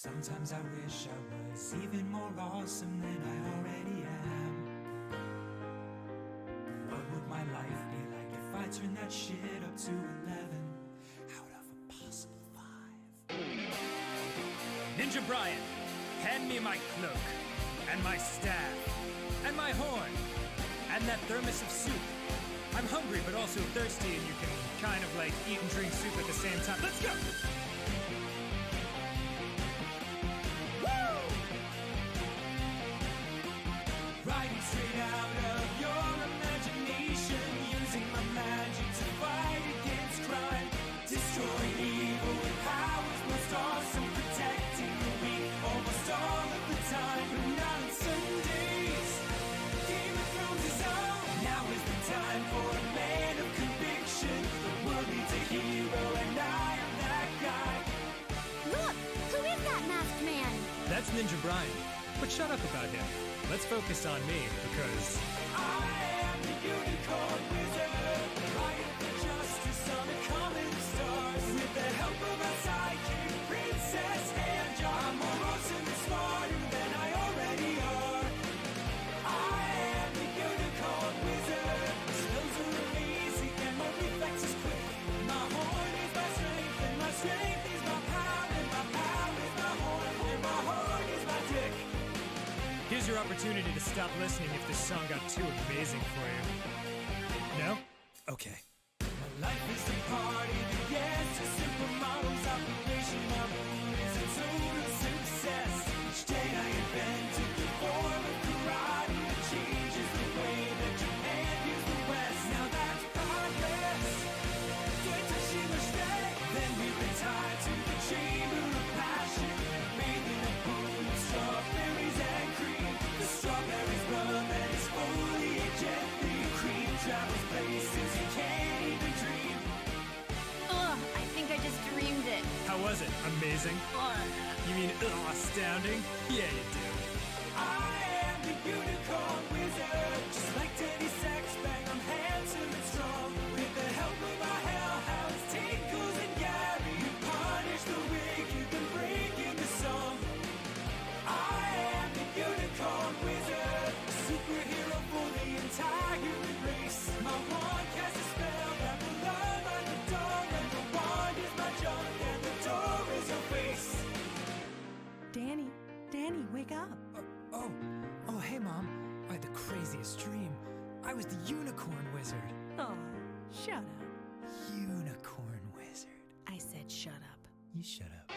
Sometimes I wish I was even more awesome than I already am. What would my life be like if I turned that shit up to 11 out of a possible 5? Ninja Brian, hand me my cloak, and my staff, and my horn, and that thermos of soup. I'm hungry but also thirsty, and you can kind of like eat and drink soup at the same time. Let's go! Riding straight out of your imagination, using my magic to fight against crime, destroying evil with powers most awesome, protecting the weak almost all of the time, but not on certain days. Game of Thrones is on. Now is the time for a man of conviction. The world needs a hero, and I am that guy. Look! Who is that masked man? That's Ninja Brian. But shut up about him. Let's focus on me, because I am the unicorn wizard, fighting for justice on the common stars. With the help of a sidekick, Princess Angel, I'm more awesome and smarter than I already are. I am the unicorn wizard. My spells are amazing and my reflex is quick. My horn is my strength and my strength is my power, and my power is my horn, and my horn is my dick. here's your opportunity to stop listening if this song got too amazing for you. No? Okay. My life is a party, the yes to supermodels. Operation My Moon is a total success. Each day I invented the form of karate that changes the way that Japan views the West. Now that's progress. Then we retire to the chamber of passion, made in a pool of strawberries and cream. The strawberries rum and its foliage and the cream travels places you can't even dream. Ugh, I think I just dreamed it. How was it? Amazing? You mean astounding? Yeah, you do. I am the unicorn wizard. Just like Danny Saxbang, I'm handsome and strong. With the help of my hellhounds, Tinkles and Gary, you punish the wicked and break into song. I am the unicorn wizard, a superhero for the entire human race. My wand casts a spell that will unlock the door, and the wand is my junk, and the door is your face. Danny, wake up. Oh, hey, Mom. I had the craziest dream. I was the unicorn wizard. Oh, shut up. Unicorn wizard. I said shut up. You shut up.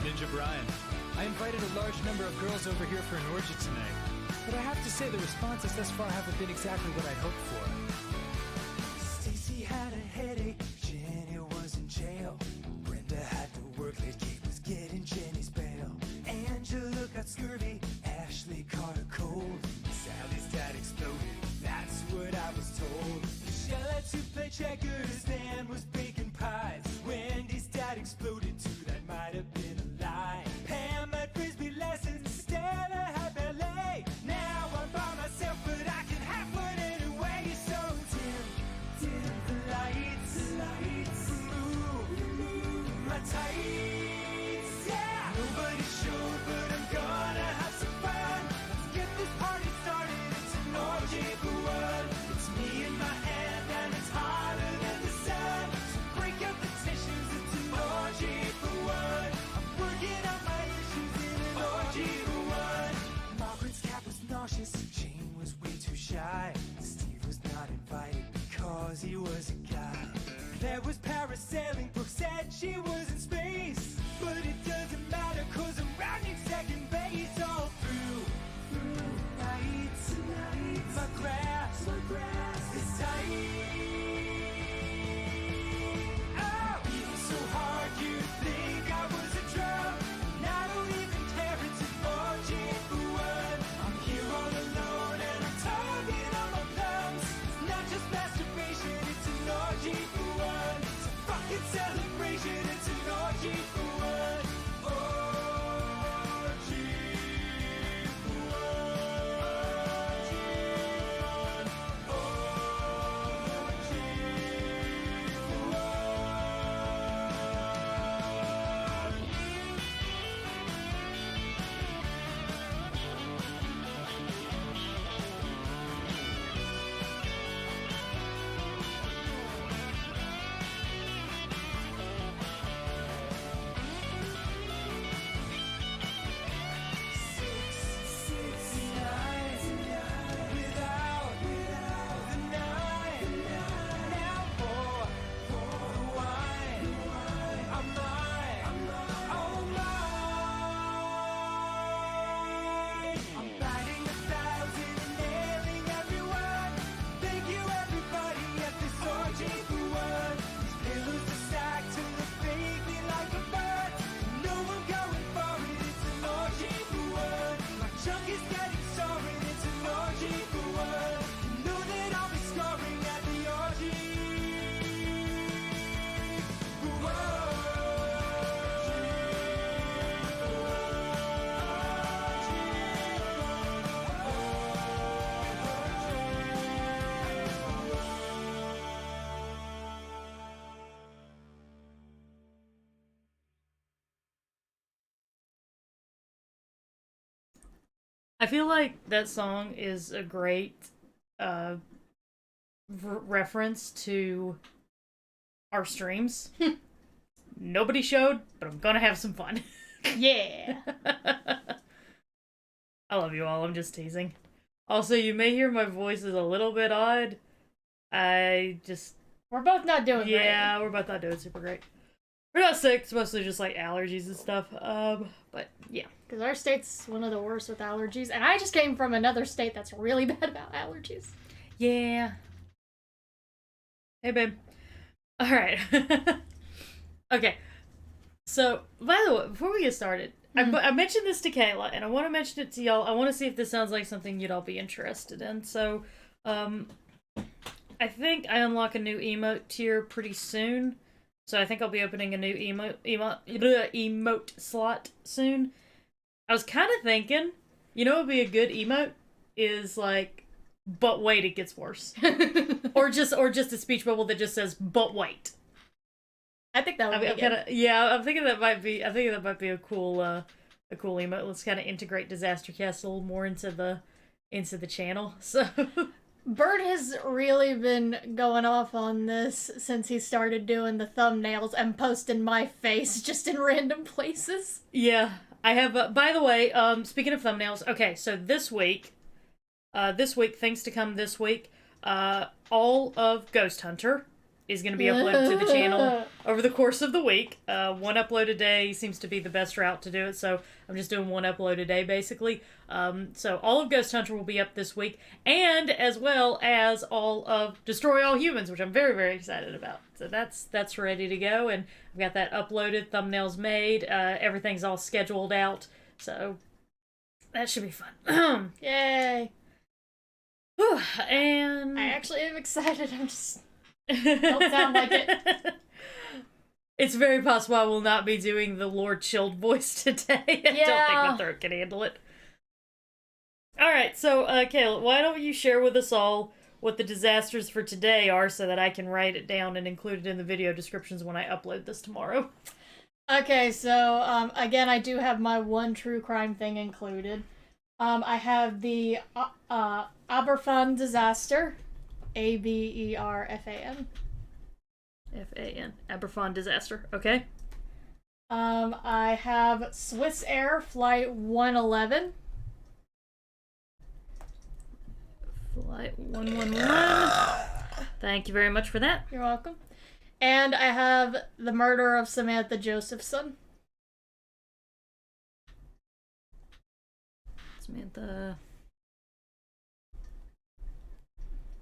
Ninja Brian, I invited a large number of girls over here for an orgy tonight, but I have to say the responses thus far haven't been exactly what I'd hoped for. Stacy had a headache, Jenny was in jail. Brenda had to work late, Kate was getting Jenny's bail. Angela got scurvy, Ashley caught a cold. Sally's dad exploded, that's what I was told. Michelle had to play checkers, Dan was baking pies. Wendy's dad exploded too, that might have been a lie. Pam had frisbee lessons, Stella had ballet. Now I'm by myself, but I can have one anyway. So dim the lights, remove my tights. Yeah, nobody's sure, but I'm gonna have some fun. Let's get this party started. It's an orgy for one. It's me in my hand, and it's hotter than the sun. So break up the tissues. It's an orgy for one. I'm working out my issues in an orgy for one. Margaret's cat was nauseous, Jane was way too shy. Steve was not invited because he was a guy. Claire was parasailing, Brooke said she was in space. But it doesn't matter, cause I'm rounding second base. All through nights, my grass is tight. Oh, beating so hard you'd think I was a drum. And I don't even care, it's an orgy for one. I'm here all alone and I'm tugging on my thumbs. It's not just masturbation, it's an orgy for one. It's a fucking celebration, it's an orgy for one. Orgy. I feel like that song is a great reference to our streams. Nobody showed, but I'm gonna have some fun. Yeah. I love you all, I'm just teasing. Also, you may hear my voice is a little bit odd. We're both not doing great. Yeah, we're both not doing super great. We're not sick, it's mostly just like allergies and stuff. But yeah. Because our state's one of the worst with allergies, and I just came from another state that's really bad about allergies. Yeah. Hey, babe. Alright. Okay. So, by the way, before we get started, I mentioned this to Kayla, and I want to mention it to y'all. I want to see if this sounds like something you'd all be interested in. So, I think I unlock a new emote tier pretty soon. So I think I'll be opening a new emote slot soon. I was kind of thinking, you know what would be a good emote? Is like, but wait, it gets worse. or just a speech bubble that just says, but wait. I think that would be good. I'm thinking that might be a cool emote. Let's kind of integrate DisasterCast a little more into the channel. So Bert has really been going off on this since he started doing the thumbnails and posting my face just in random places. Yeah, I have. By the way, speaking of thumbnails, okay, so this week, things to come this week, all of Ghost Hunter is going to be uploaded to the channel over the course of the week. One upload a day seems to be the best route to do it, so I'm just doing one upload a day, basically. So all of Ghost Hunter will be up this week, and as well as all of Destroy All Humans, which I'm very, very excited about. So that's ready to go, and I've got that uploaded, thumbnails made, everything's all scheduled out, so that should be fun. Yay! And I actually am excited. I'm just... Don't sound like it. It's very possible I will not be doing the Lord Chilled voice today. I don't think my throat can handle it. Alright, so, Kayla, why don't you share with us all what the disasters for today are so that I can write it down and include it in the video descriptions when I upload this tomorrow? Okay, so, again, I do have my one true crime thing included. I have the Aberfan Disaster. Aberfan. F-A-N. Aberfan Disaster. Okay. I have Swiss Air Flight 111. Flight 111. Thank you very much for that. You're welcome. And I have the murder of Samantha Josephson. Samantha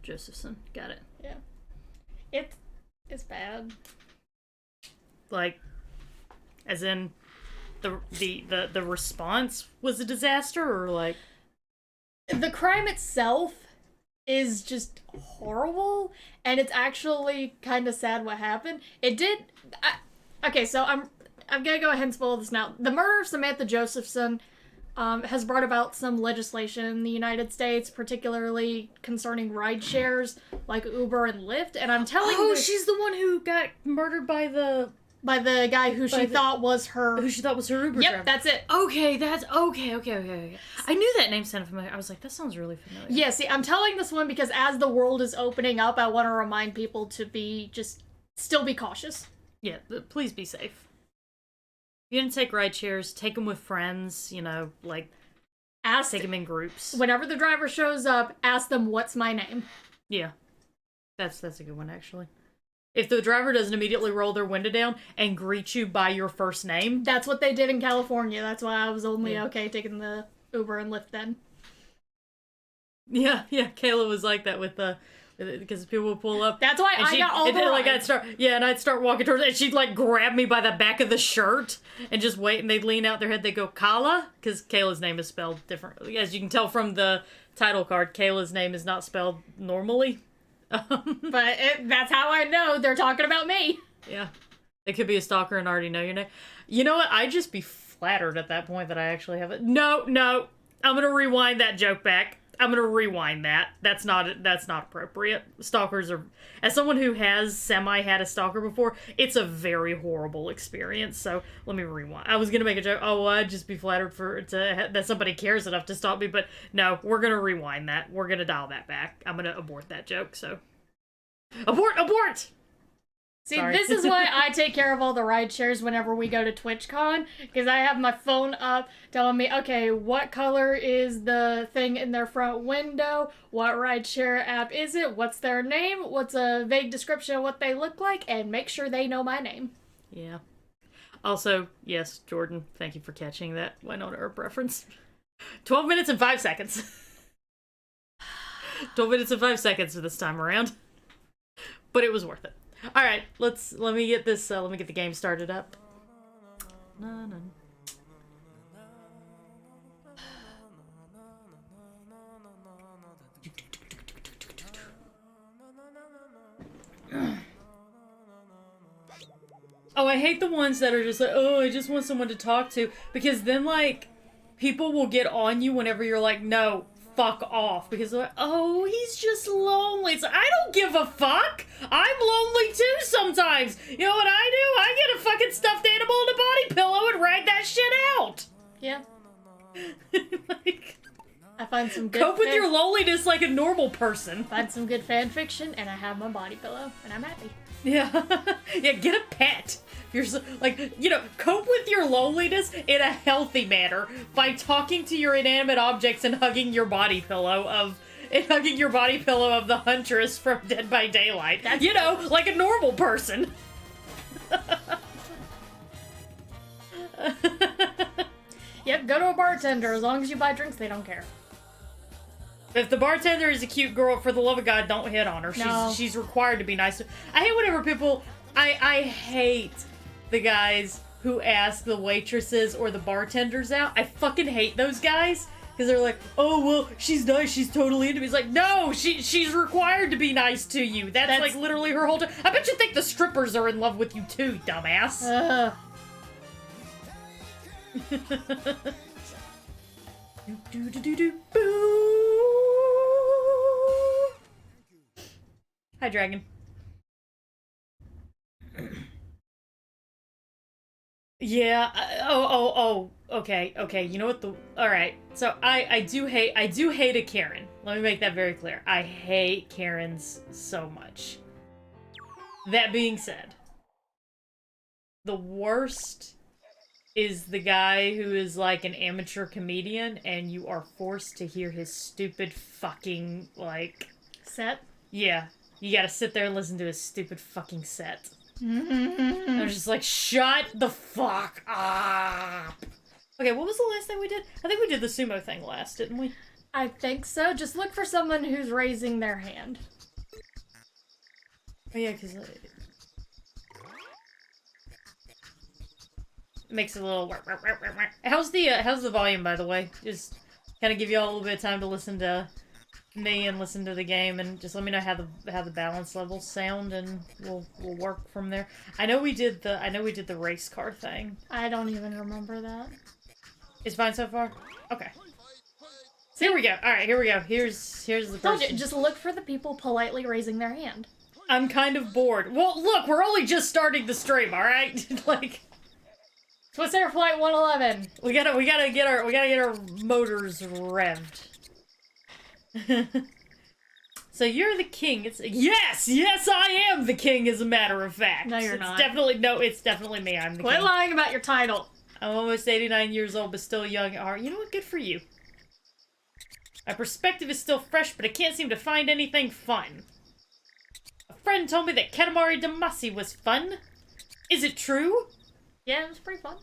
Josephson. Got it. Yeah. It's bad. Like, as in the response was a disaster, or like The crime itself is just horrible, and it's actually kind of sad what happened. Okay, so I'm gonna go ahead and spoil this now. The murder of Samantha Josephson has brought about some legislation in the United States, particularly concerning ride shares like Uber and Lyft. And I'm telling you, she's the one who got murdered by the guy who she thought was her Uber driver. Yep, that's it. Okay, that's okay. I knew that name sounded familiar. I was like, that sounds really familiar. Yeah, see, I'm telling this one because as the world is opening up, I want to remind people to still be cautious. Yeah, please be safe. If you didn't take ride shares, take them with friends, like, take them in groups. Whenever the driver shows up, ask them, what's my name? Yeah. That's a good one, actually. If the driver doesn't immediately roll their window down and greet you by your first name. That's what they did in California. That's why I was only okay taking the Uber and Lyft then. Yeah, Kayla was like that with because people would pull up. That's why I got all the rides. I'd start walking towards her, and she'd like grab me by the back of the shirt and just wait, and they'd lean out their head, they'd go, Kala? Because Kayla's name is spelled differently. As you can tell from the title card, Kayla's name is not spelled normally. But that's how I know they're talking about me. Yeah. It could be a stalker and already know your name. You know what? I'd just be flattered at that point that I actually have it. No. I'm gonna rewind that joke back. I'm gonna rewind that. That's not appropriate. Stalkers are, as someone who has had a stalker before, it's a very horrible experience. So let me rewind. I was gonna make a joke. Oh, well, I'd just be flattered that somebody cares enough to stalk me, but no, we're gonna rewind that. We're gonna dial that back. I'm gonna abort that joke. So abort. See, Sorry. this is why I take care of all the ride shares whenever we go to TwitchCon, because I have my phone up telling me, okay, what color is the thing in their front window? What ride share app is it? What's their name? What's a vague description of what they look like? And make sure they know my name. Yeah. Also, yes, Jordan, thank you for catching that Winona Earp reference. 12 minutes and 5 seconds. 12 minutes and 5 seconds for this time around. But it was worth it. All right, let me get the game started up. Oh, I hate the ones that are just like, oh, I just want someone to talk to, because then like people will get on you whenever you're like, no, fuck off, because they're like, oh, he's just lonely. It's like, I don't give a fuck. I'm lonely too sometimes. You know what I do? I get a fucking stuffed animal in a body pillow and ride that shit out. Yeah. Like, I find some good cope with your loneliness like a normal person. Find some good fan fiction, and I have my body pillow, and I'm happy. Yeah. Yeah, get a pet. You're cope with your loneliness in a healthy manner by talking to your inanimate objects and hugging your body pillow of the Huntress from Dead by Daylight. That's, like a normal person. Yep, go to a bartender. As long as you buy drinks, they don't care. If the bartender is a cute girl, for the love of God, don't hit on her. No. She's required to be nice. I hate whenever people... I hate the guys who ask the waitresses or the bartenders out. I fucking hate those guys. Because they're like, oh, well, she's nice. She's totally into me. It's like, no, she's required to be nice to you. That's like literally her whole time. I bet you think the strippers are in love with you too, dumbass. Hi, Dragon. Yeah. Okay. You know what? All right. So I do hate a Karen. Let me make that very clear. I hate Karens so much. That being said, the worst is the guy who is like an amateur comedian and you are forced to hear his stupid fucking like set. Yeah, you gotta sit there and listen to his stupid fucking set. I'm just like, shut the fuck up. Okay, what was the last thing we did? I think we did the sumo thing last, didn't we? I think so. Just look for someone who's raising their hand. Oh yeah, because it makes a little... How's the volume, by the way? Just kind of give you all a little bit of time to listen to me and listen to the game, and just let me know how the balance levels sound, and we'll work from there. I know we did the race car thing. I don't even remember that. It's fine so far? Okay. So here we go. Alright, here we go. Here's the person. Just look for the people politely raising their hand. I'm kind of bored. Well, look, we're only just starting the stream, alright? Like... Swiss Air Flight 111. We gotta get our motors revved. So you're the king. Yes, I am the king, as a matter of fact. No, you're not. It's definitely me. I'm the king. Quit lying about your title. I'm almost 89 years old, but still young at heart. You know what? Good for you. My perspective is still fresh, but I can't seem to find anything fun. A friend told me that Katamari Damacy was fun. Is it true? Yeah, it was pretty fun.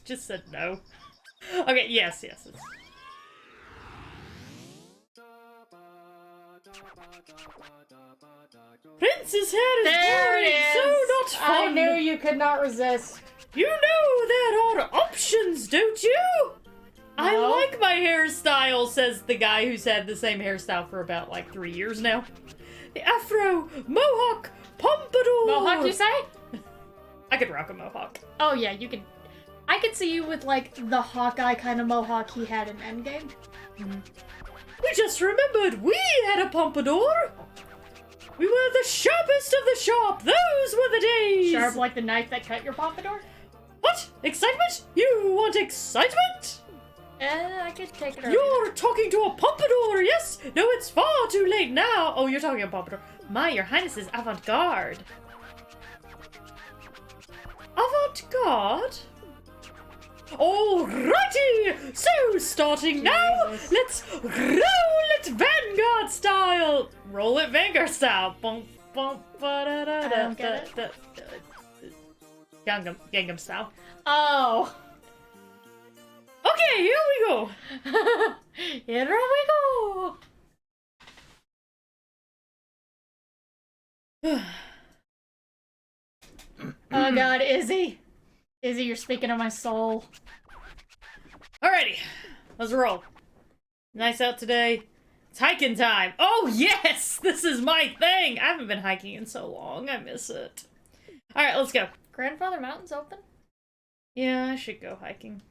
Just said no. Okay, yes. It's... Prince's head is there boring, it is. so not fun. I knew you could not resist. You know that are options, don't you? No. I like my hairstyle, says the guy who's had the same hairstyle for about like 3 years now. The afro, mohawk, pompadour. Mohawk, you say? I could rock a mohawk. Oh yeah, you could. I could see you with like the Hawkeye kind of mohawk he had in Endgame. We just remembered we had a pompadour. We were the sharpest of the sharp. Those were the days. Sharp like the knife that cut your pompadour? What? Excitement? You want excitement? I could take it over. You're talking to a pompadour, yes? No, it's far too late now. Oh, you're talking a pompadour. My, your highness is avant-garde. Avant-garde? Alrighty! So, starting now, let's roll it Vanguard style! Roll it Vanguard style. Bump, bump, I don't get it. Gangnam style. Oh. Okay, here we go. Here we go. Oh god, Izzy. Izzy, you're speaking of my soul. Alrighty, let's roll. Nice out today. It's hiking time. Oh yes, this is my thing. I haven't been hiking in so long. I miss it. Alright, let's go. Grandfather Mountain's open? Yeah, I should go hiking.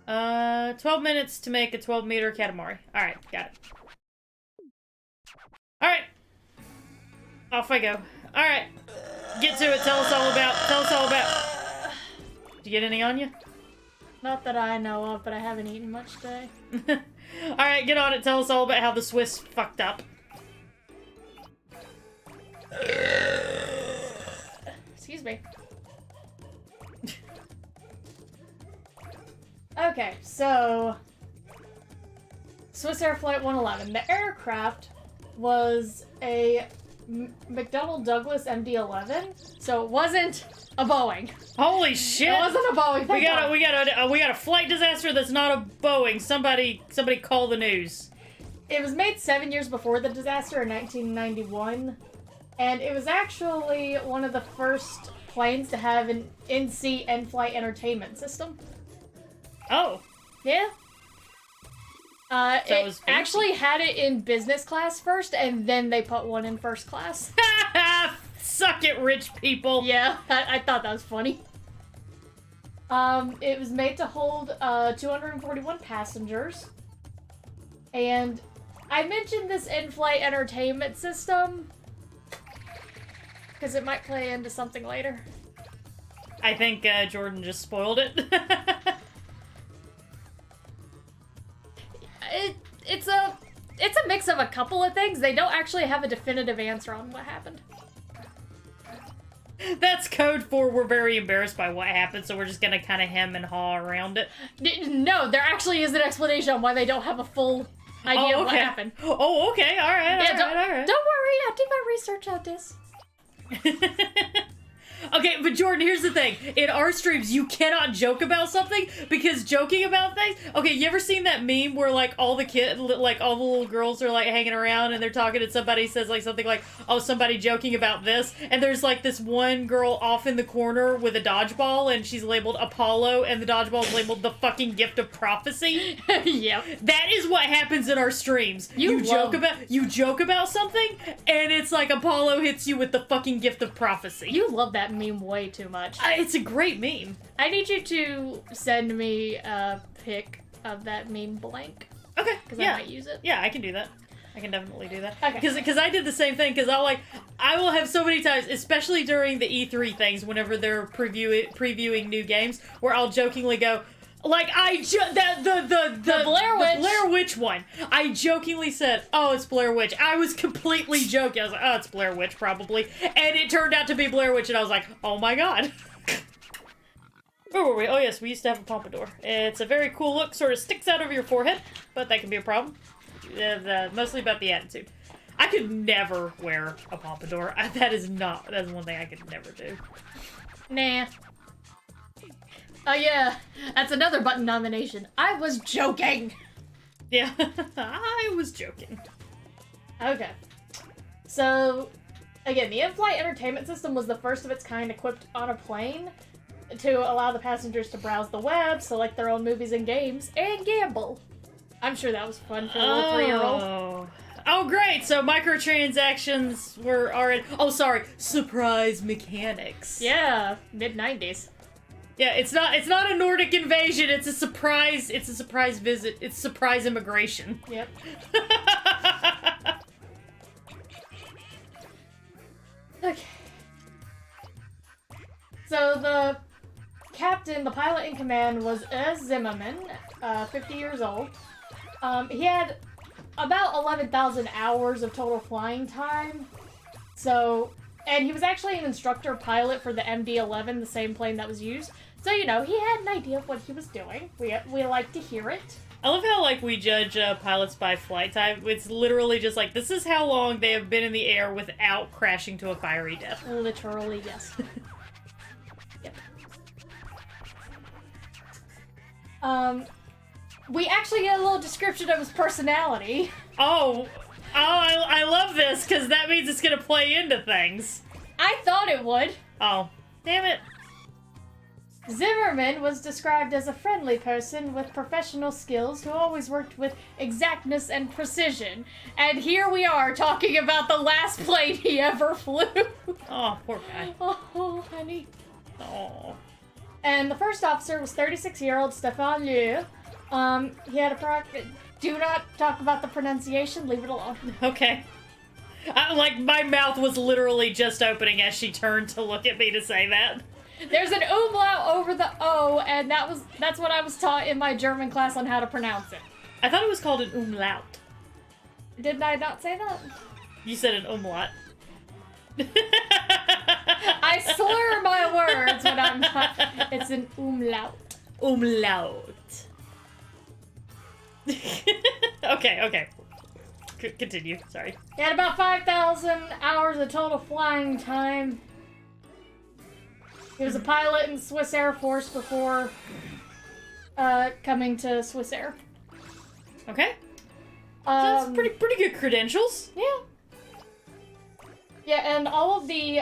12 minutes to make a 12-meter Katamari. Alright, got it. Alright. Off I go. Alright. Get to it. Tell us all about. Did you get any on you? Not that I know of, but I haven't eaten much today. Alright, get on it. Tell us all about how the Swiss fucked up. Excuse me. Okay, so Swiss Air Flight 111. The aircraft was a McDonnell Douglas MD-11, so it wasn't a Boeing. Holy shit! It wasn't a Boeing. We got a flight disaster that's not a Boeing. Somebody call the news. It was made 7 years before the disaster in 1991, and it was actually one of the first planes to have an in-seat in-flight entertainment system. Oh. Yeah. That was It fancy. actually had it in business class first, and then they put one in first class. Suck it, rich people. Yeah, I thought that was funny. It was made to hold 241 passengers. And I mentioned this in-flight entertainment system because it might play into something later. I think Jordan just spoiled it. It's a mix of a couple of things. They don't actually have a definitive answer on what happened. That's code for we're very embarrassed by what happened, so we're just gonna kind of hem and haw around it. No, there actually is an explanation on why they don't have a full idea of what happened. Oh, okay, all right. Don't worry, I did my research on this. Okay, but Jordan, here's the thing. In our streams, you cannot joke about something, because joking about things... Okay, you ever seen that meme where, like, all the little girls are, like, hanging around and they're talking and somebody says, like, something like, oh, somebody joking about this, and there's, like, this one girl off in the corner with a dodgeball, and she's labeled Apollo, and the dodgeball's labeled the fucking gift of prophecy? Yep. That is what happens in our streams. You joke about something, and it's like Apollo hits you with the fucking gift of prophecy. You love that meme way too much. It's a great meme. I need you to send me a pic of that meme blank. Okay. Because I might use it. Yeah, I can do that. I can definitely do that. Okay. Because I did the same thing. Because I will have so many times, especially during the E3 things, whenever they're previewing new games, where I'll jokingly go, like the Blair Witch. The Blair Witch one. I jokingly said, "Oh, it's Blair Witch." I was completely joking. I was like, "Oh, it's Blair Witch, probably," and it turned out to be Blair Witch, and I was like, "Oh my god." Where were we? Oh yes, we used to have a pompadour. It's a very cool look, sort of sticks out over your forehead, but that can be a problem. Mostly about the attitude. I could never wear a pompadour. That's one thing I could never do. Nah. Oh yeah, that's another button nomination. I was joking! Yeah, I was joking. Okay. So, again, the in-flight entertainment system was the first of its kind equipped on a plane to allow the passengers to browse the web, select their own movies and games, and gamble. I'm sure that was fun for a little 3-year-old. Oh, great! So microtransactions were already... Oh, sorry. Surprise mechanics. Yeah, mid-90s. Yeah, it's not a Nordic invasion, it's a surprise visit. It's surprise immigration. Yep. Okay. So the captain, the pilot in command, was Zimmerman, 50 years old. He had about 11,000 hours of total flying time. So, and he was actually an instructor pilot for the MD-11, the same plane that was used. So, you know, he had an idea of what he was doing. We like to hear it. I love how, like, we judge pilots by flight time. It's literally just like, this is how long they have been in the air without crashing to a fiery death. Literally, yes. Yep. We actually get a little description of his personality. I love this, because that means it's going to play into things. I thought it would. Oh, damn it. Zimmerman was described as a friendly person with professional skills who always worked with exactness and precision. And here we are talking about the last plane he ever flew. Oh, poor guy. Oh, honey. Oh. And the first officer was 36-year-old Stefan Liu. He had a do not talk about the pronunciation, leave it alone. Okay. Like, my mouth was literally just opening as she turned to look at me to say that. There's an umlaut over the O, and that's what I was taught in my German class on how to pronounce it. I thought it was called an umlaut. Didn't I not say that? You said an umlaut. I slur my words when I'm not. It's an umlaut. Umlaut. Okay. Continue. Sorry. He had about 5,000 hours of total flying time. He was a pilot in the Swiss Air Force before coming to Swiss Air. Okay. That's pretty good credentials. Yeah. Yeah, and all of the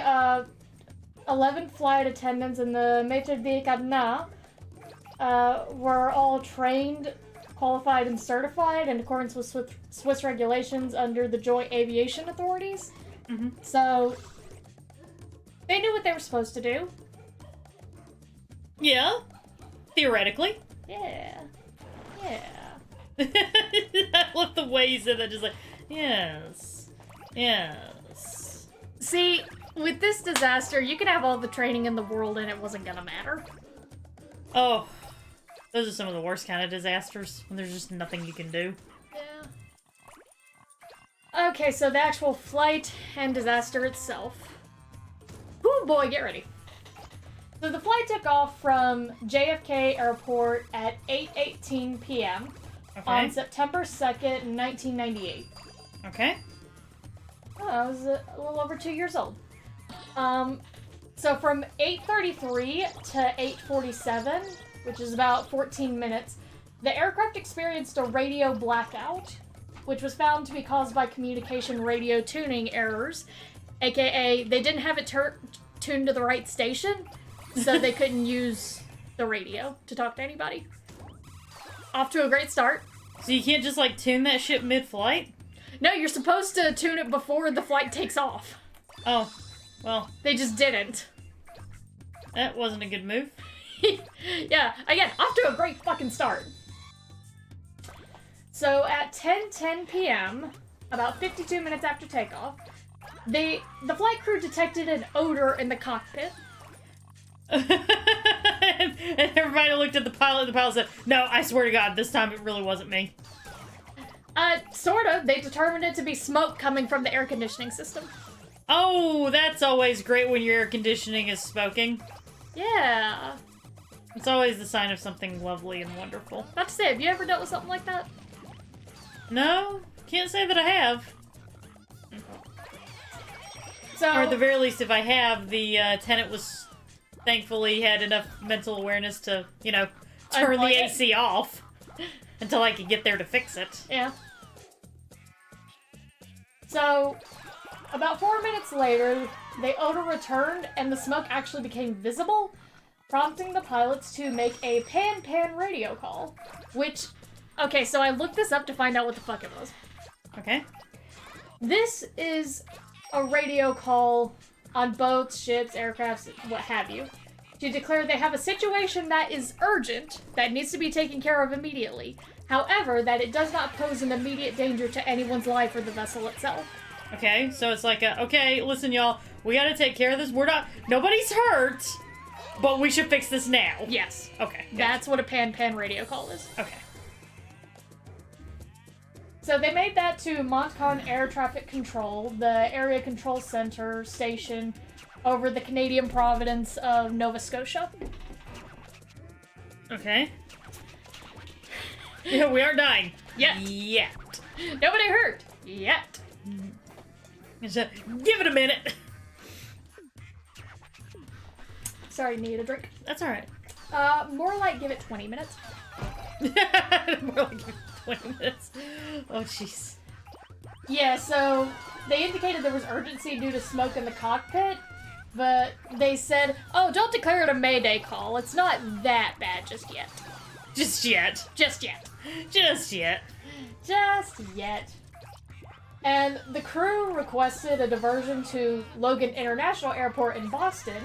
11 flight attendants in the Maître d'Arcana were all trained, qualified, and certified in accordance with Swiss regulations under the Joint Aviation Authorities. Mm-hmm. So they knew what they were supposed to do. Yeah. Theoretically. Yeah. I love the way you said that, just like, yes. See, with this disaster, you could have all the training in the world and it wasn't gonna matter. Oh. Those are some of the worst kind of disasters, when there's just nothing you can do. Yeah. Okay, so the actual flight and disaster itself. Ooh boy, get ready. So the flight took off from JFK Airport at 8:18 p.m. on September 2nd, 1998. Okay. Oh, I was a little over 2 years old. So from 8:33 to 8:47, which is about 14 minutes, the aircraft experienced a radio blackout, which was found to be caused by communication radio tuning errors, aka they didn't have it tuned to the right station, so they couldn't use the radio to talk to anybody. Off to a great start. So you can't just, like, tune that shit mid-flight? No, you're supposed to tune it before the flight takes off. Oh, well. They just didn't. That wasn't a good move. Yeah, again, off to a great fucking start. So at 10:10 p.m., about 52 minutes after takeoff, the flight crew detected an odor in the cockpit. and everybody looked at the pilot, and the pilot said, "No, I swear to God, this time it really wasn't me." Sort of. They determined it to be smoke coming from the air conditioning system. Oh, that's always great when your air conditioning is smoking. Yeah. It's always the sign of something lovely and wonderful. About to say, have you ever dealt with something like that? No, can't say that I have. So, Or at the very least, if I have, the tenant was thankfully had enough mental awareness to, you know, turn the AC off until I could get there to fix it. Yeah. So, about 4 minutes later, the odor returned and the smoke actually became visible, prompting the pilots to make a pan-pan radio call. Which, okay, so I looked this up to find out what the fuck it was. Okay. This is a radio call on boats, ships, aircrafts, what have you. to declare they have a situation that is urgent, that needs to be taken care of immediately. However, that it does not pose an immediate danger to anyone's life or the vessel itself. Okay, so it's like, okay, listen, y'all, we gotta take care of this. Nobody's hurt, but we should fix this now. Yes. Okay. That's what a pan-pan radio call is. Okay. So they made that to Montcalm Air Traffic Control, the area control center station over the Canadian province of Nova Scotia. Okay. Yeah, we aren't dying. Yet. Yet. Nobody hurt. Yet. So, give it a minute. Sorry, need a drink. That's alright. More like give it 20 minutes. More like 20 minutes. Oh, jeez. Yeah, so they indicated there was urgency due to smoke in the cockpit, but they said, oh, don't declare it a Mayday call. It's not that bad just yet. Just yet. Just yet. Just yet. Just yet. And the crew requested a diversion to Logan International Airport in Boston,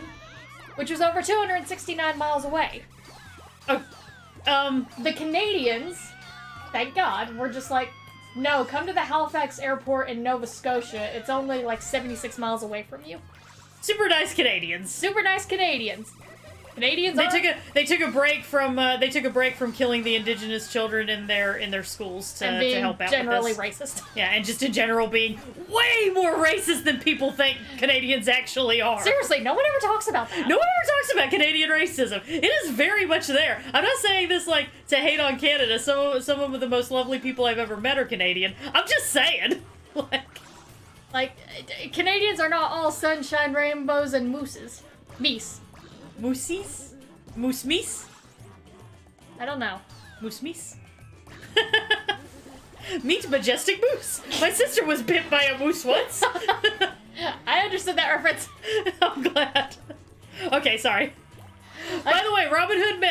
which was over 269 miles away. Oh, The Canadians, thank God, were just like, no, come to the Halifax Airport in Nova Scotia. It's only like 76 miles away from you. super nice Canadians. Super nice Canadians. Canadians They took a break from killing the indigenous children in their schools to help out generally with this. racist. Yeah, and just in general being way more racist than people think Canadians actually are. Seriously, no one ever talks about that. No one ever talks about Canadian racism. It is very much there. I'm not saying this like to hate on Canada. Some of the most lovely people I've ever met are Canadian. I'm just saying. Like, Canadians are not all sunshine, rainbows, and mooses. Meese. Moosies? Moose meese? I don't know. Moose meese? Meet majestic moose. My sister was bit by a moose once. I understood that reference. I'm glad. Okay, sorry. By the way, Robin Hood,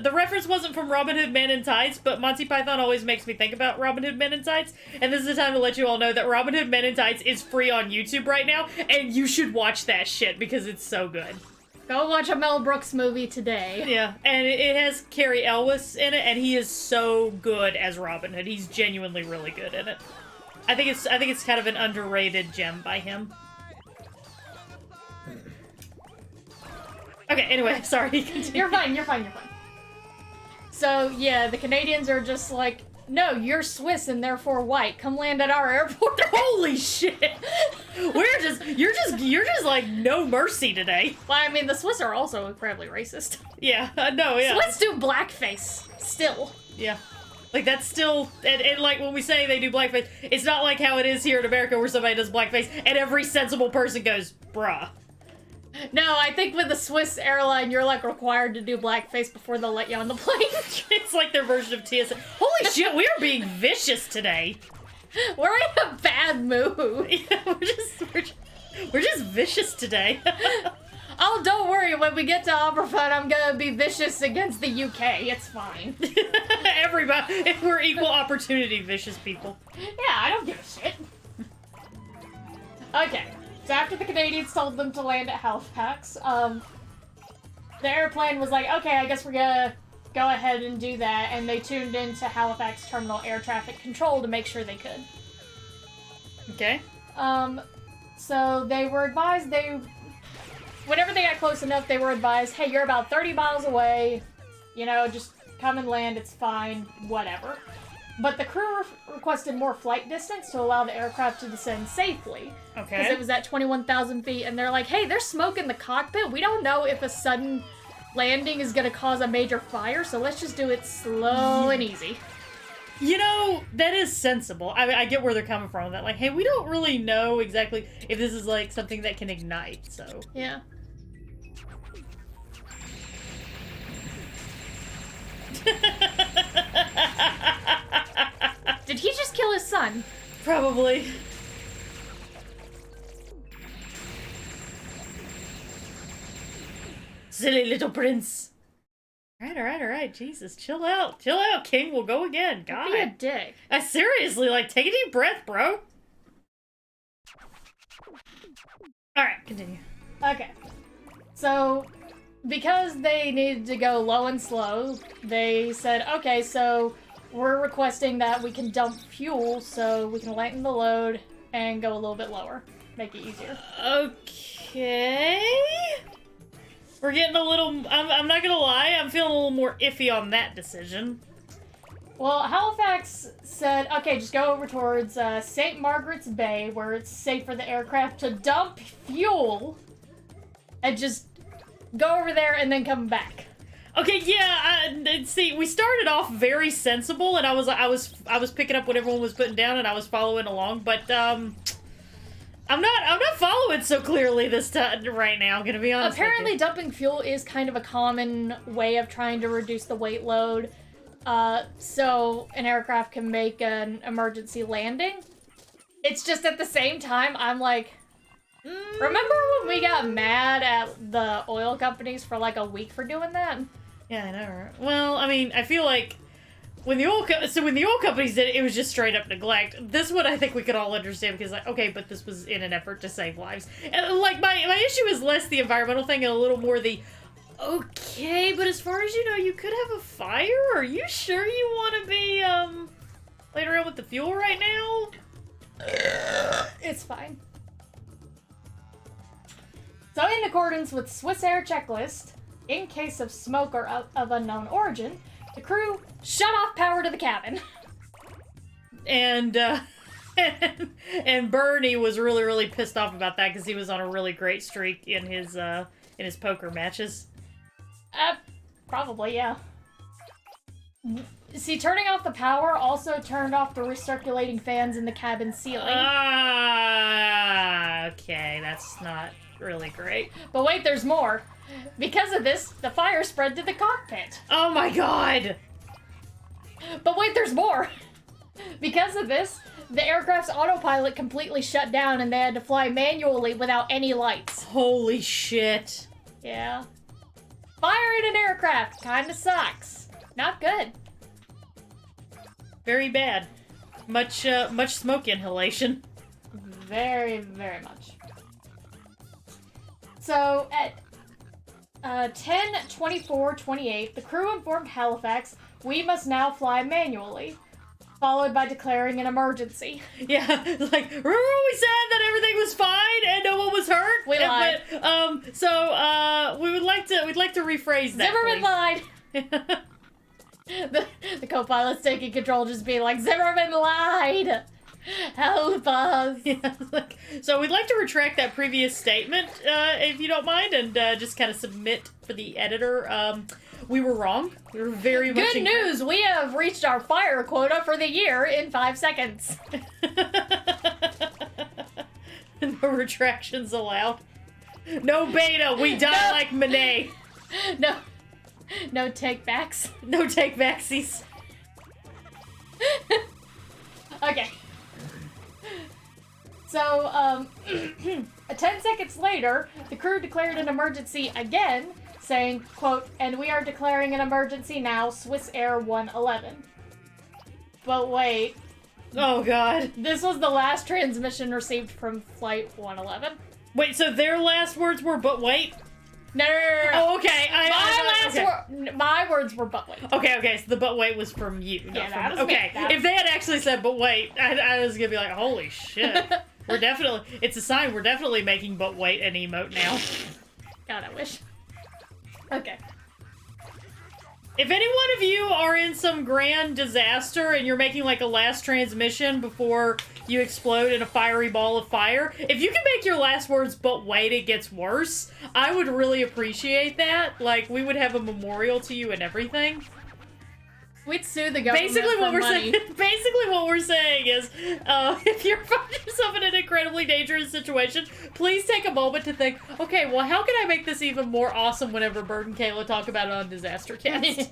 the reference wasn't from Robin Hood Men in Tights, but Monty Python always makes me think about Robin Hood Men in Tights, and this is the time to let you all know that Robin Hood Men in Tights is free on YouTube right now, and you should watch that shit because it's so good. Go watch a Mel Brooks movie today. Yeah, and it has Cary Elwes in it, and he is so good as Robin Hood. He's genuinely really good in it. I think it's kind of an underrated gem by him. Okay, anyway, sorry. Continue. You're fine. So, yeah, the Canadians are just like, no, you're Swiss and therefore white. Come land at our airport. Holy shit! You're just like no mercy today. Well, I mean, the Swiss are also incredibly racist. Yeah, no, yeah. Swiss do blackface. Still. Yeah. Like, that's still, and like, when we say they do blackface, it's not like how it is here in America where somebody does blackface and every sensible person goes, bruh. No, I think with the Swiss airline, you're like required to do blackface before they'll let you on the plane. It's like their version of TSA. Holy shit, we are being vicious today. We're in a bad mood. Yeah, we're just vicious today. Oh, don't worry. When we get to Aberfan, I'm gonna be vicious against the UK. It's fine. Everybody, we're equal opportunity vicious people. Yeah, I don't give a shit. Okay. So after the Canadians told them to land at Halifax, the airplane was like, okay, I guess we're gonna go ahead and do that, and they tuned into Halifax Terminal Air Traffic Control to make sure they could. Okay. So they were advised, whenever they got close enough, they were advised, hey, you're about 30 miles away, you know, just come and land, it's fine, whatever. But the crew requested more flight distance to allow the aircraft to descend safely. Okay. Because it was at 21,000 feet, and they're like, hey, there's smoke in the cockpit. We don't know if a sudden landing is going to cause a major fire, so let's just do it slow and easy. You know, that is sensible. I mean, I get where they're coming from with that. Like, hey, we don't really know exactly if this is, like, something that can ignite, so... Yeah. Did he just kill his son? Probably. Silly little prince. Alright. Jesus, chill out. Chill out, King. We'll go again. God. Be a dick. Seriously, like, take a deep breath, bro. Alright, continue. Okay. So, because they needed to go low and slow, they said, okay, so we're requesting that we can dump fuel so we can lighten the load and go a little bit lower. Make it easier. Okay. We're getting a little... I'm not gonna lie, I'm feeling a little more iffy on that decision. Well, Halifax said, okay, just go over towards St. Margaret's Bay, where it's safe for the aircraft to dump fuel, and just go over there and then come back. Okay, yeah. See, we started off very sensible, and I was picking up what everyone was putting down, and I was following along. But I'm not following so clearly this time right now. I'm gonna be honest. Apparently, dumping fuel is kind of a common way of trying to reduce the weight load. So an aircraft can make an emergency landing. It's just at the same time, I'm like, remember when we got mad at the oil companies for like a week for doing that? Yeah, I know. Right? Well, I mean, I feel like when the oil companies did it, it was just straight up neglect. This one I think we could all understand because, like, okay, but this was in an effort to save lives. And like my issue is less the environmental thing and a little more the. Okay, but as far as you know, you could have a fire? Are you sure you want to be, playing around with the fuel right now? It's fine. So in accordance with Swiss Air checklist, in case of smoke or of unknown origin, the crew shut off power to the cabin. And, and Bernie was really, really pissed off about that because he was on a really great streak in his poker matches. Probably, yeah. See, turning off the power also turned off the recirculating fans in the cabin ceiling. Okay, that's not really great. But wait, there's more. Because of this, the fire spread to the cockpit. Oh my god! But wait, there's more. Because of this, the aircraft's autopilot completely shut down and they had to fly manually without any lights. Holy shit. Yeah. Fire in an aircraft kinda sucks. Not good. Very bad. Much smoke inhalation. Very, very much. So, at 10:24:28, the crew informed Halifax, we must now fly manually, followed by declaring an emergency. Yeah, like, remember when we said that everything was fine and no one was hurt? We lied. But, we'd like to rephrase that. Zimmerman lied! The co-pilot's taking control, just being like, Zimmerman lied! Help us! Yeah, like, so we'd like to retract that previous statement, if you don't mind, and just kind of submit for the editor. We were wrong. We were very much Good news! We have reached our fire quota for the year in 5 seconds. No retractions allowed. No beta. We die like Monet. No take-backs. No take-backsies. Okay. So, 10 seconds later, the crew declared an emergency again, saying, quote, and we are declaring an emergency now, Swiss Air 111. But wait. Oh, God. This was the last transmission received from Flight 111. Wait, so their last words were, but wait? No. Oh, okay. My words were, but wait. Okay, so the but wait was from you. Yeah, Not that from was me. okay. That If they had actually said, but wait, I was gonna be like, holy shit. It's a sign we're definitely making but wait an emote now. God, I wish. Okay. If any one of you are in some grand disaster and you're making like a last transmission before you explode in a fiery ball of fire, if you can make your last words, but wait, it gets worse, I would really appreciate that. Like, we would have a memorial to you and everything. We'd sue the government Basically for what money. we're saying is, if you find yourself in an incredibly dangerous situation, please take a moment to think, okay, well, how can I make this even more awesome whenever Bert and Kayla talk about it on DisasterCast?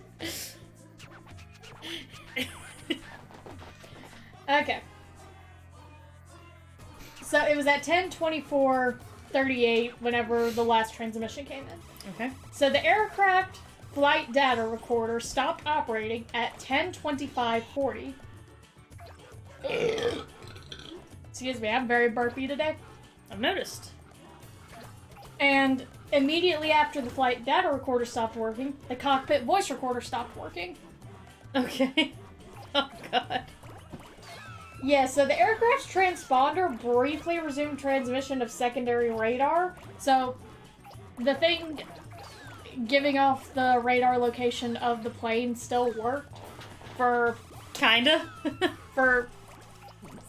Okay. So it was at 10:24:38 whenever the last transmission came in. Okay. So the aircraft flight data recorder stopped operating at 10:25:40. Excuse me, I'm very burpy today. I've noticed. And immediately after the flight data recorder stopped working, the cockpit voice recorder stopped working. Okay. Oh, God. Yeah, so the aircraft's transponder briefly resumed transmission of secondary radar. So, the thing giving off the radar location of the plane still worked for Kinda. for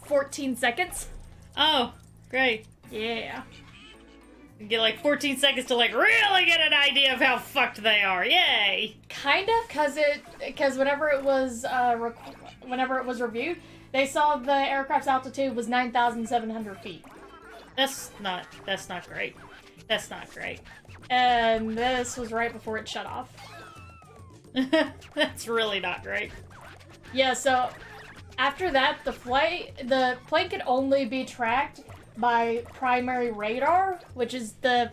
14 seconds. Oh, great. Yeah. You get like 14 seconds to like really get an idea of how fucked they are. Yay! Kind of, because whenever it was reviewed, they saw the aircraft's altitude was 9,700 feet. That's not great. That's not great. And this was right before it shut off. That's really not great. Yeah, so after that, the plane could only be tracked by primary radar, which is the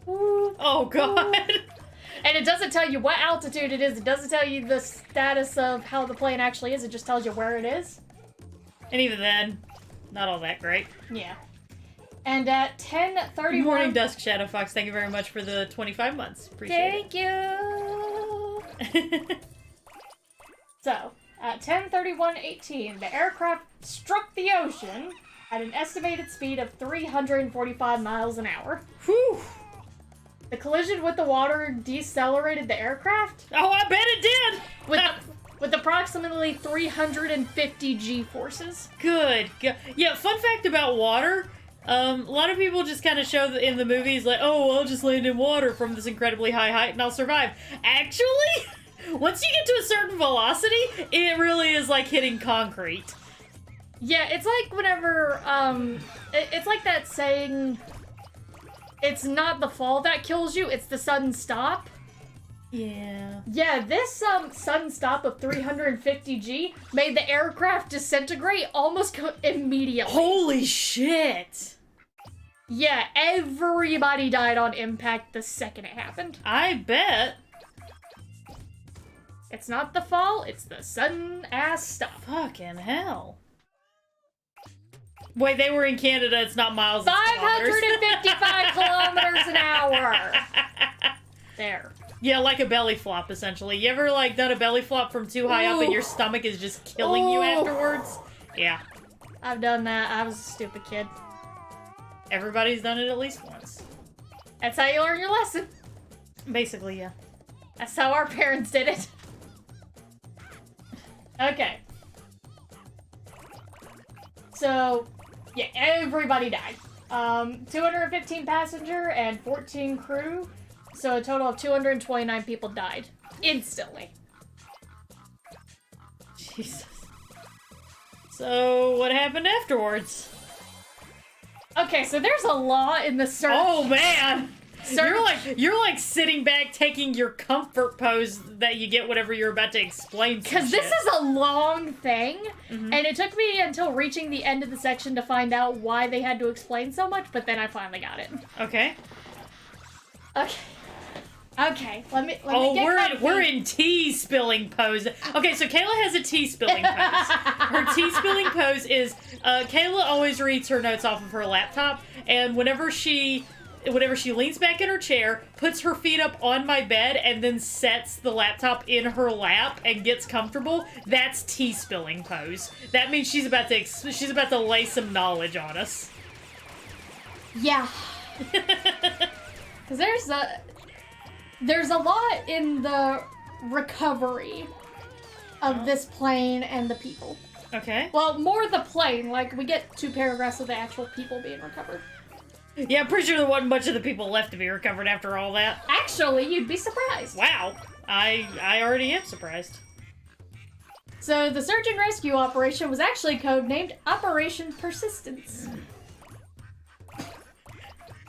Oh, God. and it doesn't tell you what altitude it is. It doesn't tell you the status of how the plane actually is. It just tells you where it is. And even then, not all that great. Yeah. And at 10:31... Morning Dusk Shadow Fox, thank you very much for the 25 months. Appreciate Thank you! it. So, at 10:31:18, the aircraft struck the ocean at an estimated speed of 345 miles an hour. Whew. The collision with the water decelerated the aircraft Oh, I bet it did! with approximately 350 G-forces. Good. Yeah, fun fact about water. A lot of people just kind of show in the movies like, oh, I'll just land in water from this incredibly high height and I'll survive. Actually, once you get to a certain velocity, it really is like hitting concrete. Yeah, it's like whenever, it's like that saying, it's not the fall that kills you, it's the sudden stop. Yeah. Yeah, this sudden stop of 350 G made the aircraft disintegrate almost immediately. Holy shit! Yeah, everybody died on impact the second it happened. I bet. It's not the fall, it's the sudden ass stop. Fucking hell. Wait, they were in Canada, it's not miles, it's 555 kilometers an hour. There. Yeah, like a belly flop, essentially. You ever, like, done a belly flop from too high up and your stomach is just killing you afterwards? Yeah. I've done that. I was a stupid kid. Everybody's done it at least once. That's how you learn your lesson. Basically, yeah. That's how our parents did it. Okay. So, yeah, everybody died. 215 passenger and 14 crew. So a total of 229 people died. Instantly. Jesus. So, what happened afterwards? Okay, so there's a law in the search. Oh, man! Search. You're like sitting back taking your comfort pose that you get whenever you're about to explain some Because this shit. is a long thing, and it took me until reaching the end of the section to find out why they had to explain so much, but then I finally got it. Okay. Okay, let me get we're in tea spilling pose. Okay, so Kayla has a tea spilling pose. Her tea spilling pose is Kayla always reads her notes off of her laptop, and whenever she leans back in her chair, puts her feet up on my bed, and then sets the laptop in her lap and gets comfortable, that's tea spilling pose. That means she's about to lay some knowledge on us. Yeah. Because there's a lot in the recovery of this plane and the people. Okay. Well, more the plane. Like, we get 2 paragraphs of the actual people being recovered. Yeah, I'm pretty sure there wasn't much of the people left to be recovered after all that. Actually, you'd be surprised. Wow. I already am surprised. So, the search and rescue operation was actually codenamed Operation Persistence.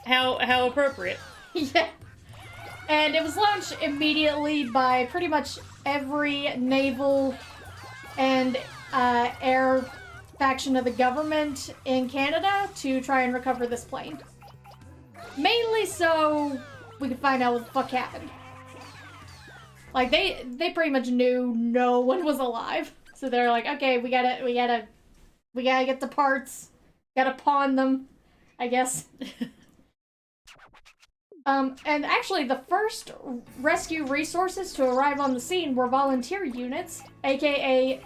How appropriate. Yeah. And it was launched immediately by pretty much every naval and air faction of the government in Canada to try and recover this plane. Mainly so we could find out what the fuck happened. Like, they pretty much knew no one was alive. So they're like, okay, we gotta get the parts. Gotta pawn them, I guess. And actually, the first rescue resources to arrive on the scene were volunteer units, aka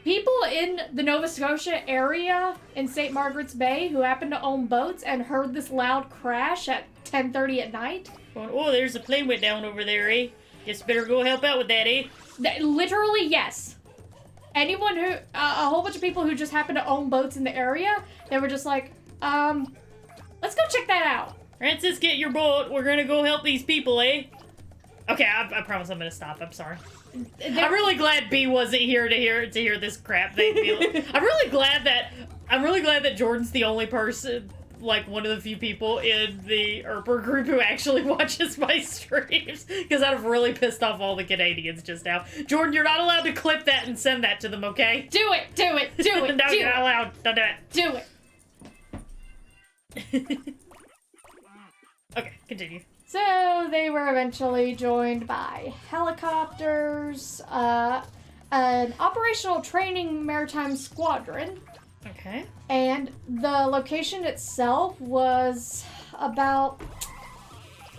people in the Nova Scotia area in St. Margaret's Bay who happened to own boats and heard this loud crash at 10:30 at night. Oh, there's a plane went down over there, eh? Guess better go help out with that, eh? Literally, yes. Anyone who, a whole bunch of people who just happened to own boats in the area, they were just like, let's go check that out. Francis, get your boat. We're gonna go help these people, eh? Okay, I promise I'm gonna stop. I'm sorry. I'm really glad B wasn't here to hear this crap thing. I'm really glad that Jordan's the only person, like one of the few people in the Erper group who actually watches my streams, because I'd have really pissed off all the Canadians just now. Jordan, you're not allowed to clip that and send that to them, okay? Do it. No, you're not allowed. Don't do it. Do it. Okay, continue. So they were eventually joined by helicopters, an operational training maritime squadron, Okay. and the location itself was about,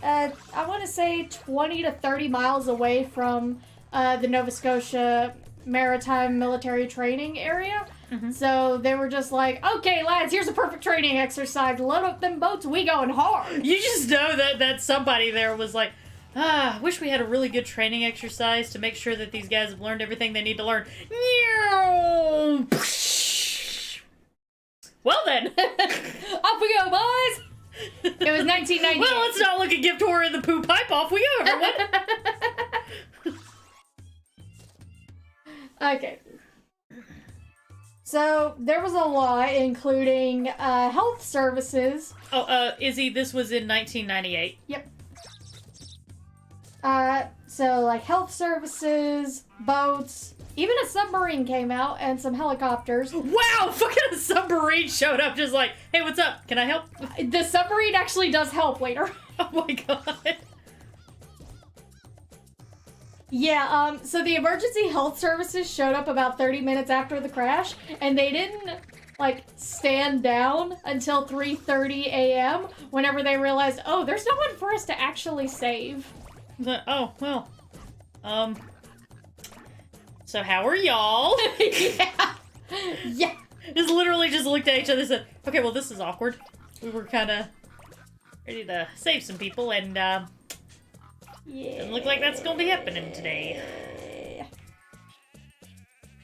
I want to say 20 to 30 miles away from the Nova Scotia Maritime Military Training area. Mm-hmm. So they were just like, okay, lads, here's a perfect training exercise. Load up them boats, we going hard. You just know that somebody there was like, I wish we had a really good training exercise to make sure that these guys have learned everything they need to learn. Well then. Off we go, boys! It was 1998. Well, let's not look a gift horror in the poo pipe. Off we go, everyone. Okay. So, there was a law including health services. Oh, Izzy, this was in 1998. Yep. So, like, health services, boats, even a submarine came out, and some helicopters. Wow, fucking a submarine showed up just like, hey, what's up? Can I help? The submarine actually does help later. Oh my god. Yeah, so the emergency health services showed up about 30 minutes after the crash, and they didn't, like, stand down until 3:30 a.m. whenever they realized, oh, there's no one for us to actually save. Oh, well. So how are y'all? Yeah. Yeah. Just literally just looked at each other and said, okay, well, this is awkward. We were kind of ready to save some people, and, doesn't look like that's gonna be happening today.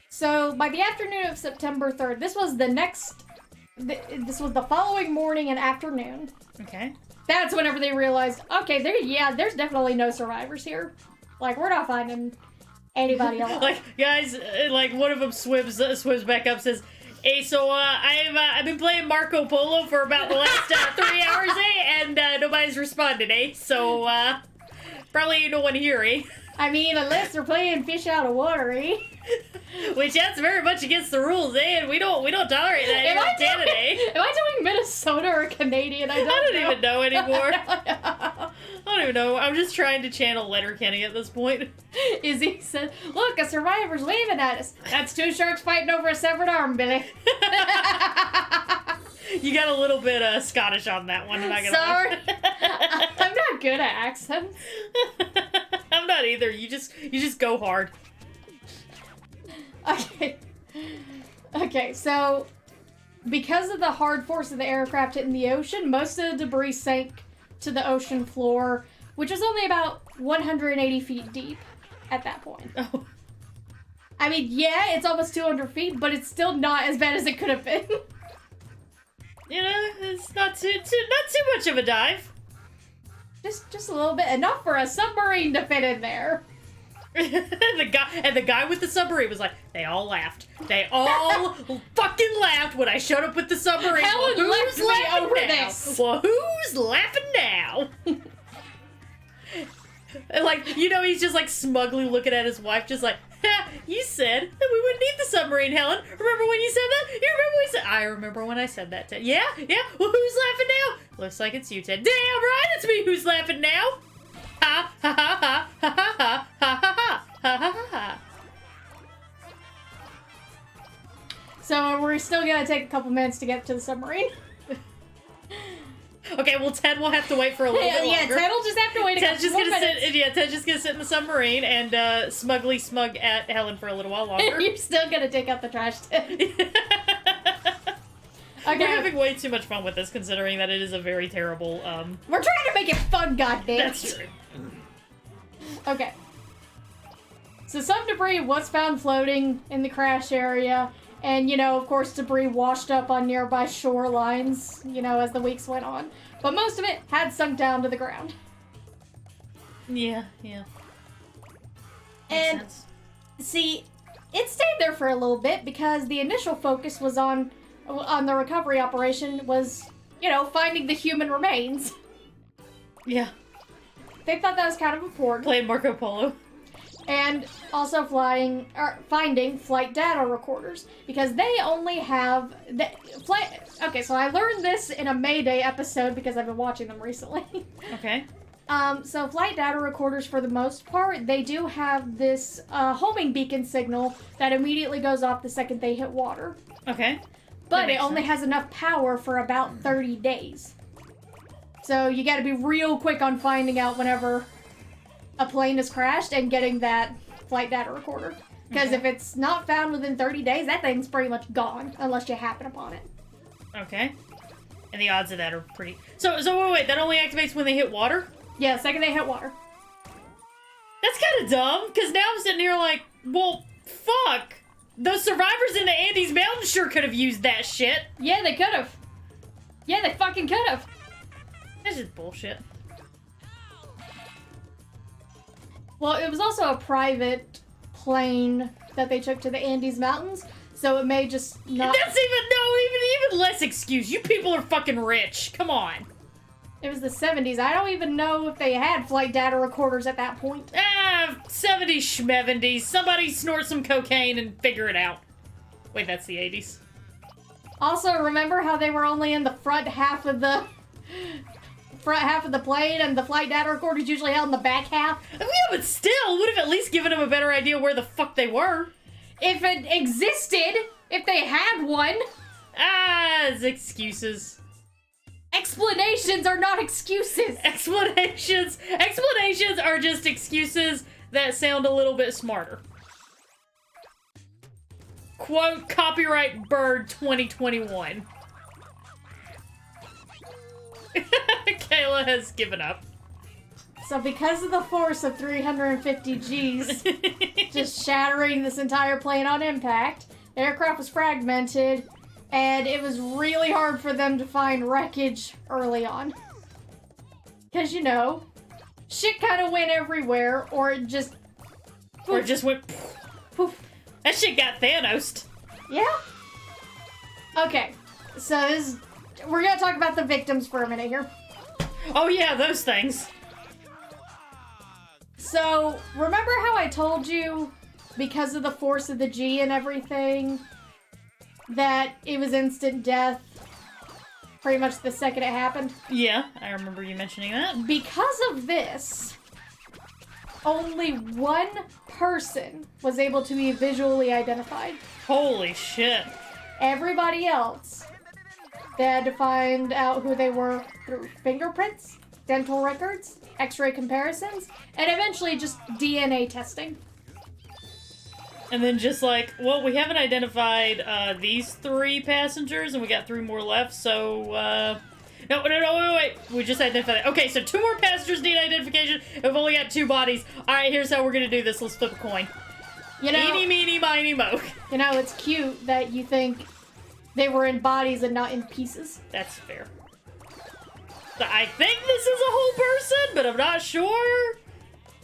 So, by the afternoon of September 3rd, this was this was the following morning and afternoon. Okay. That's whenever they realized, okay, there's definitely no survivors here. Like, we're not finding anybody alive. Like, guys, like, one of them swims back up, says, hey, so, I've been playing Marco Polo for about the last 3 hours, eh? And, nobody's responded, eh? So, probably ain't no one here, eh? I mean, unless they're playing fish out of water, eh? Which, that's very much against the rules, eh? And we don't tolerate that here in Canada, eh? Am I doing Minnesota or Canadian? I don't even know anymore. I I don't even know. I'm just trying to channel Letterkenny at this point. Izzy said, look, a survivor's waving at us. That's two sharks fighting over a severed arm, Billy. You got a little bit Scottish on that one. I'm not gonna Sorry. lie. I'm not good at accents. I'm not either. You just go hard. Okay, so because of the hard force of the aircraft hitting the ocean, most of the debris sank to the ocean floor, which was only about 180 feet deep at that point. Oh. I mean, yeah, it's almost 200 feet, but it's still not as bad as it could have been. You know, it's not too much of a dive. Just a little bit. Enough for a submarine to fit in there. the guy with the submarine was like, they all laughed. They all fucking laughed when I showed up with the submarine. Helen well, left who's me laughing over now? this. Well, who's laughing now? And like, you know, he's just like smugly looking at his wife, just like, ha, you said that we wouldn't need the submarine, Helen. Remember when you said that? You remember when you said? I remember when I said that. Yeah. Well, who's laughing now? Looks like it's you, Ted. Damn right, it's me who's laughing now. Ha ha ha ha ha ha ha ha ha ha ha. So we're still gonna take a couple minutes to get to the submarine. Okay, well, Ted will have to wait for a little bit longer. Ted will just have to wait a Ted's couple just more gonna minutes. Ted's just gonna sit in the submarine and smugly smug at Helen for a little while longer. You're still gonna take out the trash, Ted. Okay. We're having way too much fun with this, considering that it is a very terrible, We're trying to make it fun, goddammit. That's true. Okay. So some debris was found floating in the crash area, and, of course, debris washed up on nearby shorelines, as the weeks went on. But most of it had sunk down to the ground. Yeah. And, Makes sense. see, it stayed there for a little bit because the initial focus was on the recovery operation was, finding the human remains. Yeah. They thought that was kind of important. Playing Marco Polo. And also finding flight data recorders, because they only have Okay, so I learned this in a Mayday episode because I've been watching them recently. Okay. So flight data recorders, for the most part, they do have this homing beacon signal that immediately goes off the second they hit water. Okay. But it only has enough power for about 30 days. So you gotta be real quick on finding out whenever a plane has crashed and getting that flight data recorder. Because if it's not found within 30 days, that thing's pretty much gone, unless you happen upon it. Okay. And the odds of that are pretty... So wait, that only activates when they hit water? Yeah, the second they hit water. That's kind of dumb, because now I'm sitting here like, well, fuck. Those survivors in the Andes Mountains sure could have used that shit. Yeah, they could have. Yeah, they fucking could have. That's just bullshit. Well, it was also a private plane that they took to the Andes Mountains, so it may just not... That's even less excuse. You people are fucking rich. Come on. It was the 70s. I don't even know if they had flight data recorders at that point. 70s schmevendies. Somebody snort some cocaine and figure it out. Wait, that's the 80s. Also, remember how they were only in the front half of the plane, and the flight data recorders usually held in the back half? Yeah, but still, would have at least given them a better idea where the fuck they were. If it existed, if they had one. It's excuses. Explanations are not excuses. Explanations are just excuses that sound a little bit smarter. Quote, copyright Bird 2021. Kayla has given up. So because of the force of 350 Gs just shattering this entire plane on impact, the aircraft was fragmented, and it was really hard for them to find wreckage early on. Because, shit kind of went everywhere, or it just... Poof. Or it just went... Poof. That shit got Thanos'd. Yeah? Okay, so we're gonna talk about the victims for a minute here. Oh yeah, those things. So, remember how I told you, because of the force of the G and everything, that it was instant death pretty much the second it happened? Yeah, I remember you mentioning that. Because of this, only one person was able to be visually identified. Holy shit. Everybody else, they had to find out who they were through fingerprints, dental records, x-ray comparisons, and eventually just DNA testing. And then just like, well, we haven't identified these 3 passengers, and we got 3 more left, so, No, wait. We just identified that. Okay, so 2 more passengers need identification. We've only got 2 bodies. Alright, here's how we're gonna do this. Let's flip a coin. Eeny, meeny, miny, mo. It's cute that you think they were in bodies and not in pieces. That's fair. So I think this is a whole person, but I'm not sure.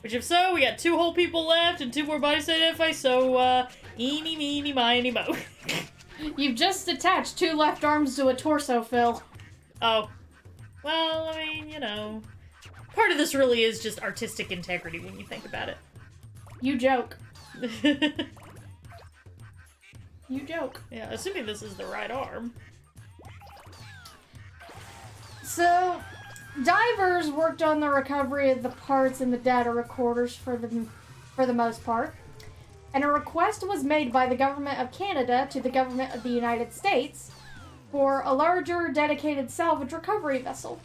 Which, if so, we got 2 whole people left and 2 more bodies to identify, so, eeny, meeny, miny, mo. You've just attached 2 left arms to a torso, Phil. Oh. Well, I mean, part of this really is just artistic integrity when you think about it. You joke. You joke. Yeah, assuming this is the right arm. So, divers worked on the recovery of the parts in the data recorders for the most part, and a request was made by the government of Canada to the government of the United States for a larger dedicated salvage recovery vessel.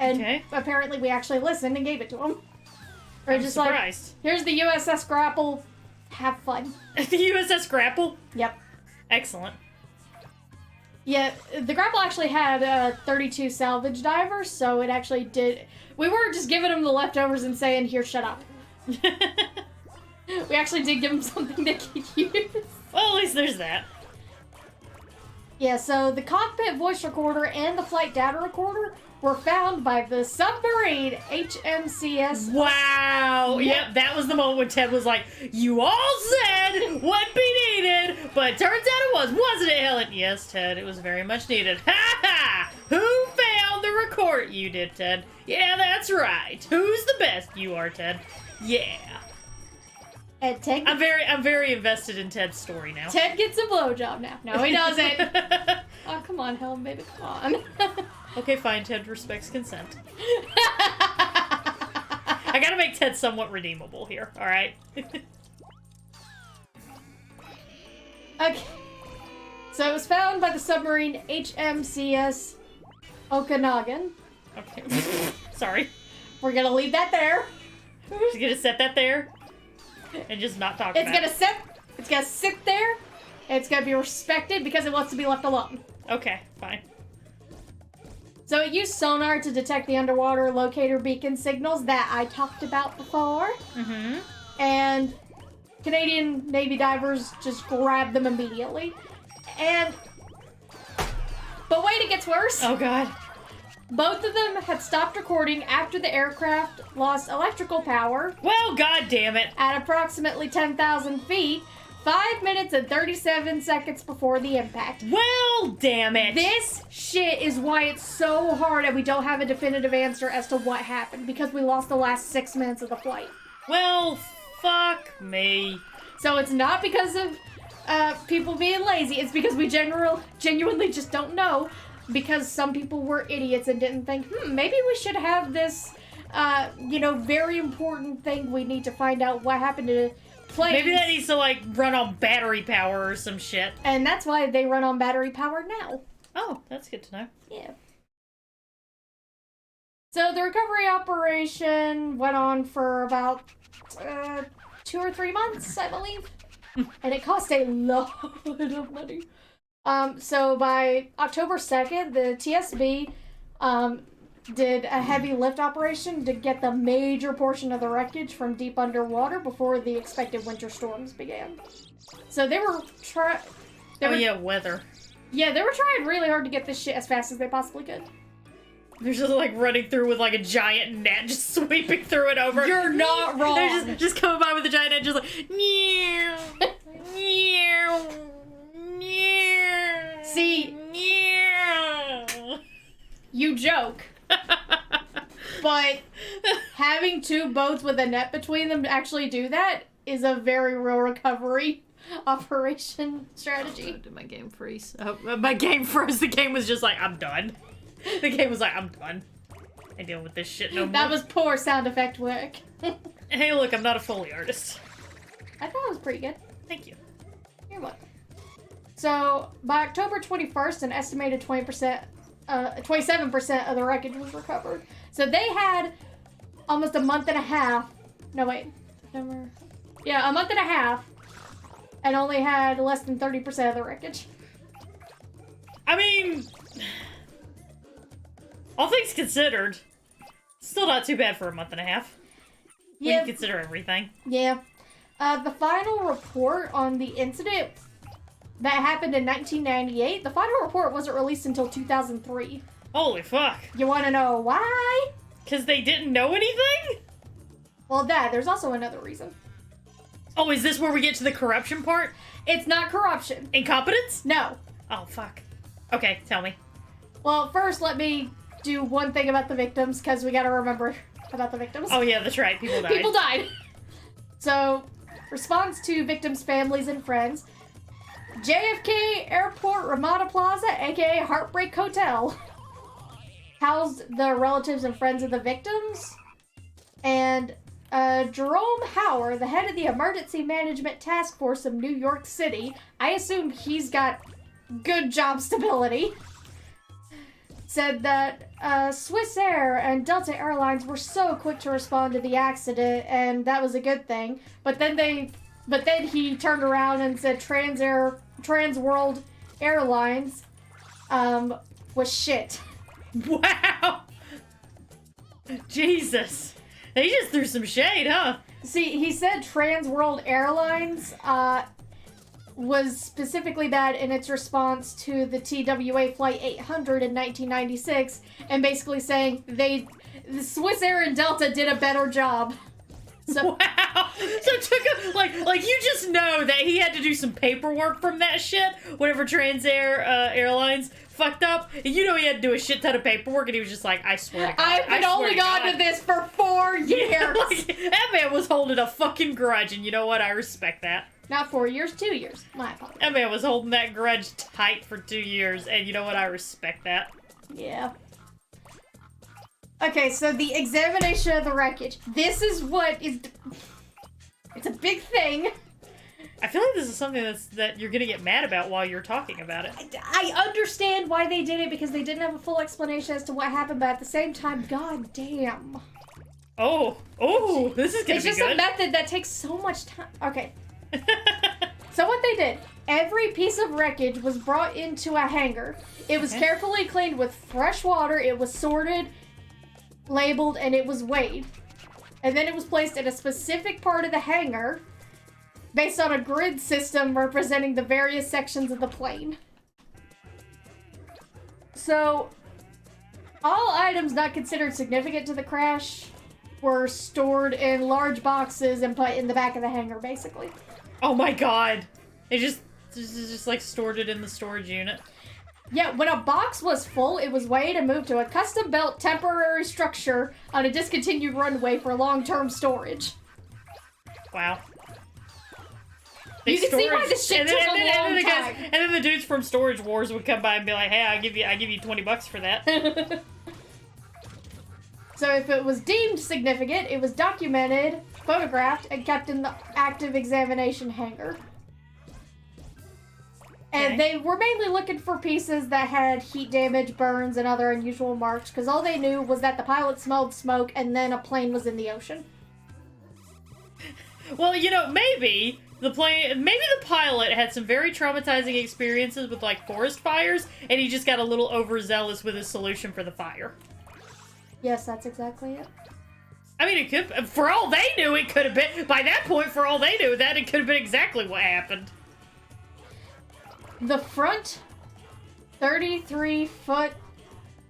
And Okay. apparently we actually listened and gave it to him. We're I'm just surprised. like, here's the USS Grapple. Have fun. The USS Grapple? Yep. Excellent. Yeah, the Grapple actually had 32 salvage divers, so it actually did... We weren't just giving them the leftovers and saying, here, shut up. We actually did give them something they could use. Well, at least there's that. Yeah, so the cockpit voice recorder and the flight data recorder were found by the submarine HMCS. Wow. Yep, that was the moment when Ted was like, you all said what be needed, but turns out it wasn't it, Helen? Yes, Ted, it was very much needed. Ha ha! Who found the record? You did, Ted. Yeah, that's right. Who's the best? You are, Ted. Yeah. And Ted I'm very invested in Ted's story now. Ted gets a blowjob now. No, he doesn't. Oh, come on, Helen, baby, come on. Okay, fine. Ted respects consent. I gotta make Ted somewhat redeemable here, alright? Okay. So it was found by the submarine HMCS Okanagan. Okay. Sorry. We're gonna leave that there. Just gonna set that there and just not talk It's about gonna sit there. It's gonna be respected because it wants to be left alone. it. Okay, fine. So it used sonar to detect the underwater locator beacon signals that I talked about before. Mm-hmm. And Canadian Navy divers just grabbed them immediately. But wait, it gets worse. Oh god. Both of them had stopped recording after the aircraft lost electrical power Well, god damn it. at approximately 10,000 feet, 5 minutes and 37 seconds before the impact. Well, damn it. This shit is why it's so hard and we don't have a definitive answer as to what happened, because we lost the last 6 minutes of the flight. Well, fuck me. So it's not because of people being lazy, it's because we genuinely just don't know, because some people were idiots and didn't think, maybe we should have this, very important thing we need to find out what happened to planes. Maybe that needs to, like, run on battery power or some shit. And that's why they run on battery power now. Oh, that's good to know. Yeah. So the recovery operation went on for about 2 or 3 months, I believe. And it cost a lot of money. So by October 2nd, the TSB did a heavy lift operation to get the major portion of the wreckage from deep underwater before the expected winter storms began. So they were Weather. Yeah, they were trying really hard to get this shit as fast as they possibly could. They're just, like, running through with, like, a giant net, just sweeping through it over. You're not wrong. They're just coming by with a giant net, just like, meow, meow, meow. See, meow. you joke. But having 2 boats with a net between them to actually do that is a very real recovery operation strategy. Did my game freeze? Oh, my game froze. The game was just like, I'm done. The game was like, I'm done. I deal with this shit no more. That was poor sound effect work. Hey, look, I'm not a Foley artist. I thought it was pretty good. Thank you. You're welcome. So, by October 21st, an estimated 27% of the wreckage was recovered. So they had almost a month and a half. No, wait. Yeah, a month and a half. And only had less than 30% of the wreckage. I mean, all things considered, still not too bad for a month and a half. When Yeah. you consider everything. Yeah. The final report on the incident that happened in 1998, the final report wasn't released until 2003. Holy fuck. You want to know why? Because they didn't know anything? Well, there's also another reason. Oh, is this where we get to the corruption part? It's not corruption. Incompetence? No. Oh, fuck. Okay, tell me. Well, first, let me do one thing about the victims, because we gotta remember about the victims. Oh, yeah, that's right. People died. People died. So, response to victims' families and friends. JFK Airport Ramada Plaza, aka Heartbreak Hotel, housed the relatives and friends of the victims. And Jerome Hauer, the head of the Emergency Management Task Force of New York City, I assume he's got good job stability, said that Swiss Air and Delta Airlines were so quick to respond to the accident, and that was a good thing. But then he turned around and said Trans World Airlines was shit. Wow. Jesus. They just threw some shade, huh? See, he said Trans World Airlines was specifically bad in its response to the TWA Flight 800 in 1996, and basically saying the Swiss Air and Delta did a better job. So, wow. So it took him, like you just know that he had to do some paperwork from that shit whenever Transair Airlines fucked up. And you know he had to do a shit ton of paperwork, and he was just like, I swear to God. I've been holding on to this for 4 years. Like, that man was holding a fucking grudge, and you know what? I respect that. Not 4 years, 2 years. My apologies. That man was holding that grudge tight for 2 years, and you know what? I respect that. Yeah. Okay, so the examination of the wreckage. This is what is... It's a big thing. I feel like this is something that you're gonna get mad about while you're talking about it. I understand why they did it, because they didn't have a full explanation as to what happened, but at the same time, god damn. Oh, this is gonna be good. It's just a method that takes so much time. Okay. So what they did, every piece of wreckage was brought into a hangar. It was carefully cleaned with fresh water, it was sorted, labeled, and it was weighed. And then it was placed in a specific part of the hangar based on a grid system representing the various sections of the plane. So, all items not considered significant to the crash were stored in large boxes and put in the back of the hangar, basically. Oh my god. They just like stored it in the storage unit. Yeah, when a box was full, it was weighed and moved to a custom-built temporary structure on a discontinued runway for long-term storage. Wow. You can see why this shit took a long time. And then the dudes from Storage Wars would come by and be like, "Hey, I give you $20 for that." So if it was deemed significant, it was documented, photographed, and kept in the active examination hangar. And they were mainly looking for pieces that had heat damage, burns, and other unusual marks, because all they knew was that the pilot smelled smoke and then a plane was in the ocean. Well, you know, maybe the pilot had some very traumatizing experiences with, like, forest fires, and he just got a little overzealous with his solution for the fire. Yes, that's exactly it. I mean, it could, for all they knew, it could have been, by that point, for all they knew, it could have been exactly what happened. The front 33-foot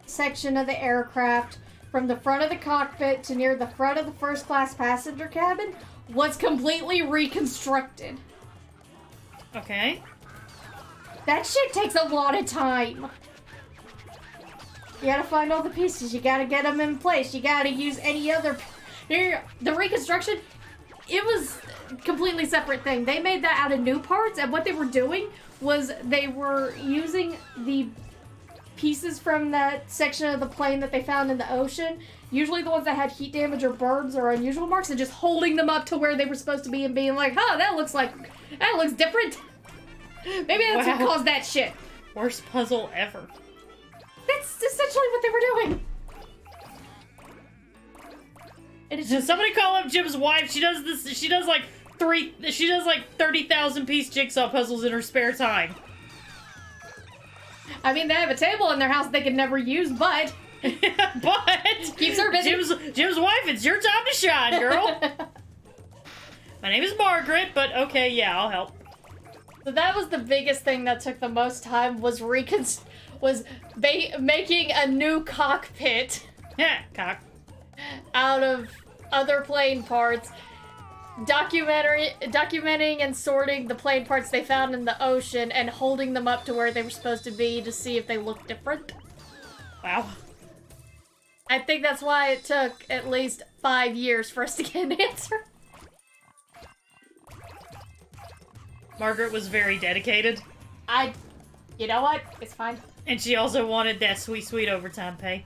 section of the aircraft, from the front of the cockpit to near the front of the first-class passenger cabin, was completely reconstructed. Okay. That shit takes a lot of time. You gotta find all the pieces, you gotta get them in place, you gotta use any other... The reconstruction, it was a completely separate thing. They made that out of new parts, and what they were doing was they were using the pieces from that section of the plane that they found in the ocean, usually the ones that had heat damage or burns or unusual marks, and just holding them up to where they were supposed to be and being like, huh, that looks different. Maybe that's what caused that shit. Worst puzzle ever. That's essentially what they were doing. And it's just... Somebody call up Jim's wife. She does this. She does like 30,000 piece jigsaw puzzles in her spare time. I mean, they have a table in their house they could never use, but keeps her busy. Jim's wife, it's your time to shine, girl. My name is Margaret, but okay, yeah, I'll help. So that was the biggest thing that took the most time, was making a new cockpit. Yeah, cock. Out of other plane parts, documenting and sorting the plane parts they found in the ocean and holding them up to where they were supposed to be to see if they looked different. Wow. I think that's why it took at least 5 years for us to get an answer. Margaret was very dedicated. You know what? It's fine. And she also wanted that sweet, sweet overtime pay.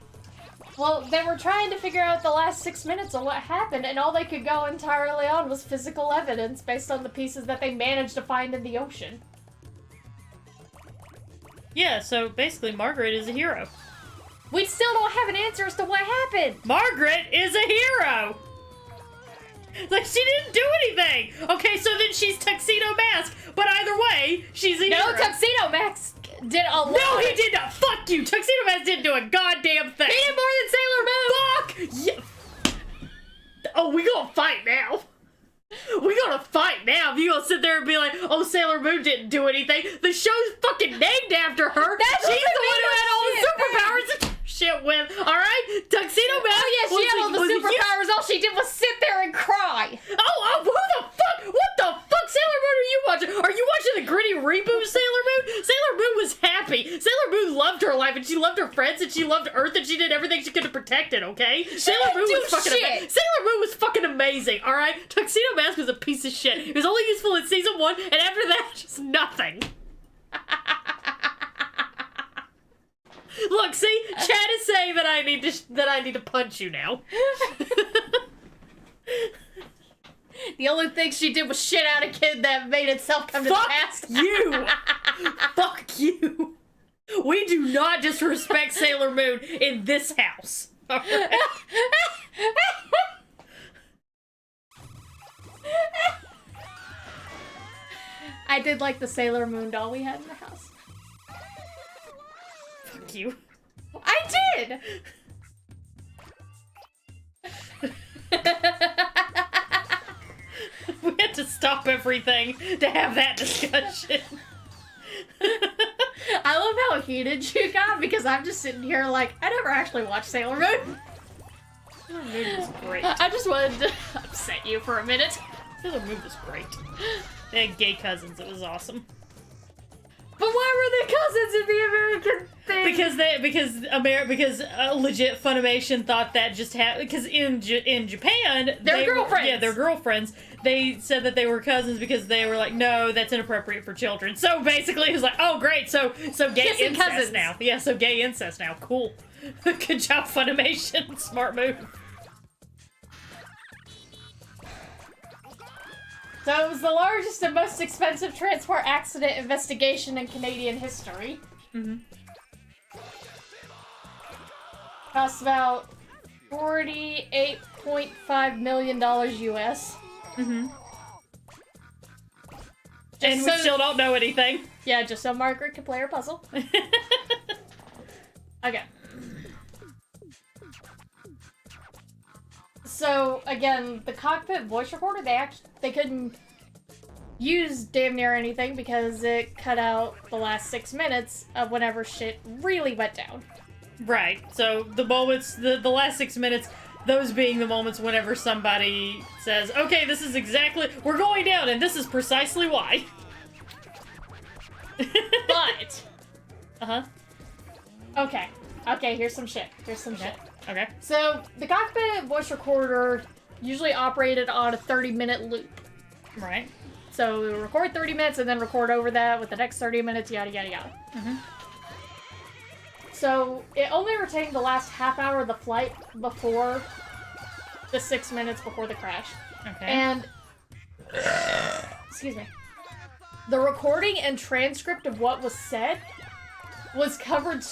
Well, they were trying to figure out the last 6 minutes of what happened, and all they could go entirely on was physical evidence based on the pieces that they managed to find in the ocean. Yeah, so basically Margaret is a hero. We still don't have an answer as to what happened. Margaret is a hero. Like, she didn't do anything. Okay, so then she's Tuxedo Mask. But either way, she's a hero. No, Tuxedo Mask did a lot. No, he did not. Fuck you. Tuxedo Mask didn't do a goddamn thing. He did more than Sailor Moon. Fuck. Yeah. Oh, we gonna fight now. We gonna fight now. If you gonna sit there and be like, oh, Sailor Moon didn't do anything. The show's fucking named after her. That's She's what the one who had all the shit, superpowers and shit with. Alright? Tuxedo Mask. Oh yeah, she had all the superpowers. All she did was sit there and cry. Oh, who the fuck? What the fuck Sailor Moon are you watching? Are you watching the gritty reboot Sailor Moon? Sailor Moon was happy. Sailor Moon loved her life, and she loved her friends, and she loved Earth, and she did everything she could to protect it, okay? Sailor Moon was fucking amazing. Sailor Moon was fucking amazing, alright? Tuxedo Mask was a piece of shit. It was only useful in season 1, and after that, just nothing. Look, see? Chad is saying that I need to punch you now. The only thing she did was shit out a kid that made itself come to Fuck pass. you! Fuck you! We do not disrespect Sailor Moon in this house. Alright? I did like the Sailor Moon doll we had in the house. Fuck you. I did! We had to stop everything to have that discussion. I love how heated you got because I'm just sitting here like, I never actually watched Sailor Moon. Sailor Moon was great. I just wanted to upset you for a minute. Sailor Moon was great. They had gay cousins. It was awesome. But why were they cousins in the American thing? Because legit Funimation thought that just happened. Because in Japan, They're girlfriends. Yeah, they're girlfriends. They said that they were cousins because they were like, no, that's inappropriate for children. So basically, it was like, oh great, so gay Kissing incest cousins. now. Yeah, so gay incest now. Cool. Good job, Funimation. Smart move. So it was the largest and most expensive transport accident investigation in Canadian history. Mm-hmm. Cost about $48.5 million US. Mm-hmm. And we still don't know anything. Yeah, just so Margaret can play her puzzle. Okay. So again, the cockpit voice recorder, they couldn't use damn near anything because it cut out the last 6 minutes of whenever shit really went down. Right. So the moments, the last 6 minutes, those being the moments whenever somebody says, okay, this is exactly, we're going down, and this is precisely why. But Uh-huh. okay, here's some shit. Okay. So the cockpit voice recorder usually operated on a 30-minute loop. Right. So we would record 30 minutes and then record over that with the next 30 minutes, yada yada yada. Mm-hmm. So it only retained the last half hour of the flight before the 6 minutes before the crash. Okay. And excuse me. The recording and transcript of what was said was covered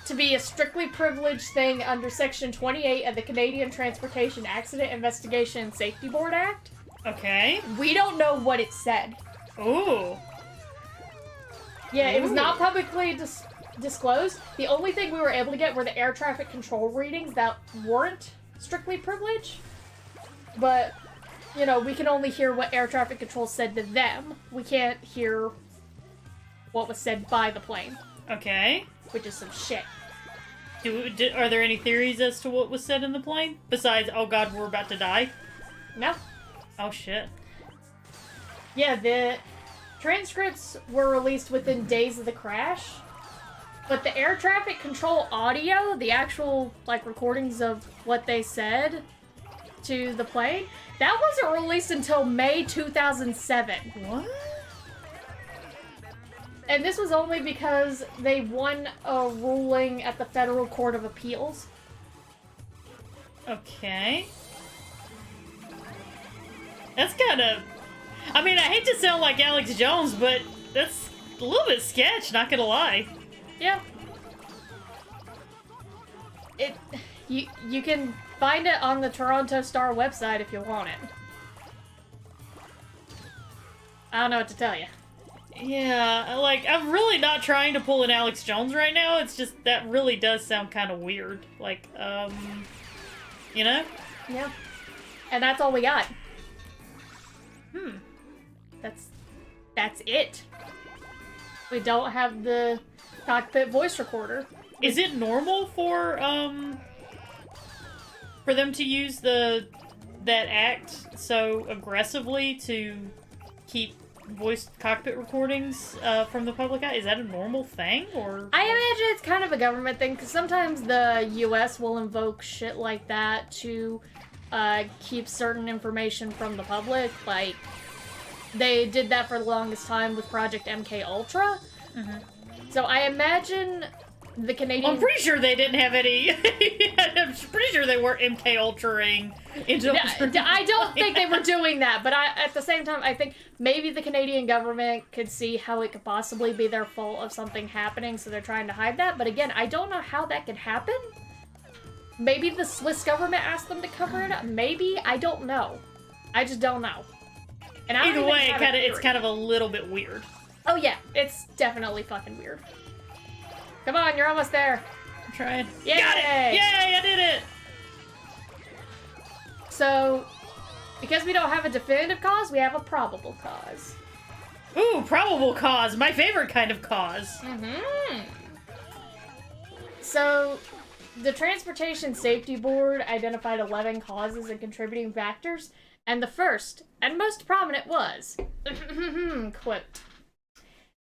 to be a strictly privileged thing under Section 28 of the Canadian Transportation Accident Investigation and Safety Board Act. Okay. We don't know what it said. Ooh. Yeah, it was not Ooh. publicly disclosed. The only thing we were able to get were the air traffic control readings that weren't strictly privileged. But, you know, we can only hear what air traffic control said to them. We can't hear what was said by the plane, Okay. which is some shit. Are there any theories as to what was said in the plane? Besides, oh god, we're about to die? No. Oh shit. Yeah, the transcripts were released within days of the crash. But the air traffic control audio, the actual, like, recordings of what they said to the plane, that wasn't released until May 2007. What? And this was only because they won a ruling at the Federal Court of Appeals. Okay. That's kind of... I mean, I hate to sound like Alex Jones, but that's a little bit sketch, not gonna lie. Yeah. you can find it on the Toronto Star website if you want it. I don't know what to tell you. Yeah, like, I'm really not trying to pull an Alex Jones right now. It's just, that really does sound kind of weird. Like, you know? Yeah. And that's all we got. That's it. We don't have the cockpit voice recorder. Is it normal for them to use that act so aggressively to keep voice cockpit recordings from the public eye? Is that a normal thing, or? I imagine it's kind of a government thing, because sometimes the US will invoke shit like that to keep certain information from the public. Like, they did that for the longest time with Project MK Ultra. Mm-hmm. So I imagine the Canadian... I'm pretty sure they didn't have any... I'm pretty sure they weren't MK Ultra-ing into... I don't think they were doing that, but at the same time, I think maybe the Canadian government could see how it could possibly be their fault of something happening, so they're trying to hide that. But again, I don't know how that could happen. Maybe the Swiss government asked them to cover it up. Maybe. I don't know. I just don't know. And I Either way, it's kind of a little bit weird. Oh yeah, it's definitely fucking weird. Come on, you're almost there. I'm trying. Yay! Got it! Yay, I did it! So, because we don't have a definitive cause, we have a probable cause. Ooh, probable cause. My favorite kind of cause. Mm-hmm. So, the Transportation Safety Board identified 11 causes and contributing factors, and the first and most prominent was, quote,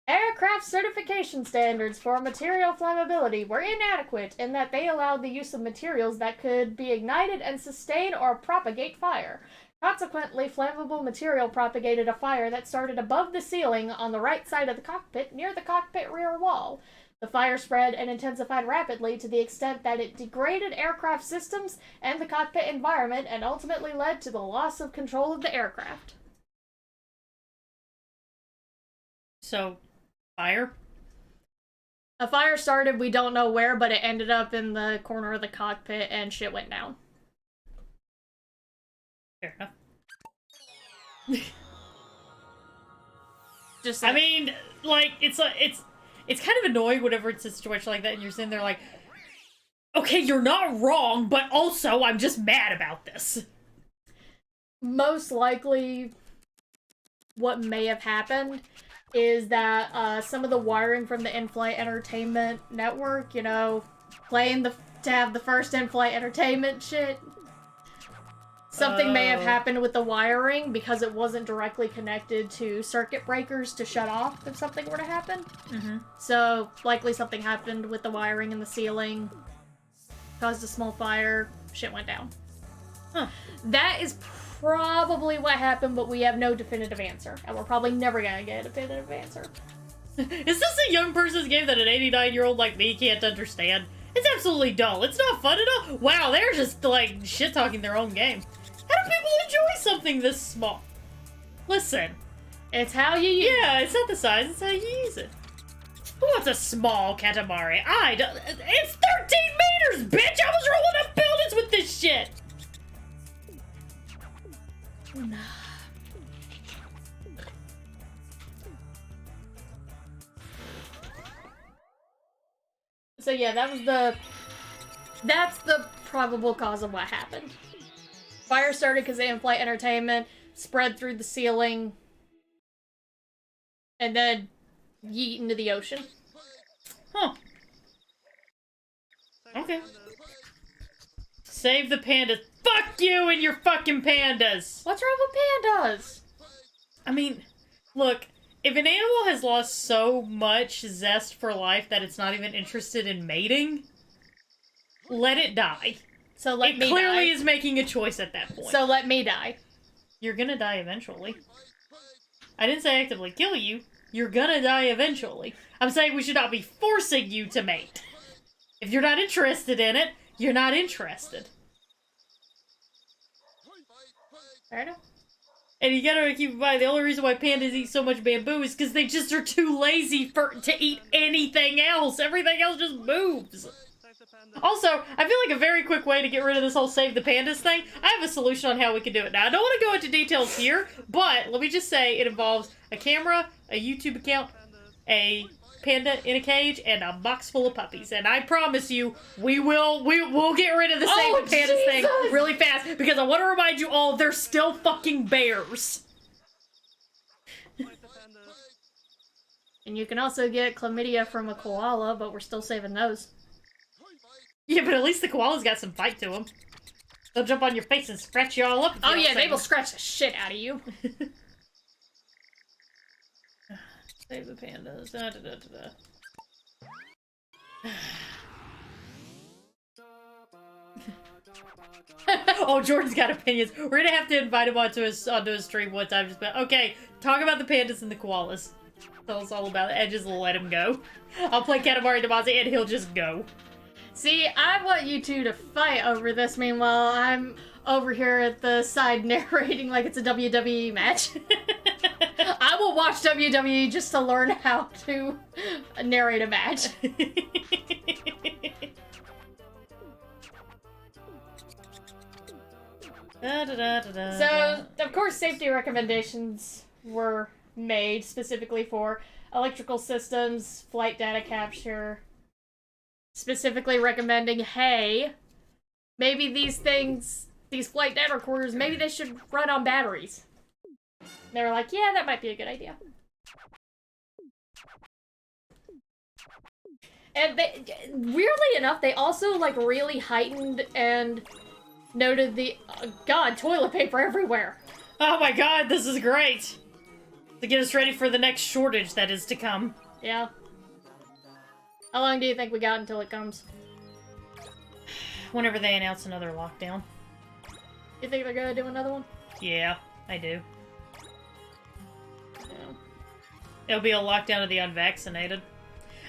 aircraft certification standards for material flammability were inadequate in that they allowed the use of materials that could be ignited and sustain or propagate fire. Consequently, flammable material propagated a fire that started above the ceiling on the right side of the cockpit near the cockpit rear wall. The fire spread and intensified rapidly to the extent that it degraded aircraft systems and the cockpit environment and ultimately led to the loss of control of the aircraft. So, fire? A fire started, we don't know where, but it ended up in the corner of the cockpit and shit went down. Fair enough. Just I mean, like, it's kind of annoying whenever it's a situation like that and you're sitting there like, okay, you're not wrong, but also I'm just mad about this. most likely what may have happened is that some of the wiring from the in-flight entertainment network, you know, to have the first in-flight entertainment shit, something may have happened with the wiring because it wasn't directly connected to circuit breakers to shut off if something were to happen. Mm-hmm. So, likely something happened with the wiring in the ceiling, caused a small fire, shit went down. Huh. That is probably what happened, but we have no definitive answer, and we're probably never gonna get a definitive answer. Is this a young person's game that an 89-year-old like me can't understand? It's absolutely dull. It's not fun at all. Wow, they're just, like, shit-talking their own game. How do people enjoy something this small? Listen. It's how you use it. Yeah, it's not the size, it's how you use it. Who wants a small Katamari? It's 13 meters, bitch! I was rolling up buildings with this shit! So yeah, that's the probable cause of what happened. Fire started because of in-flight entertainment, spread through the ceiling, and then yeet into the ocean. Huh. Okay. Save the pandas. Fuck you and your fucking pandas! What's wrong with pandas? I mean, look, if an animal has lost so much zest for life that it's not even interested in mating, let it die. So let it me clearly die. is making a choice at that point. So let me die. You're gonna die eventually. I didn't say actively kill you. You're gonna die eventually. I'm saying we should not be forcing you to mate. If you're not interested in it, you're not interested. Fair enough. And you gotta keep in mind, the only reason why pandas eat so much bamboo is because they just are too lazy to eat anything else. Everything else just moves. Also, I feel like a very quick way to get rid of this whole save the pandas thing, I have a solution on how we can do it. Now, I don't want to go into details here, but let me just say it involves a camera, a YouTube account, a panda in a cage, and a box full of puppies. And I promise you, we'll get rid of the save the pandas thing really fast, because I want to remind you all, they're still fucking bears. And you can also get chlamydia from a koala, but we're still saving those. Yeah, but at least the koala's got some fight to them. They'll jump on your face and scratch you all up. Oh yeah, they will scratch the shit out of you. Save the pandas. Da, da, da, da, da. Oh, Jordan's got opinions. We're gonna have to invite him onto his stream one time. Just okay, talk about the pandas and the koalas. Tell us all about it, and just let him go. I'll play Katamari Damacy, and he'll just go. See, I want you two to fight over this. Meanwhile, I'm over here at the side narrating like it's a WWE match. I will watch WWE just to learn how to narrate a match. Da, da, da, da, da. So, of course, safety recommendations were made specifically for electrical systems, flight data capture, specifically recommending, hey, maybe these flight data recorders, maybe they should run on batteries. They were like, yeah, that might be a good idea. And they, weirdly enough, they also, like, really heightened and noted the, God, toilet paper everywhere. Oh my god, this is great! To get us ready for the next shortage that is to come. Yeah. How long do you think we got until it comes? Whenever they announce another lockdown. You think they're gonna do another one? Yeah, I do. Yeah. It'll be a lockdown of the unvaccinated.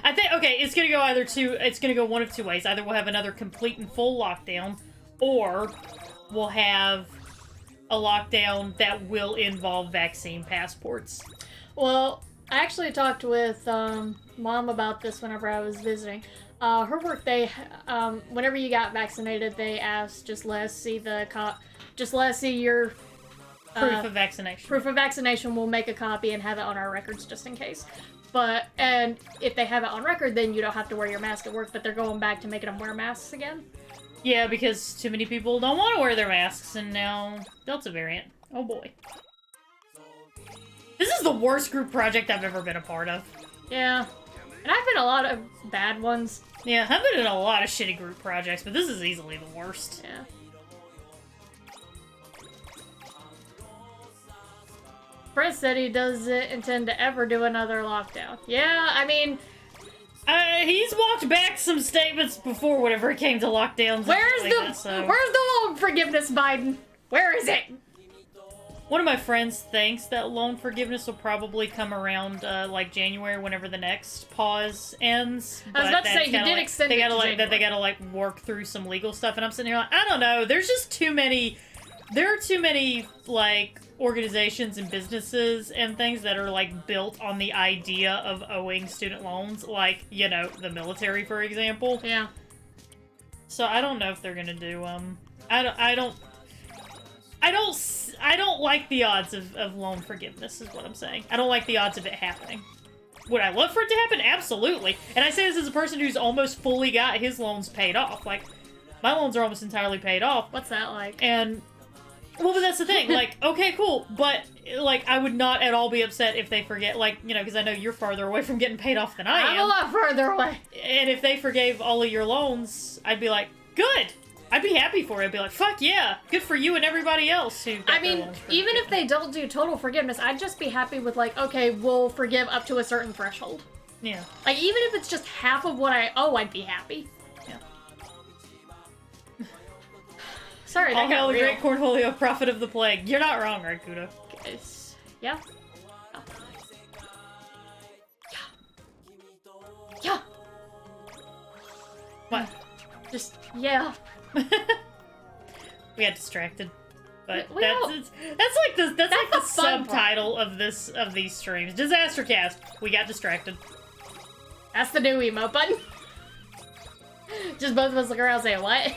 I think, okay, it's gonna go one of two ways. Either we'll have another complete and full lockdown, or we'll have a lockdown that will involve vaccine passports. Well, I actually talked with Mom about this whenever I was visiting. Her work, whenever you got vaccinated, they asked, just let us see your Proof of vaccination. Proof of vaccination. We'll make a copy and have it on our records just in case. And if they have it on record, then you don't have to wear your mask at work, but they're going back to making them wear masks again. Yeah, because too many people don't want to wear their masks, and now Delta variant. Oh boy. This is the worst group project I've ever been a part of. Yeah. And I've been in a lot of bad ones. Yeah, I've been in a lot of shitty group projects, but this is easily the worst. Yeah. Fred said he doesn't intend to ever do another lockdown. Yeah, I mean... he's walked back some statements before whenever it came to lockdowns. Where's the loan forgiveness, Biden? Where is it? One of my friends thinks that loan forgiveness will probably come around like January, whenever the next pause ends. I was about to say, he did extend it to January. That they gotta like work through some legal stuff, and I'm sitting here like, I don't know. There's just too many. There are too many like organizations and businesses and things that are like built on the idea of owing student loans, like, you know, the military, for example. Yeah. So I don't know if they're gonna do I don't like the odds of loan forgiveness, is what I'm saying. I don't like the odds of it happening. Would I love for it to happen? Absolutely. And I say this as a person who's almost fully got his loans paid off. Like, my loans are almost entirely paid off. What's that like? And, well, but that's the thing. Like, okay, cool. But, like, I would not at all be upset if they forget, like, you know, because I know you're farther away from getting paid off than I am. I'm a lot further away. And if they forgave all of your loans, I'd be like, good. I'd be happy for it. I'd be like, fuck yeah, good for you and everybody else who got their loans forgiven. Even if they don't do total forgiveness, I'd just be happy with like, okay, we'll forgive up to a certain threshold. Yeah. Like, even if it's just half of what I owe, I'd be happy. Yeah. Sorry, that All hail got the real. great Cornholio, prophet of the plague. You're not wrong, Rakuto. Yeah. Yeah. What? Just, yeah. We got distracted. But We that's don't- like the fun subtitle of these streams. DisasterCast. We got distracted. That's the new emote button. Just both of us look around saying, what?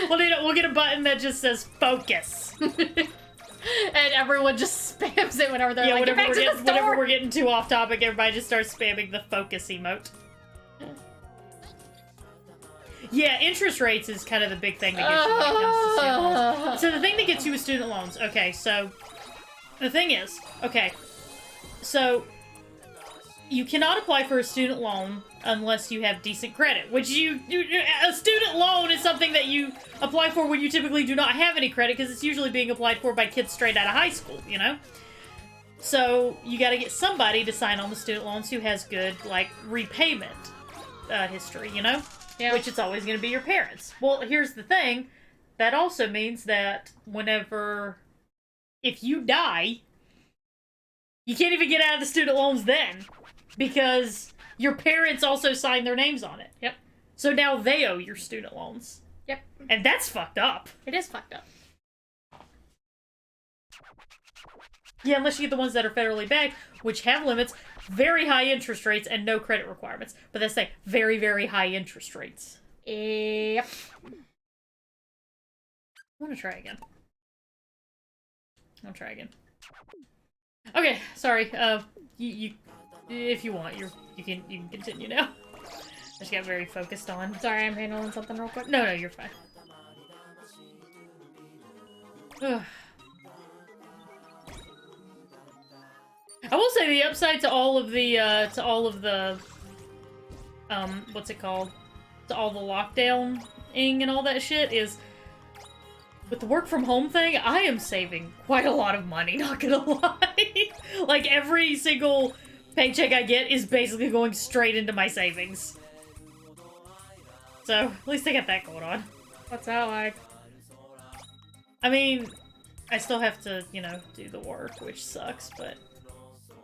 Well, we'll get a button that just says focus. And everyone just spams it whenever they're like, get back to the store! Whenever we're getting too off topic, everybody just starts spamming the focus emote. Yeah, interest rates is kind of the big thing that gets you when it comes to student loans. So the thing that gets you with student loans, okay, so the thing is, okay, so you cannot apply for a student loan unless you have decent credit, which a student loan is something that you apply for when you typically do not have any credit, because it's usually being applied for by kids straight out of high school, you know? So you gotta get somebody to sign on the student loans who has good, like, repayment history, you know? Yeah. Which it's always gonna be your parents. Well, here's the thing. That also means that if you die, you can't even get out of the student loans then, because your parents also signed their names on it. Yep. So now they owe your student loans. Yep. And that's fucked up. It is fucked up. Yeah, unless you get the ones that are federally backed, which have limits, very high interest rates, and no credit requirements. But that's like very, very high interest rates. Yep. I want to try again. I'll try again. Okay, sorry. You if you want, you can continue now. I just got very focused on. Sorry, I'm handling something real quick. No, you're fine. Ugh. I will say the upside to all of the what's it called? To all the lockdown-ing and all that shit is, with the work from home thing, I am saving quite a lot of money, not gonna lie. Like, every single paycheck I get is basically going straight into my savings. So, at least I got that going on. What's that like? I mean, I still have to, you know, do the work, which sucks, but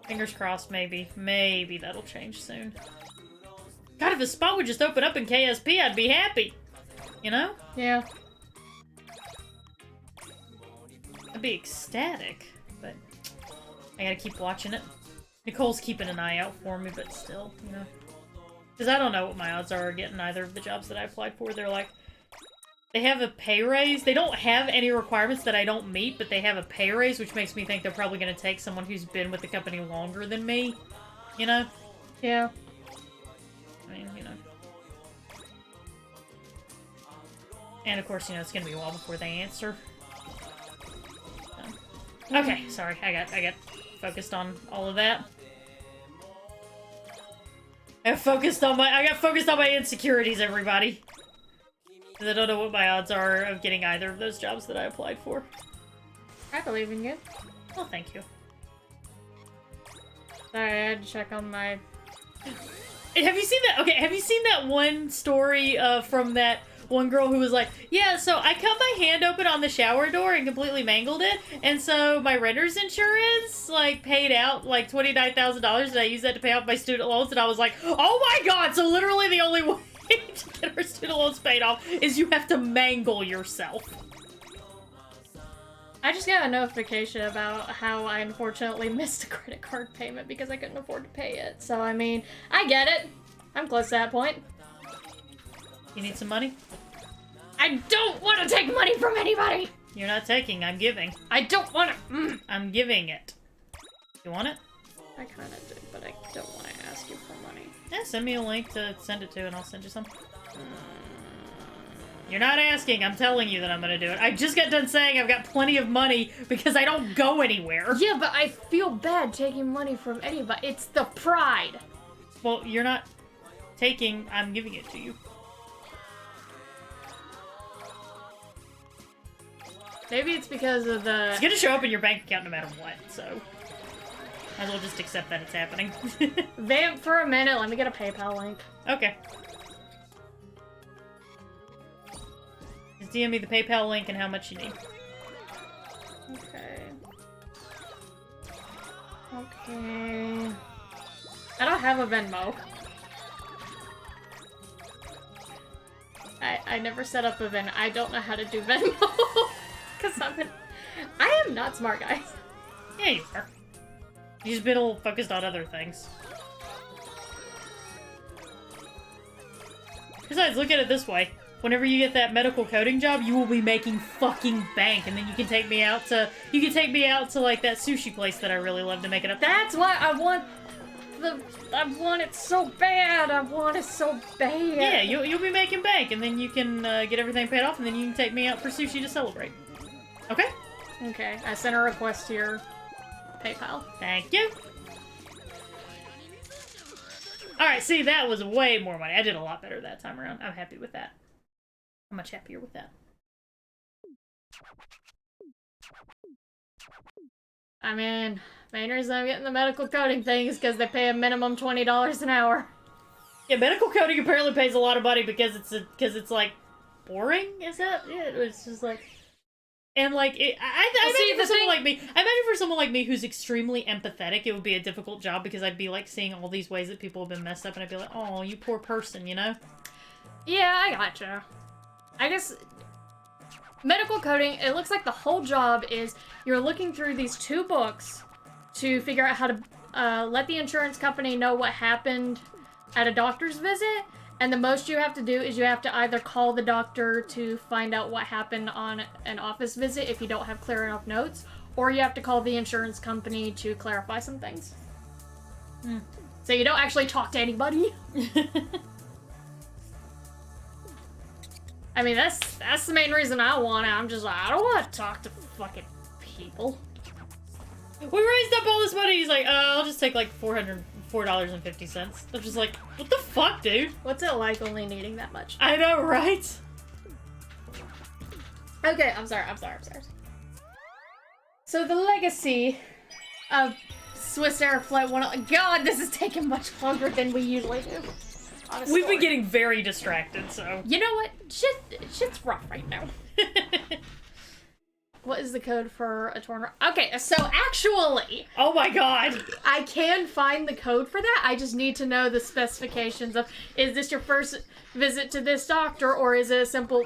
fingers crossed, maybe that'll change soon. God, if a spot would just open up in KSP, I'd be happy. You know? Yeah. I'd be ecstatic, but I gotta keep watching it. Nicole's keeping an eye out for me, but still, you know. Because I don't know what my odds are of getting either of the jobs that I applied for. They're like, they have a pay raise. They don't have any requirements that I don't meet, but they have a pay raise, which makes me think they're probably going to take someone who's been with the company longer than me. You know? Yeah. I mean, you know. And of course, you know, it's going to be a while before they answer. So. Okay, sorry. I got focused on all of that. I got focused on my insecurities, everybody. Because I don't know what my odds are of getting either of those jobs that I applied for. I believe in you. Well, thank you. Sorry, I had to check on my... And have you seen that? Okay, have you seen that one story from that one girl who was like, yeah, so I cut my hand open on the shower door and completely mangled it, and so my renter's insurance, like, paid out, like, $29,000, and I used that to pay off my student loans, and I was like, oh my god, so literally the only way to get our student loans paid off is you have to mangle yourself. I just got a notification about how I unfortunately missed a credit card payment because I couldn't afford to pay it. So, I mean, I get it. I'm close to that point. You need some money? I don't want to take money from anybody! You're not taking, I'm giving. I don't want to... I'm giving it. You want it? I kind of do, but I don't want to ask you for money. Yeah, send me a link to send it to and I'll send you some. You're not asking, I'm telling you that I'm gonna do it. I just got done saying I've got plenty of money because I don't go anywhere. Yeah, but I feel bad taking money from anybody. It's the pride. Well, you're not taking, I'm giving it to you. Maybe it's because of the... It's gonna show up in your bank account no matter what, so... Might as well just accept that it's happening. Vamp for a minute, let me get a PayPal link. Okay. Just DM me the PayPal link and how much you need. Okay. Okay. I don't have a Venmo. I never set up a Venmo. I don't know how to do Venmo. Because I am not smart, guys. Yeah, you are. You've just been a little focused on other things. Besides, look at it this way. Whenever you get that medical coding job, you will be making fucking bank, and then you can take me out to like that sushi place that I really love to make it up. That's why I want it so bad. I want it so bad. Yeah, you'll be making bank, and then you can get everything paid off, and then you can take me out for sushi to celebrate. Okay? Okay, I sent a request to your PayPal. Thank you. Alright, see, that was way more money. I did a lot better that time around. I'm happy with that. I'm much happier with that. I mean, main reason I'm getting the medical coding thing is because they pay a minimum $20 an hour. Yeah, medical coding apparently pays a lot of money because it's like boring. Is that? Yeah, it's just like, and like I imagine for someone like me who's extremely empathetic, it would be a difficult job because I'd be like seeing all these ways that people have been messed up, and I'd be like, oh, you poor person, you know? Yeah, I gotcha. I guess medical coding, it looks like the whole job is you're looking through these 2 books to figure out how to let the insurance company know what happened at a doctor's visit, and the most you have to do is you have to either call the doctor to find out what happened on an office visit if you don't have clear enough notes, or you have to call the insurance company to clarify some things. So you don't actually talk to anybody. I mean, that's the main reason I want it. I'm just like, I don't want to talk to fucking people. We raised up all this money. He's like, I'll just take like $4.50. I'm just like, what the fuck, dude? What's it like only needing that much? I know, right? Okay, I'm sorry. So the legacy of Swiss Air Flight 1... God, this is taking much longer than we usually do. We've been getting very distracted, so... You know what? Shit's rough right now. What is the code for a torn... Okay, so actually... Oh my god! I can find the code for that. I just need to know the specifications of, is this your first visit to this doctor, or is it a simple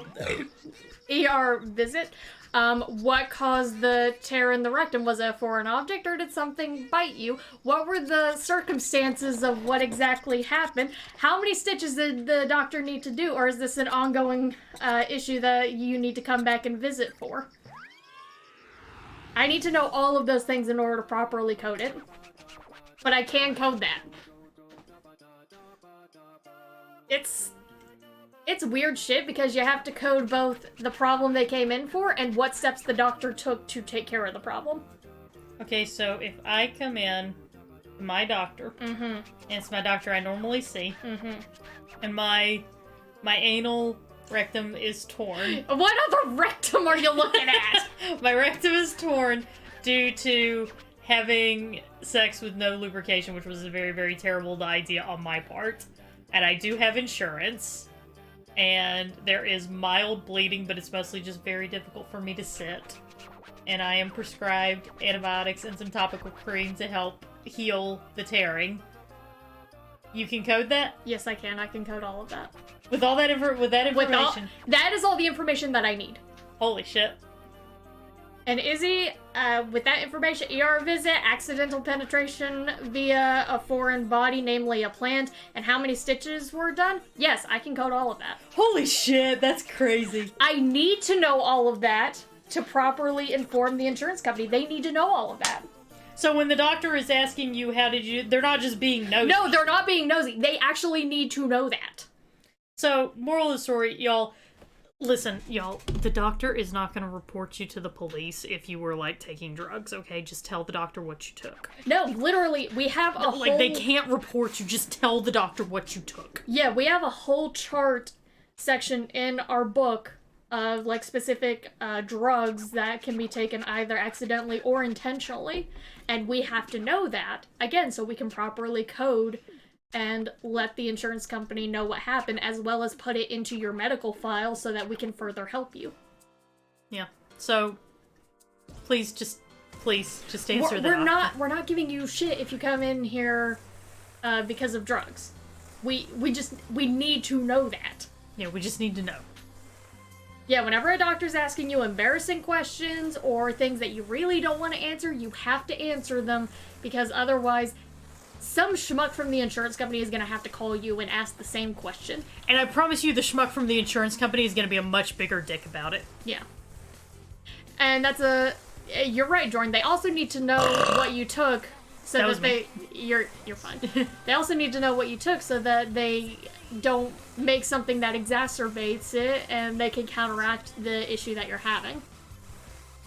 ER visit? What caused the tear in the rectum? Was it a foreign object, or did something bite you? What were the circumstances of what exactly happened? How many stitches did the doctor need to do, or is this an ongoing issue that you need to come back and visit for? I need to know all of those things in order to properly code it. But I can code that. It's weird shit because you have to code both the problem they came in for and what steps the doctor took to take care of the problem. Okay, so if I come in to my doctor, and it's my doctor I normally see, and my anal rectum is torn. What other rectum are you looking at? My rectum is torn due to having sex with no lubrication, which was a very, very terrible idea on my part. And I do have insurance. And there is mild bleeding, but it's mostly just very difficult for me to sit. And I am prescribed antibiotics and some topical cream to help heal the tearing. You can code that? Yes, I can. I can code all of that. With all that information? That is all the information that I need. Holy shit. And Izzy, with that information, ER visit, accidental penetration via a foreign body, namely a plant, and how many stitches were done? Yes, I can code all of that. Holy shit, that's crazy. I need to know all of that to properly inform the insurance company. They need to know all of that. So when the doctor is asking you how did you... They're not just being nosy. No, they're not being nosy. They actually need to know that. So, moral of the story, y'all... Listen, y'all, the doctor is not going to report you to the police if you were, like, taking drugs, okay? Just tell the doctor what you took. No, literally, we have a whole... Like, they can't report you, just tell the doctor what you took. Yeah, we have a whole chart section in our book of, like, specific drugs that can be taken either accidentally or intentionally, and we have to know that, again, so we can properly code and let the insurance company know what happened, as well as put it into your medical file so that we can further help you. Yeah. So, please just answer that. We're not giving you shit if you come in here because of drugs. We need to know that. Yeah, we just need to know. Yeah, whenever a doctor's asking you embarrassing questions or things that you really don't want to answer, you have to answer them, because otherwise some schmuck from the insurance company is going to have to call you and ask the same question. And I promise you, the schmuck from the insurance company is going to be a much bigger dick about it. Yeah. And you're right, Jordan. They also need to know what you took so you're fine. They also need to know what you took so that they don't make something that exacerbates it and they can counteract the issue that you're having.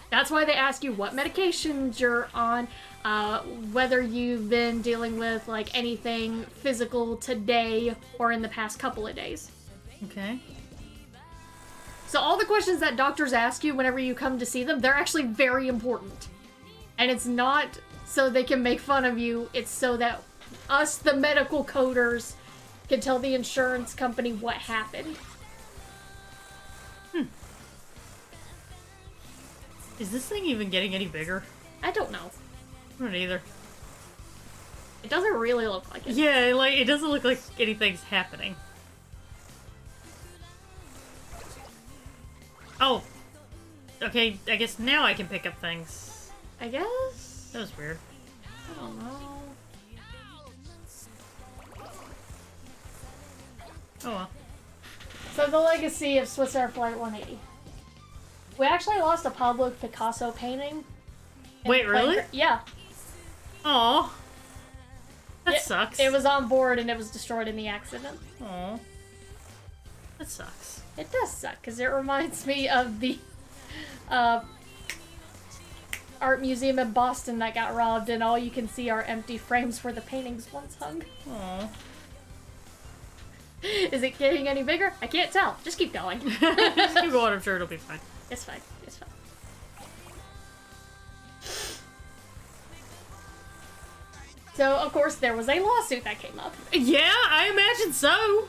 That's why they ask you what medications you're on, whether you've been dealing with like anything physical today or in the past couple of days. Okay. So all the questions that doctors ask you whenever you come to see them, they're actually very important. And it's not so they can make fun of you, it's so that us, the medical coders, can tell the insurance company what happened. Is this thing even getting any bigger? I don't know. I don't either. It doesn't really look like it. Yeah, like, it doesn't look like anything's happening. Oh. Okay, I guess now I can pick up things. I guess? That was weird. I don't know. Oh well. So the legacy of Swiss Air Flight 180. We actually lost a Pablo Picasso painting. Wait, really? Yeah. Aw. That sucks. It was on board and it was destroyed in the accident. Aw. That sucks. It does suck, because it reminds me of the art museum in Boston that got robbed, and all you can see are empty frames where the paintings once hung. Aw. Is it getting any bigger? I can't tell. Just keep going. Just keep going, I'm sure it'll be fine. It's fine. It's fine. So, of course, there was a lawsuit that came up. Yeah, I imagine so.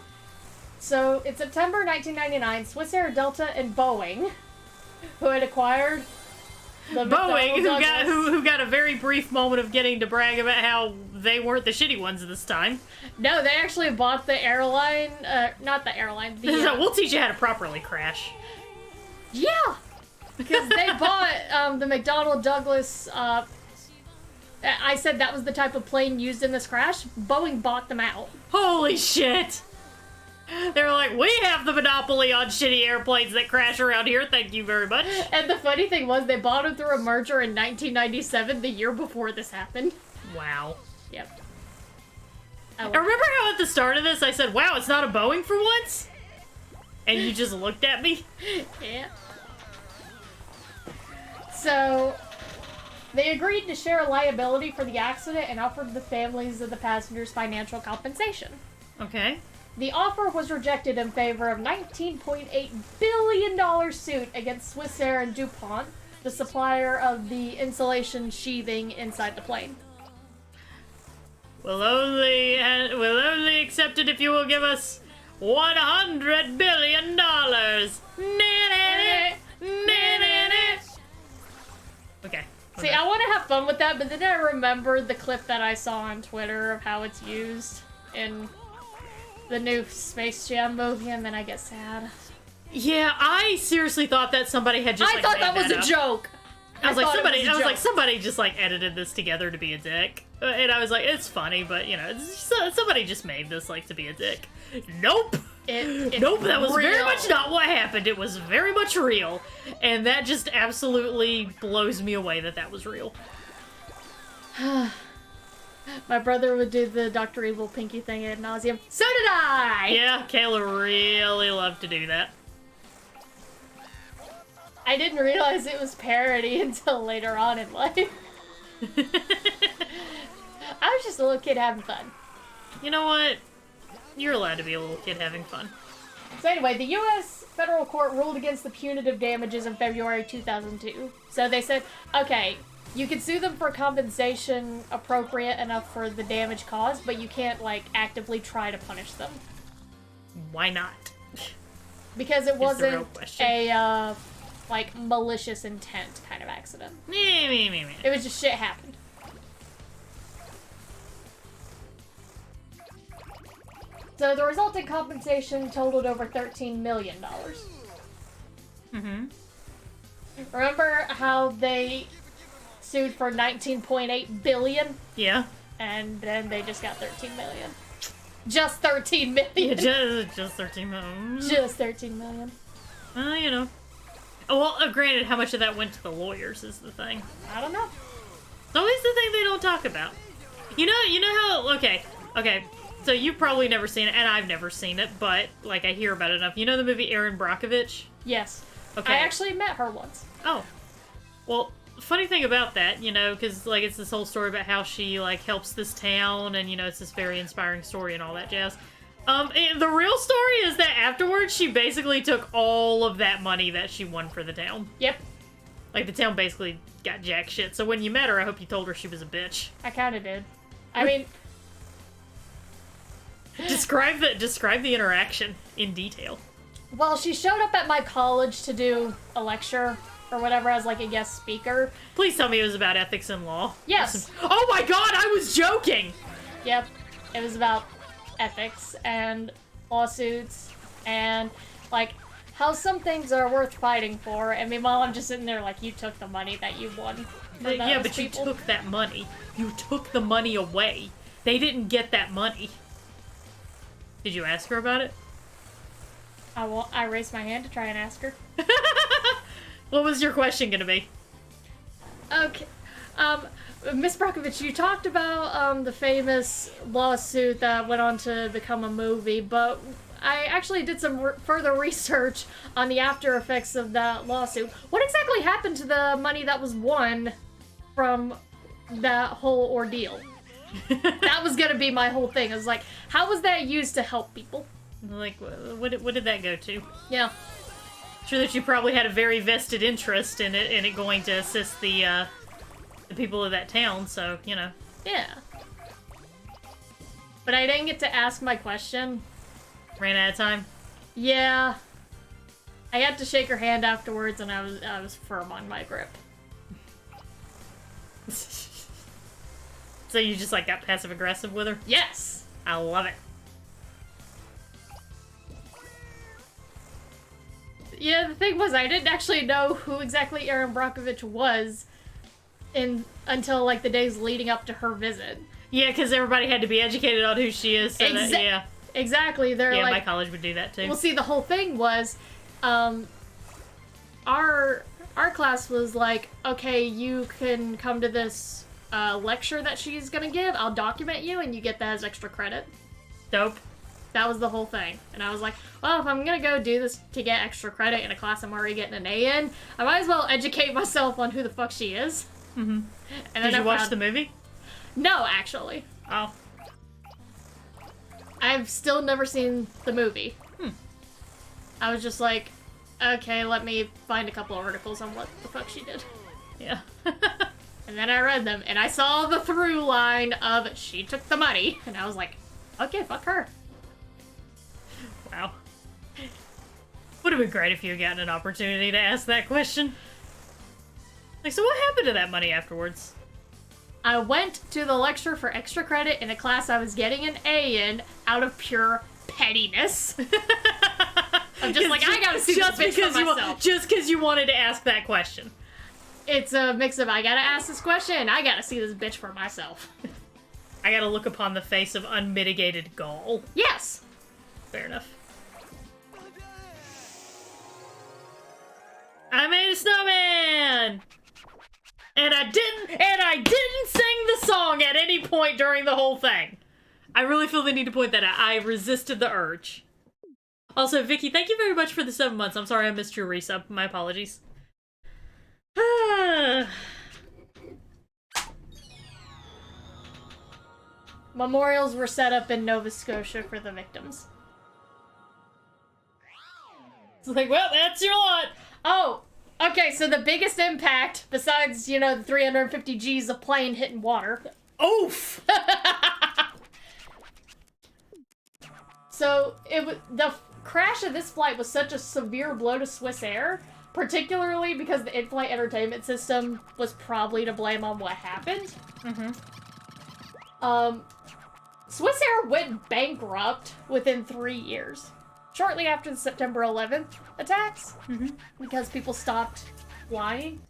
So, in September 1999, Swiss Air, Delta, and Boeing, who had acquired the Boeing, McDonnell who got a very brief moment of getting to brag about how they weren't the shitty ones this time. No, they actually bought the airline, not the airline, the... So we'll teach you how to properly crash. Yeah! Because they bought the McDonnell Douglas, I said that was the type of plane used in this crash. Boeing bought them out. Holy shit! They're like, we have the monopoly on shitty airplanes that crash around here, thank you very much. And the funny thing was, they bought them through a merger in 1997, the year before this happened. Wow. Yep. I remember how at the start of this I said, wow, it's not a Boeing for once? And you just looked at me? Yeah. So, they agreed to share liability for the accident and offered the families of the passengers financial compensation. Okay. The offer was rejected in favor of $19.8 billion suit against Swiss Air and DuPont, the supplier of the insulation sheathing inside the plane. We'll only accept it if you will give us $100 billion. Okay. See, I want to have fun with that, but then I remembered the clip that I saw on Twitter of how it's used in the new Space Jam movie, and then I get sad. Yeah, I seriously thought that somebody had just. I thought that was a joke. I was like, somebody just like edited this together to be a dick, and I was like, it's funny, but you know, somebody just made this like to be a dick. Nope. Nope, that was real. very much not what happened. It was very much real, and that just absolutely blows me away that was real. My brother would do the Dr. Evil Pinky thing ad nauseum. So did I! Yeah, Kayla really loved to do that. I didn't realize it was parody until later on in life. I was just a little kid having fun. You know what? You're allowed to be a little kid having fun. So anyway, the U.S. federal court ruled against the punitive damages in February 2002. So they said, okay, you can sue them for compensation appropriate enough for the damage caused, but you can't, like, actively try to punish them. Why not? Because it wasn't real question. a, like, malicious intent kind of accident. It was just shit happened. So the resulting compensation totaled over $13 million. Mm-hmm. Remember how they sued for $19.8 billion? Yeah. and then they just got 13 million. Just 13 million. Yeah, just 13 million. Just 13 million. You know. Well, granted, how much of that went to the lawyers is the thing. I don't know. It's always the thing they don't talk about. You know how, okay, so you've probably never seen it, and I've never seen it, but, like, I hear about it enough. You know the movie Erin Brockovich? Yes. Okay. I actually met her once. Oh. Well, funny thing about that, you know, because, like, it's this whole story about how she, like, helps this town, and, you know, it's this very inspiring story and all that jazz. And the real story is that afterwards, she basically took all of that money that she won for the town. Yep. Like, the town basically got jack shit. So when you met her, I hope you told her she was a bitch. I kind of did. I mean... Describe the interaction in detail. Well, she showed up at my college to do a lecture or whatever as, like, a guest speaker. Please tell me it was about ethics and law. Yes. Oh my god, I was joking! Yep. It was about ethics and lawsuits and, like, how some things are worth fighting for. And meanwhile, I'm just sitting there like, you took the money that you won. Yeah, but you took that money. You took the money away. They didn't get that money. Did you ask her about it? I raised my hand to try and ask her. What was your question gonna be? Okay. Miss Brockovich, you talked about the famous lawsuit that went on to become a movie, but I actually did some further research on the after effects of that lawsuit. What exactly happened to the money that was won from that whole ordeal? That was gonna be my whole thing. I was like, how was that used to help people? Like, what did that go to? Yeah. Sure that you probably had a very vested interest in it going to assist the people of that town, so, you know. Yeah. But I didn't get to ask my question. Ran out of time? Yeah. I had to shake her hand afterwards, and I was firm on my grip. So you just, like, got passive-aggressive with her? Yes! I love it. Yeah, the thing was, I didn't actually know who exactly Erin Brockovich was until, like, the days leading up to her visit. Yeah, because everybody had to be educated on who she is, so that, yeah. Exactly, they're like... Yeah, my college would do that, too. Well, see, the whole thing was, our class was like, okay, you can come to this lecture that she's gonna give, I'll document you, and you get that as extra credit. Dope. That was the whole thing. And I was like, well, if I'm gonna go do this to get extra credit in a class I'm already getting an A in, I might as well educate myself on who the fuck she is. Mm-hmm. And Did you watch the movie? No, actually. Oh. I've still never seen the movie. I was just like, okay, let me find a couple articles on what the fuck she did. Yeah. And then I read them, and I saw the through line of she took the money, and I was like, okay, fuck her. Wow. Would have been great if you had gotten an opportunity to ask that question. Like, so what happened to that money afterwards? I went to the lecture for extra credit in a class I was getting an A in out of pure pettiness. I'm just like, I gotta see this bitch for myself. Just because you wanted to ask that question. It's a mix of I gotta ask this question and I gotta see this bitch for myself. I gotta look upon the face of unmitigated gall. Yes! Fair enough. I made a snowman! And I didn't sing the song at any point during the whole thing. I really feel the need to point that out. I resisted the urge. Also, Vicky, thank you very much for the 7 months. I'm sorry I missed your resub. My apologies. Memorials were set up in Nova Scotia for the victims. It's like, well, that's your lot. Oh, okay, so the biggest impact, besides, you know, the 350 G's of plane hitting water. Oof! So, the crash of this flight was such a severe blow to Swiss Air, particularly because the in-flight entertainment system was probably to blame on what happened. Swiss Air went bankrupt within 3 years. Shortly after the September 11th attacks, because people stopped flying,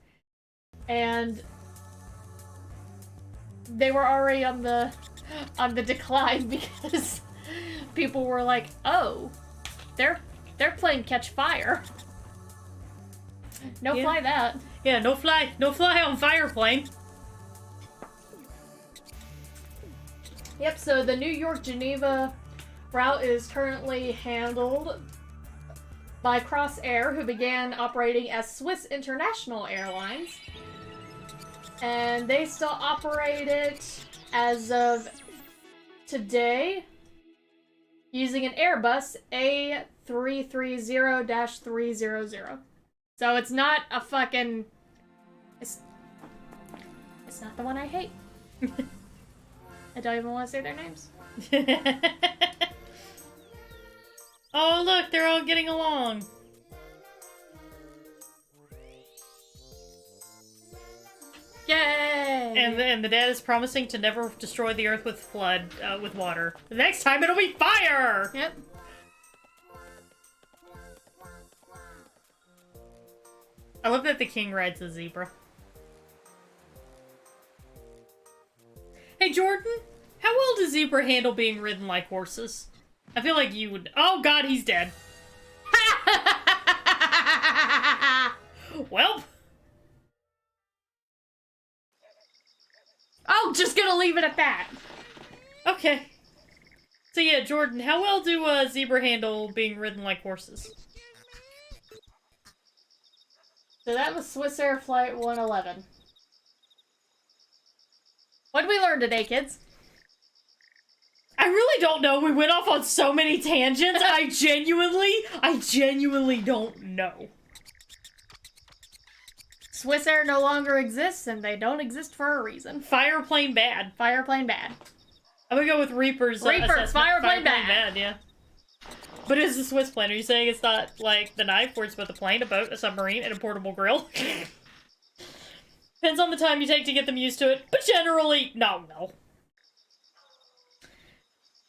and they were already on the decline because people were like, "Oh, they're playing Catch Fire." No fly that. Yeah, no fly on fire plane. Yep, so the New York-Geneva route is currently handled by Crossair, who began operating as Swiss International Airlines. And they still operate it as of today using an Airbus A330-300. So it's not a fucking... It's not the one I hate. I don't even want to say their names. Oh, look, they're all getting along. Yay! And the dad is promising to never destroy the earth with with water. The next time it'll be fire! Yep. I love that the king rides a zebra. Hey, Jordan, how well does zebra handle being ridden like horses? I feel like you would... Oh, God, he's dead. Well... Oh, just gonna leave it at that. Okay. So yeah, Jordan, how well do zebra handle being ridden like horses? So that was Swiss Air Flight 111. What did we learn today, kids? I really don't know. We went off on so many tangents. I genuinely don't know. Swiss Air no longer exists, and they don't exist for a reason. Fireplane bad. Fireplane bad. I'm gonna go with Reaper's assessment. Fireplane bad. Yeah. But it's a Swiss plane. Are you saying it's not like the knife, where it's both a plane, a boat, a submarine, and a portable grill? Depends on the time you take to get them used to it, but generally, no.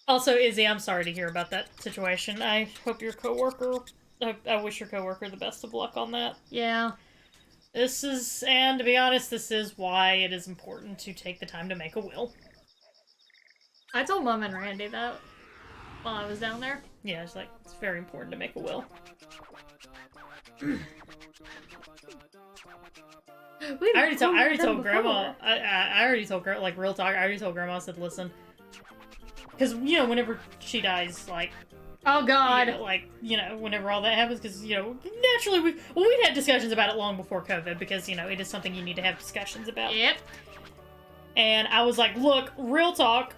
Also, Izzy, I'm sorry to hear about that situation. I hope your coworker... I wish your coworker the best of luck on that. Yeah. And to be honest, this is why it is important to take the time to make a will. I told Mom and Randy that while I was down there. Yeah, it's like, it's very important to make a will. I already told Grandma, I already told Grandma, like, real talk, I already told Grandma, I said, listen, because, you know, whenever she dies, like, oh God, whenever all that happens, because, naturally we'd had discussions about it long before COVID, because, it is something you need to have discussions about. Yep. And I was like, look, real talk,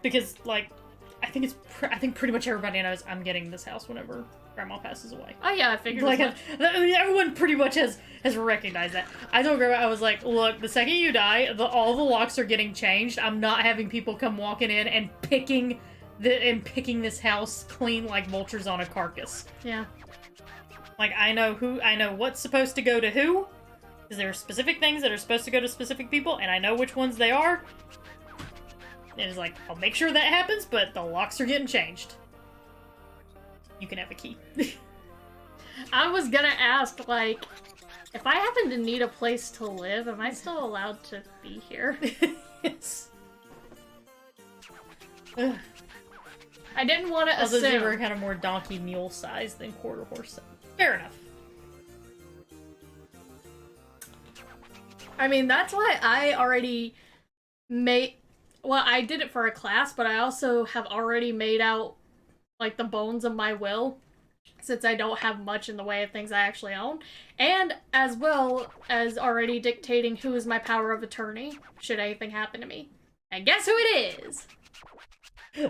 because, like, I think pretty much everybody knows I'm getting this house whenever Grandma passes away. Oh yeah, I figured Like, as much. I mean, everyone pretty much has recognized that. I told Grandma, I was like, look, the second you die, all the locks are getting changed. I'm not having people come walking in and picking this house clean like vultures on a carcass. Yeah. Like, I know what's supposed to go to who, because there are specific things that are supposed to go to specific people, and I know which ones they are. And it's like, I'll make sure that happens, but the locks are getting changed. You can have a key. I was gonna ask, like, if I happen to need a place to live, am I still allowed to be here? Yes. I didn't want to Also, assume. they were kind of more donkey mule size than quarter horse size. Fair enough. I mean, that's why I already made... Well, I did it for a class, but I also have already made out, like, the bones of my will, since I don't have much in the way of things I actually own, and as well as already dictating who is my power of attorney, should anything happen to me. And guess who it is?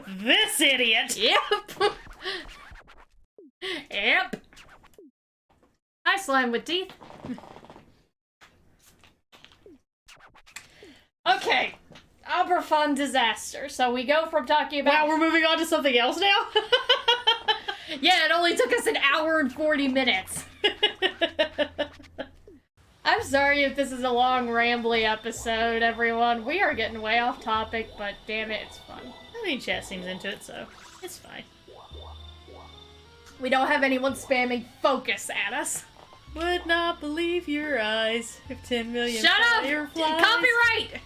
This idiot! Yep! Yep! Hi, slime with teeth. Okay. Aberfan Disaster. So we go from talking about... Wow, we're moving on to something else now? Yeah, it only took us an hour and 40 minutes. I'm sorry if this is a long, rambly episode, everyone. We are getting way off topic, but damn it, it's fun. I mean, chat seems into it, so it's fine. We don't have anyone spamming focus at us. Would not believe your eyes if 10 million Shut up! fireflies. Copyright!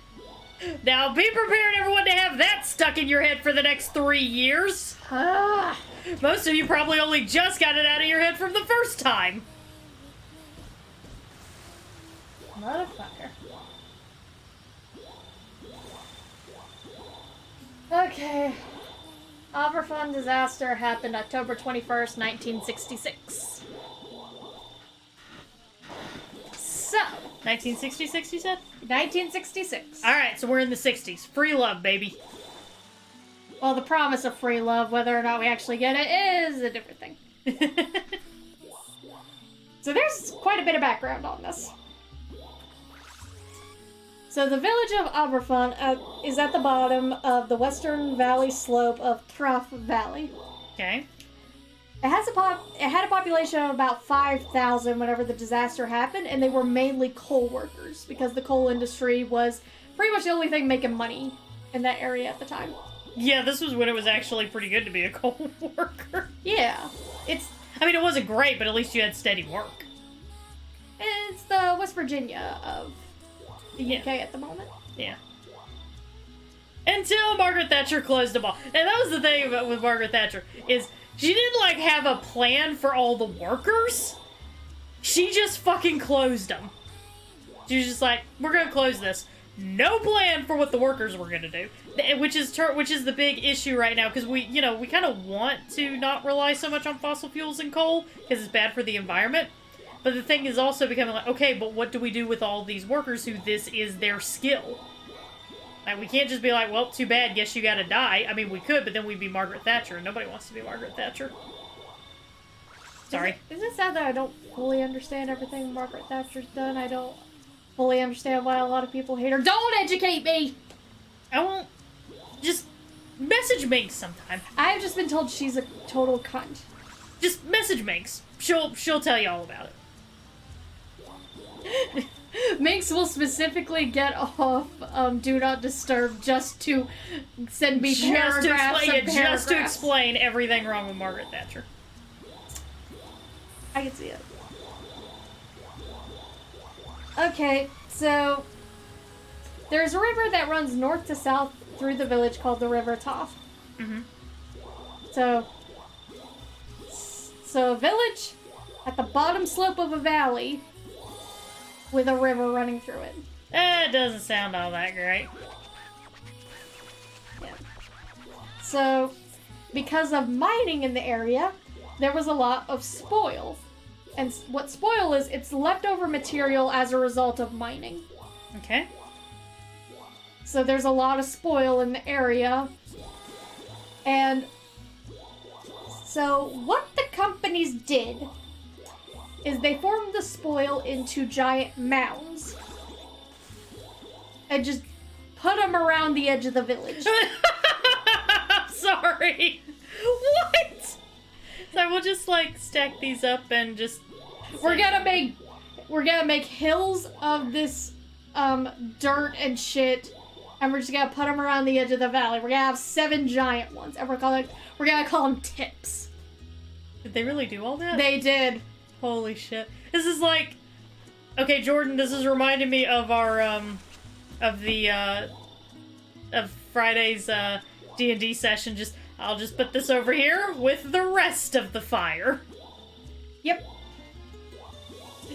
Now be prepared, everyone, to have that stuck in your head for the next 3 years. Ah. Most of you probably only just got it out of your head from the first time. Motherfucker. Okay. Aberfan Disaster happened October 21st, 1966. So, 1966, you said? 1966. Alright, so we're in the 60s. Free love, baby. Well, the promise of free love, whether or not we actually get it, is a different thing. So there's quite a bit of background on this. So the village of Aberfan is at the bottom of the western valley slope of Trough Valley. Okay. It had a population of about 5,000 whenever the disaster happened, and they were mainly coal workers because the coal industry was pretty much the only thing making money in that area at the time. Yeah, this was when it was actually pretty good to be a coal worker. Yeah, I mean, it wasn't great, but at least you had steady work. it's the West Virginia of the UK at the moment. Yeah. Until Margaret Thatcher closed them all. And that was the thing with Margaret Thatcher, is she didn't, like, have a plan for all the workers. She just fucking closed them. She was just like, we're gonna close this. No plan for what the workers were gonna do. Which is the big issue right now, because we kind of want to not rely so much on fossil fuels and coal, because it's bad for the environment. But the thing is also becoming like, okay, but what do we do with all these workers who this is their skill? Like, we can't just be like, well, too bad, guess you gotta die. I mean, we could, but then we'd be Margaret Thatcher, and nobody wants to be Margaret Thatcher. Sorry. Is it sad that I don't fully understand everything Margaret Thatcher's done? I don't fully understand why a lot of people hate her. Don't educate me! I won't. Just message Minx sometime. I've just been told she's a total cunt. Just message Minx. She'll tell you all about it. Minx will specifically get off Do Not Disturb just to send me paragraphs Just to explain everything wrong with Margaret Thatcher. I can see it. Okay, so there's a river that runs north to south through the village called the River Toff. Mm-hmm. So a village at the bottom slope of a valley with a river running through it. It doesn't sound all that great. Yeah. So, because of mining in the area, there was a lot of spoil. And what spoil is, it's leftover material as a result of mining. Okay. So there's a lot of spoil in the area. And so what the companies did is they formed the spoil into giant mounds and just put them around the edge of the village. I'm sorry. What? So we'll just like stack these up and just. We're gonna make hills of this dirt and shit, and we're just gonna put them around the edge of the valley. We're gonna have 7 giant ones, and we're gonna call them tips. Did they really do all that? They did. Holy shit. This is like... Okay, Jordan, this is reminding me of our, of Friday's, D&D session. I'll just put this over here with the rest of the fire. Yep.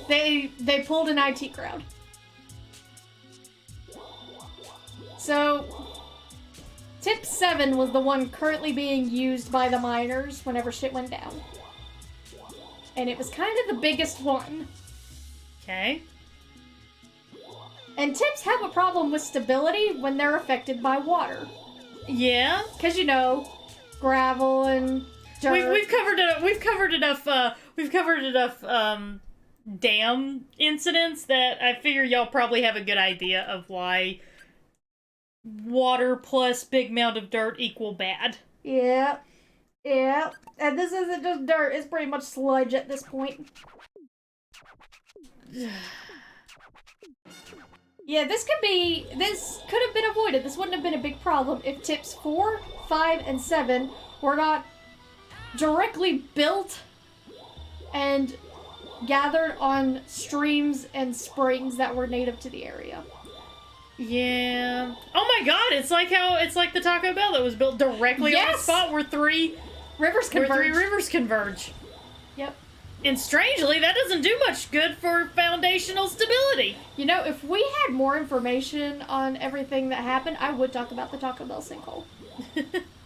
They pulled an IT crowd. So, tip 7 was the one currently being used by the miners whenever shit went down. And it was kind of the biggest one. Okay. And tips have a problem with stability when they're affected by water. Yeah? Because, gravel and dirt. We've covered enough dam incidents that I figure y'all probably have a good idea of why water plus big mound of dirt equal bad. Yeah. Yeah. And this isn't just dirt, it's pretty much sludge at this point. Yeah, this could have been avoided. This wouldn't have been a big problem if tips 4, 5, and 7 were not directly built and gathered on streams and springs that were native to the area. Yeah. Oh my god, it's like the Taco Bell that was built directly on the Yes! spot where three Rivers converge. converge. Yep. And strangely, that doesn't do much good for foundational stability. You know, if we had more information on everything that happened, I would talk about the Taco Bell sinkhole.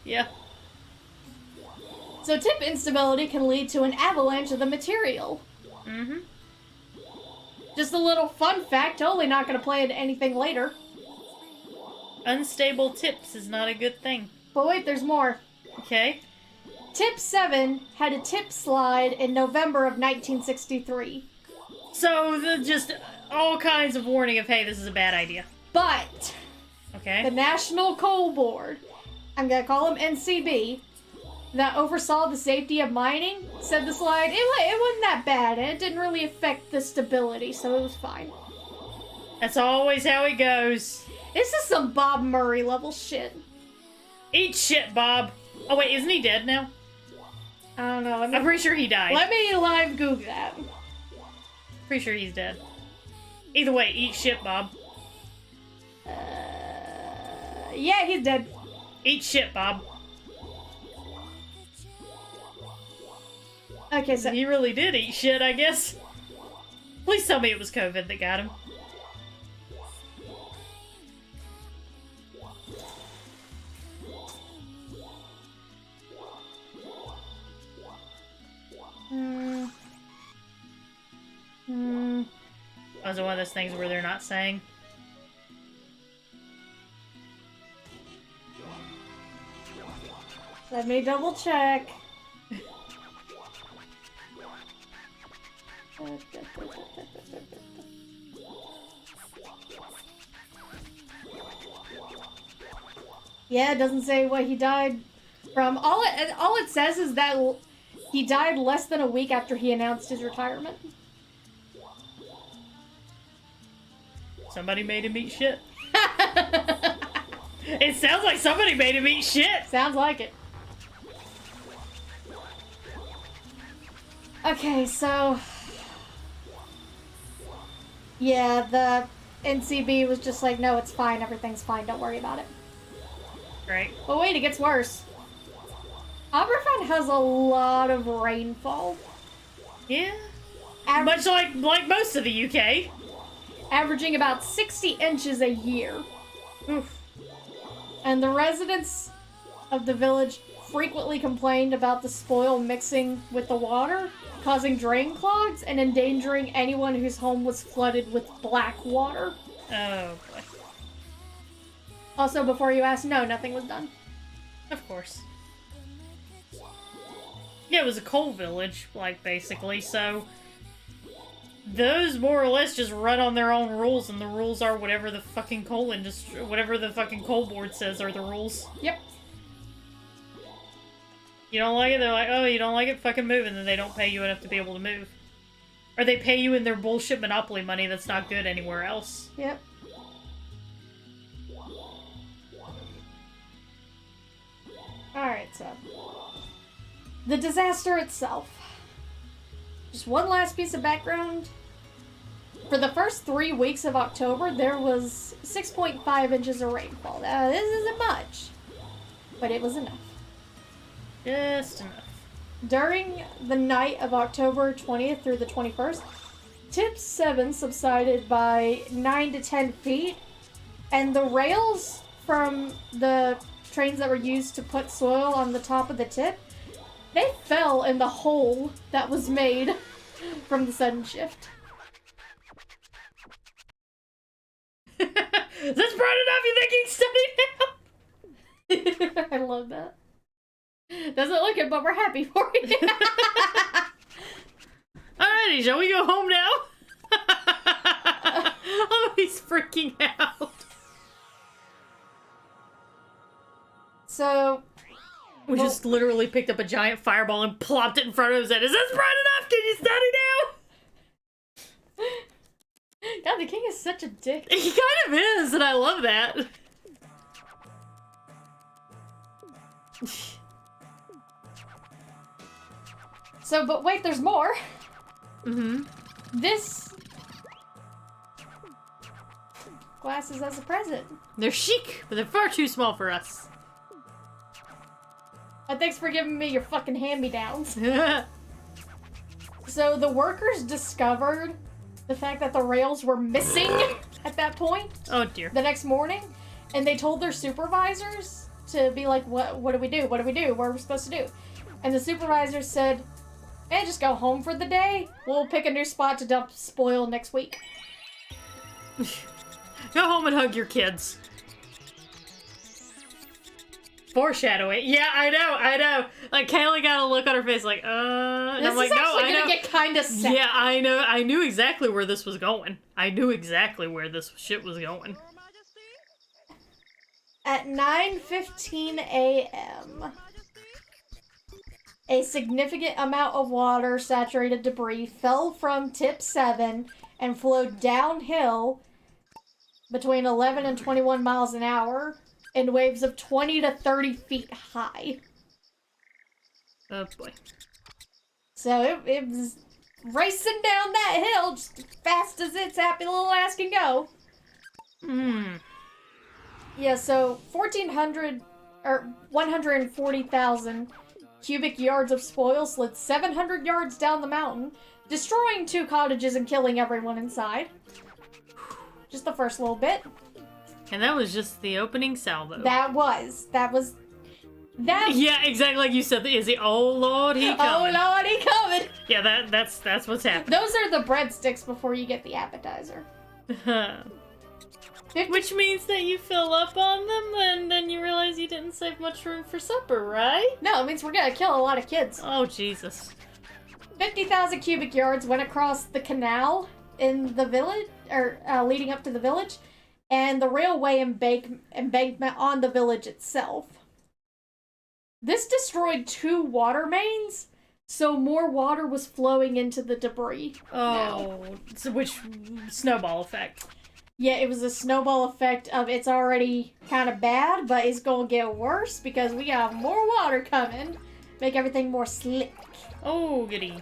Yeah. So tip instability can lead to an avalanche of the material. Mm-hmm. Just a little fun fact, totally not going to play into anything later. Unstable tips is not a good thing. But wait, there's more. Okay. Tip 7 had a tip slide in November of 1963. So, just all kinds of warning of, hey, this is a bad idea. But the Okay. National Coal Board, I'm going to call them NCB, that oversaw the safety of mining, said the slide, it wasn't that bad, and it didn't really affect the stability, so it was fine. That's always how it goes. This is some Bob Murray level shit. Eat shit, Bob. Oh, wait, isn't he dead now? I don't know. I'm pretty sure he died. Let me live Google that. Pretty sure he's dead. Either way, eat shit, Bob. Yeah, he's dead. Eat shit, Bob. Okay, so He really did eat shit, I guess. Please tell me it was COVID that got him. Oh, is it one of those things where they're not saying? let me double check. Yeah, it doesn't say what he died from. All it says is that he died less than a week after he announced his retirement. Somebody made him eat shit. It sounds like somebody made him eat shit. Sounds like it. Okay, so yeah, the NCB was just like, no, it's fine, everything's fine, don't worry about it. Right. But wait, it gets worse. Aberfan has a lot of rainfall. Yeah. Aver- Much like most of the UK. averaging about 60 inches a year. Oof. And the residents of the village frequently complained about the spoil mixing with the water, causing drain clogs and endangering anyone whose home was flooded with black water. Oh boy. Also, before you ask, no, nothing was done. Of course. Yeah, it was a coal village, like, basically, so those more or less just run on their own rules, and the rules are whatever the fucking coal industry, whatever the fucking coal board says are the rules. Yep. You don't like it, they're like, oh, you don't like it, fucking move, and then they don't pay you enough to be able to move. Or they pay you in their bullshit monopoly money that's not good anywhere else. Yep. Alright, so the disaster itself. Just one last piece of background. For the first 3 weeks of October, there was 6.5 inches of rainfall. Now, this isn't much, but it was enough. Just enough. During the night of October 20th through the 21st, tip 7 subsided by 9 to 10 feet, and the rails from the trains that were used to put soil on the top of the tip, they fell in the hole that was made from the sudden shift. Is this broad enough? You think he'd study now? I love that. Doesn't look it, but we're happy for you. Alrighty, shall we go home now? Oh, he's freaking out. So, We just literally picked up a giant fireball and plopped it in front of his head. Is this bright enough? Can you study now? God, the king is such a dick. He kind of is, and I love that. So, but wait, there's more. Mm-hmm. This glasses as a present. They're chic, but they're far too small for us. Thanks for giving me your fucking hand-me-downs. So the workers discovered the fact that the rails were missing at that point. Oh dear. The next morning, and they told their supervisors to be like, what do we do? What do we do? What are we supposed to do? And the supervisors said, hey, just go home for the day. We'll pick a new spot to dump spoil next week. Go home and hug your kids. Foreshadowing. Yeah, I know. Like, Kayla got a look on her face like, and This I'm like, is no, actually I gonna know. get kind of sad. Yeah, I know. I knew exactly where this was going. I knew exactly where this shit was going. At 9:15 a.m., a significant amount of water saturated debris fell from tip 7 and flowed downhill between 11 and 21 miles an hour in waves of 20 to 30 feet high. Oh boy. So it was racing down that hill just as fast as its happy little ass can go. Yeah, so 140,000 cubic yards of spoil slid 700 yards down the mountain, destroying 2 cottages and killing everyone inside. Just the first little bit. And that was just the opening salvo. That was. Yeah, exactly like you said, the Izzy. Oh Lord, he Oh coming. Lord, he coming! Yeah, that's what's happening. Those are the breadsticks before you get the appetizer. Which means that you fill up on them and then you realize you didn't save much room for supper, right? No, it means we're gonna kill a lot of kids. Oh, Jesus. 50,000 cubic yards went across the canal in the village, or leading up to the village, and the railway embankment on the village itself. This destroyed 2 water mains, so more water was flowing into the debris. Oh, so which snowball effect? Yeah, it was a snowball effect of it's already kind of bad, but it's gonna get worse because we got more water coming. Make everything more slick. Oh, goody.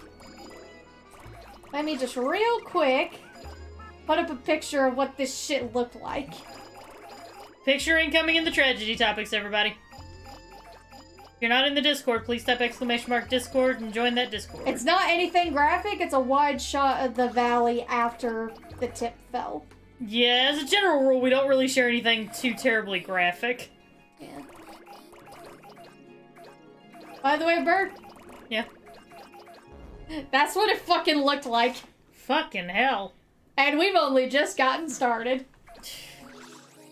Let me just real quick put up a picture of what this shit looked like. Picture incoming in the tragedy topics, everybody. If you're not in the Discord, please type !Discord and join that Discord. It's not anything graphic, it's a wide shot of the valley after the tip fell. Yeah, as a general rule, we don't really share anything too terribly graphic. Yeah. By the way, Bert, Yeah. that's what it fucking looked like. Fucking hell. And we've only just gotten started.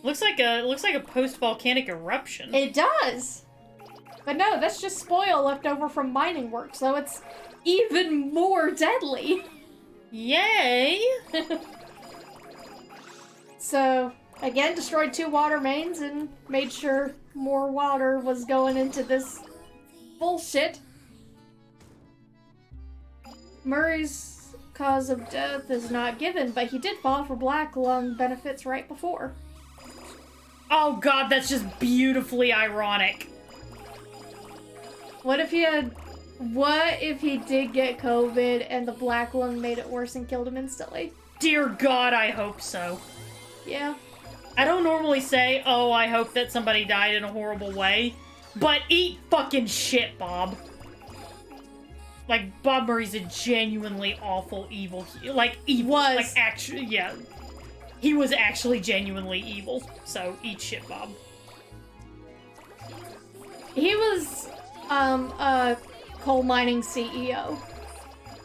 Looks like a post-volcanic eruption. It does! But no, that's just spoil left over from mining work, so it's even more deadly. Yay! So, again, destroyed 2 water mains and made sure more water was going into this bullshit. Murray's cause of death is not given, but he did file for black lung benefits right before. Oh god, that's just beautifully ironic. What if he did get COVID and the black lung made it worse and killed him instantly? Dear God, I hope so. Yeah. I don't normally say, oh, I hope that somebody died in a horrible way, but eat fucking shit, Bob. Like, Bob Murray's a genuinely awful, evil, like, evil. Was. Like, actually, yeah. He was actually genuinely evil, so eat shit, Bob. He was, a coal mining CEO.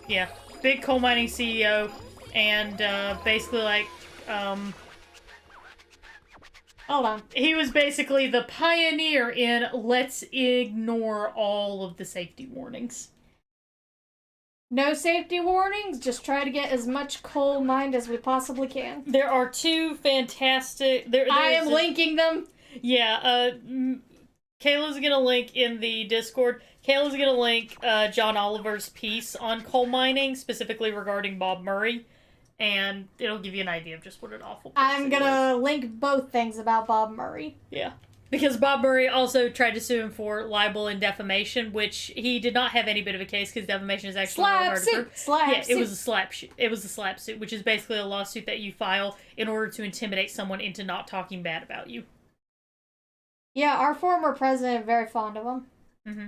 Yeah, big coal mining CEO, and, basically, like, Hold on. he was basically the pioneer in let's ignore all of the safety warnings. No safety warnings, just try to get as much coal mined as we possibly can. There are 2 fantastic... I am linking them. Yeah, Kayla's gonna link in the Discord. Kayla's gonna link John Oliver's piece on coal mining, specifically regarding Bob Murray, and it'll give you an idea of just what an awful person I'm gonna link both things about Bob Murray. Yeah. Because Bob Murray also tried to sue him for libel and defamation, which he did not have any bit of a case because defamation is actually really hard to prove. It was a slap suit. It was a slap suit, which is basically a lawsuit that you file in order to intimidate someone into not talking bad about you. Yeah, our former president, very fond of him. Mm-hmm.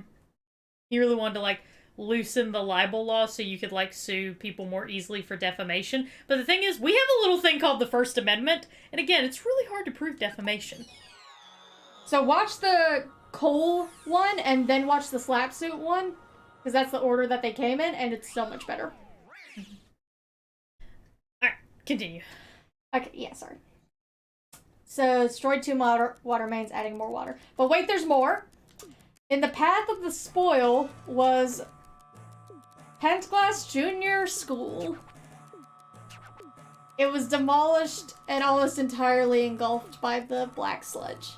He really wanted to, like, loosen the libel law so you could, like, sue people more easily for defamation. But the thing is, we have a little thing called the First Amendment, and again, it's really hard to prove defamation. So watch the Cole one, and then watch the slap suit one, because that's the order that they came in, and it's so much better. Alright, continue. Okay, yeah, sorry. So, destroyed 2 water mains, adding more water. But wait, there's more! In the path of the spoil was Pentglass Junior School. It was demolished and almost entirely engulfed by the black sludge.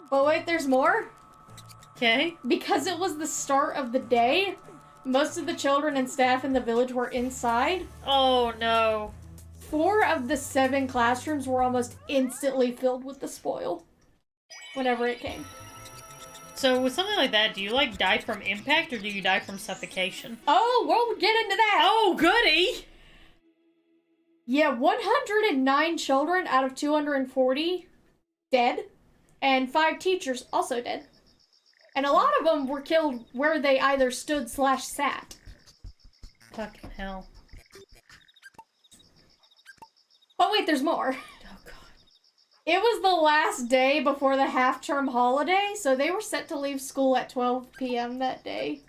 But wait, there's more. Okay. Because it was the start of the day, most of the children and staff in the village were inside. Oh no. 4 of the 7 classrooms were almost instantly filled with the spoil whenever it came. So with something like that, do you, like, die from impact or do you die from suffocation? Oh, we'll get into that! Oh, goody! Yeah, 109 children out of 240 dead, and 5 teachers also dead. And a lot of them were killed where they either stood/sat. Fucking hell. Oh wait, there's more. Oh god. It was the last day before the half-term holiday, so they were set to leave school at 12 p.m. that day.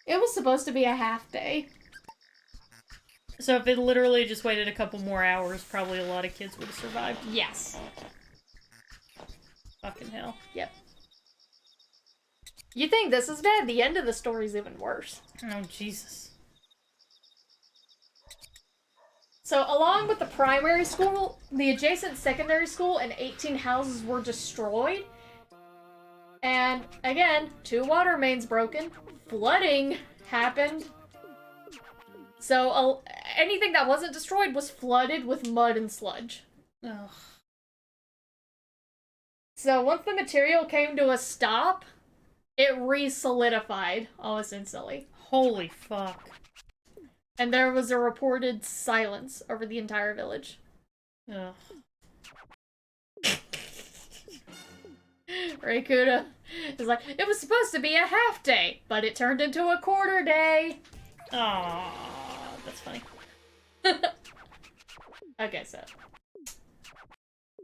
It was supposed to be a half day. So if it literally just waited a couple more hours, probably a lot of kids would have survived. Yes. Fucking hell. Yep. You think this is bad? The end of the story's even worse. Oh, Jesus. So, along with the primary school, the adjacent secondary school and 18 houses were destroyed. And, again, 2 water mains broken. Flooding happened. So, anything that wasn't destroyed was flooded with mud and sludge. Ugh. So, once the material came to a stop, it re-solidified almost instantly. Holy fuck. And there was a reported silence over the entire village. Ugh. Raikuda is like, it was supposed to be a half day, but it turned into a quarter day. Aww, that's funny. Okay, so.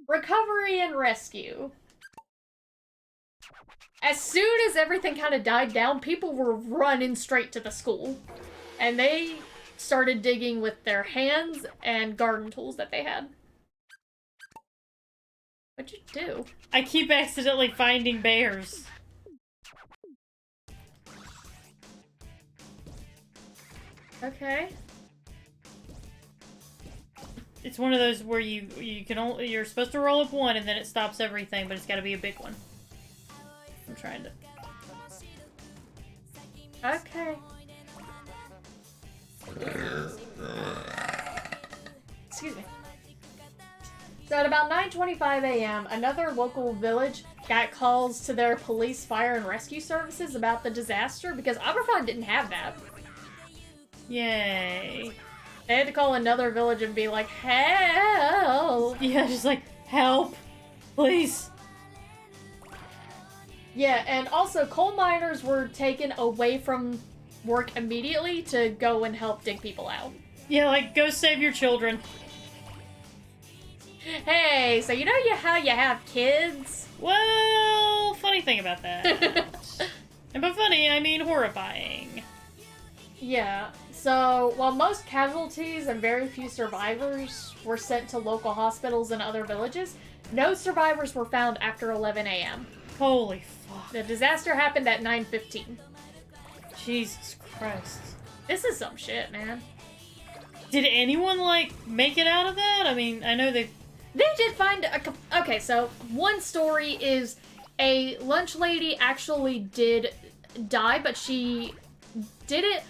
Recovery and rescue. As soon as everything kind of died down, people were running straight to the school. And they started digging with their hands and garden tools that they had. What'd you do? I keep accidentally finding bears. Okay. It's one of those where you can only, you're supposed to roll up one and then it stops everything, but it's got to be a big one. I'm trying to. Okay. Excuse me. So at about 9:25 a.m., another local village got calls to their police, fire, and rescue services about the disaster because Aberfan didn't have that. Yay. They had to call another village and be like, help! Yeah, just like, help, please. Yeah, and also coal miners were taken away from work immediately to go and help dig people out. Yeah, like, go save your children. Hey, so you know how you have kids? Well, funny thing about that. And by funny, I mean horrifying. Yeah, so while most casualties and very few survivors were sent to local hospitals and other villages, no survivors were found after 11 a.m. Holy fuck. The disaster happened at 9:15. Jesus Christ. This is some shit, man. Did anyone, like, make it out of that? I mean, I know they did find a... Okay, so one story is a lunch lady actually did die, but she did it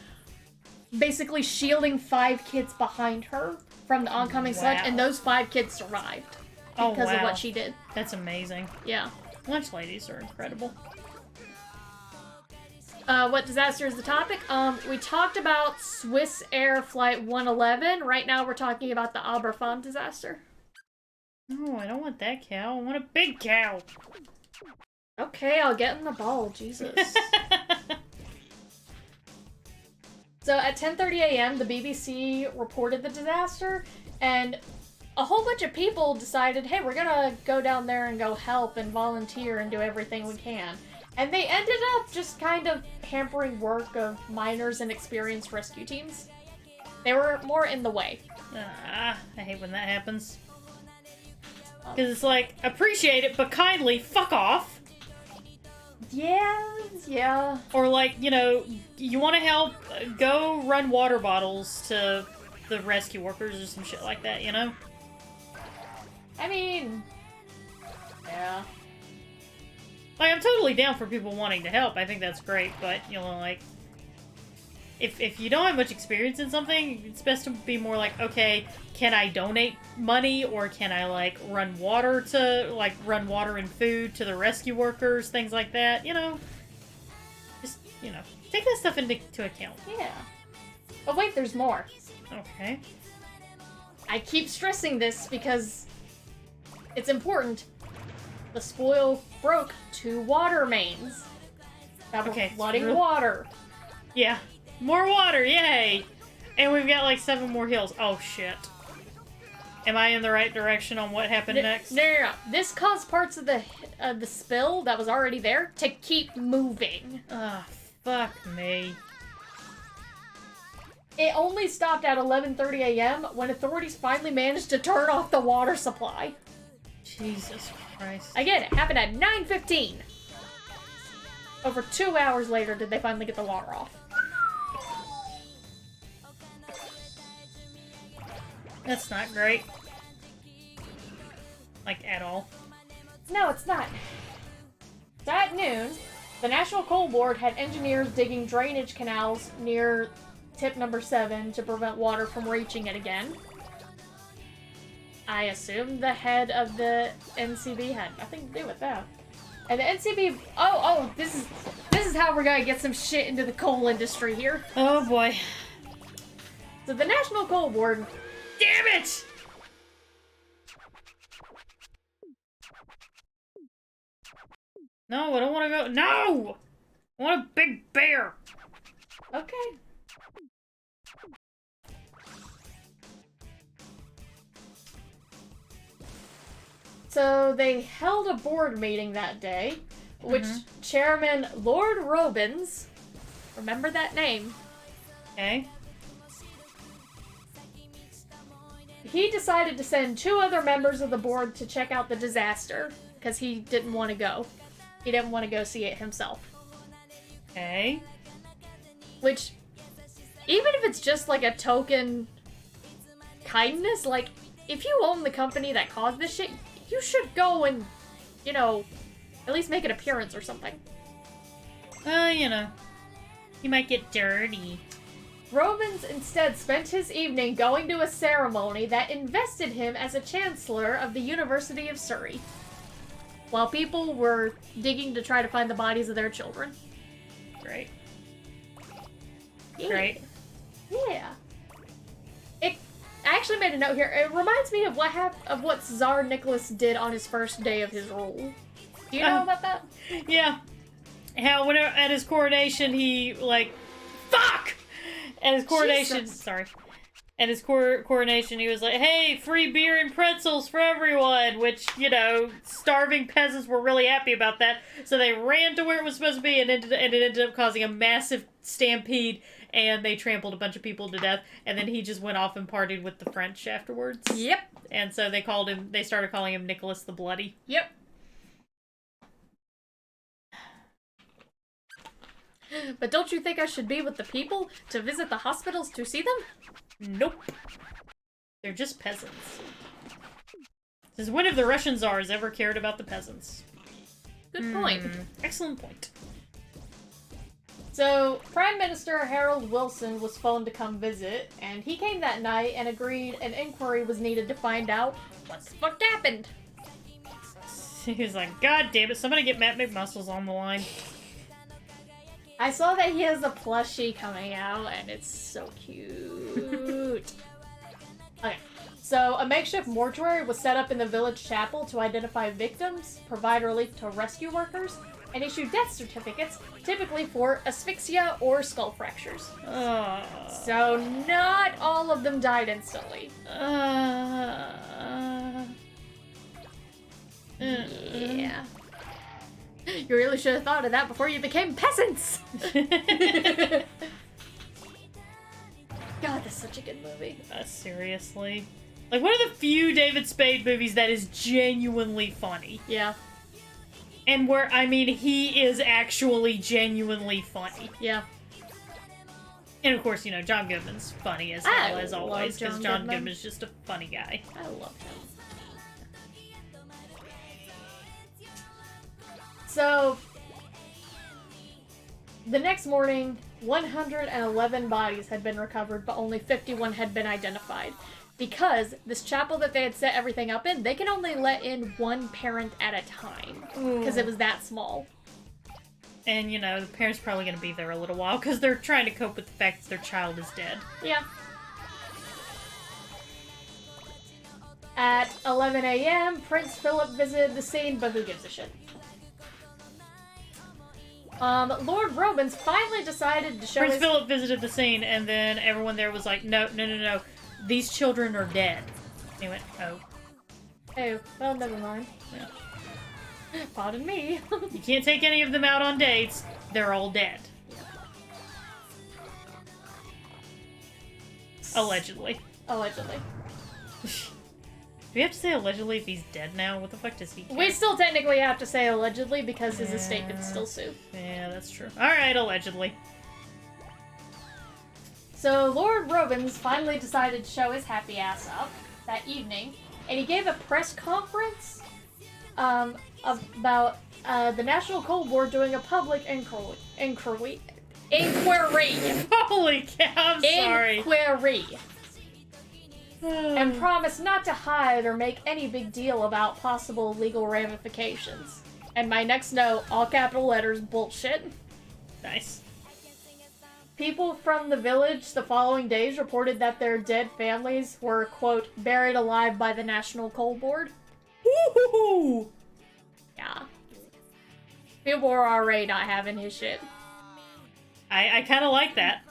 basically shielding 5 kids behind her from the oncoming sludge, and those 5 kids survived. Oh, because of wow. what she did. That's amazing. Yeah. Lunch ladies are incredible. What disaster is the topic? We talked about Swiss Air Flight 111. Right now we're talking about the Aberfan disaster. No, I don't want that cow. I want a big cow. Okay, I'll get in the ball, Jesus. So at 10:30 a.m., the BBC reported the disaster, and a whole bunch of people decided, hey, we're gonna go down there and go help and volunteer and do everything we can. And they ended up just kind of hampering work of miners and experienced rescue teams. They were more in the way. I hate when that happens. Because it's like, appreciate it, but kindly fuck off. Yeah. Or like, you know, you want to help, go run water bottles to the rescue workers or some shit like that, you know? I mean, yeah. Like, I'm totally down for people wanting to help. I think that's great, but, you know, like, if you don't have much experience in something, it's best to be more like, okay, can I donate money, or can I, like, run water and food to the rescue workers, things like that, you know? Just, you know, take that stuff into account. Yeah. Oh wait, there's more. Okay. I keep stressing this because it's important. The spoil broke 2 water mains that were flooding water. Yeah. More water, yay! And we've got like 7 more hills. Oh shit. Am I in the right direction on what happened next? No. This caused parts of the spill that was already there to keep moving. Ugh, fuck me. It only stopped at 11:30 a.m. when authorities finally managed to turn off the water supply. Jesus Christ. Again, it happened at 9:15. Over 2 hours later did they finally get the water off. That's not great. Like, at all. No, it's not. So at noon, the National Coal Board had engineers digging drainage canals near tip number 7 to prevent water from reaching it again. I assume the head of the NCB had nothing to do with that. And the NCB... Oh, this is how we're gonna get some shit into the coal industry here. Oh boy. So the National Coal Board... Damn it! No, I don't want to go. No! I want a big bear. Okay. So they held a board meeting that day, which Chairman Lord Robins, remember that name, Okay. he decided to send 2 other members of the board to check out the disaster, because he didn't want to go. He didn't want to go see it himself. Okay. Which, even if it's just like a token kindness, like, if you own the company that caused this shit, you should go and, you know, at least make an appearance or something. You know, you might get dirty. Robins instead spent his evening going to a ceremony that invested him as a chancellor of the University of Surrey, while people were digging to try to find the bodies of their children. Great. Yeah. Great. Yeah. I actually made a note here. It reminds me of what Tsar Nicholas did on his first day of his rule. Do you know about that? Yeah. How when at his coronation he like fuck. At his coronation, Jesus. sorry. At his coronation, he was like, "Hey, free beer and pretzels for everyone," which, you know, starving peasants were really happy about that. So they ran to where it was supposed to be, and it ended up causing a massive stampede, and they trampled a bunch of people to death. And then he just went off and partied with the French afterwards. Yep. And so they started calling him Nicholas the Bloody. Yep. But don't you think I should be with the people to visit the hospitals to see them? Nope. They're just peasants. Since when have the Russian czars ever cared about the peasants? Good point. Excellent point. So, Prime Minister Harold Wilson was phoned to come visit, and he came that night and agreed an inquiry was needed to find out what the fuck happened. He was like, God damn it, somebody get Matt McMuscles on the line. I saw that he has a plushie coming out, and it's so cute. Okay, so a makeshift mortuary was set up in the village chapel to identify victims, provide relief to rescue workers, and issue death certificates, typically for asphyxia or skull fractures. So not all of them died instantly. Yeah. You really should have thought of that before you became peasants! God, that's such a good movie. Seriously. Like, one of the few David Spade movies that is genuinely funny. Yeah. And where, I mean, he is actually genuinely funny. Yeah. And of course, you know, John Goodman's funny as hell as always, because John Goodman's just a funny guy. I love him. So, the next morning, 111 bodies had been recovered, but only 51 had been identified. Because this chapel that they had set everything up in, they can only let in one parent at a time. Because it was that small. And, you know, the parents probably going to be there a little while, because they're trying to cope with the fact that their child is dead. Yeah. At 11 a.m., Prince Philip visited the scene, but who gives a shit? Lord Robins finally decided to show Prince Philip visited the scene, and then everyone there was like, no. These children are dead. And he went, oh. Oh, well, never mind. Yeah. Pardon me. You can't take any of them out on dates. They're all dead. Allegedly. Allegedly. Do we have to say allegedly if he's dead now? What the fuck does he care? We still technically have to say allegedly because his estate can still sue. Yeah, that's true. Alright, allegedly. So Lord Robins finally decided to show his happy ass up that evening, and he gave a press conference about the National Coal Board doing a public inquiry. Holy cow, I'm sorry. Inquiry. And promised not to hide or make any big deal about possible legal ramifications. And my next note, all capital letters, bullshit. Nice. People from the village the following days reported that their dead families were, quote, buried alive by the National Coal Board. Woohoo! Yeah. People were already not having his shit. I kind of like that.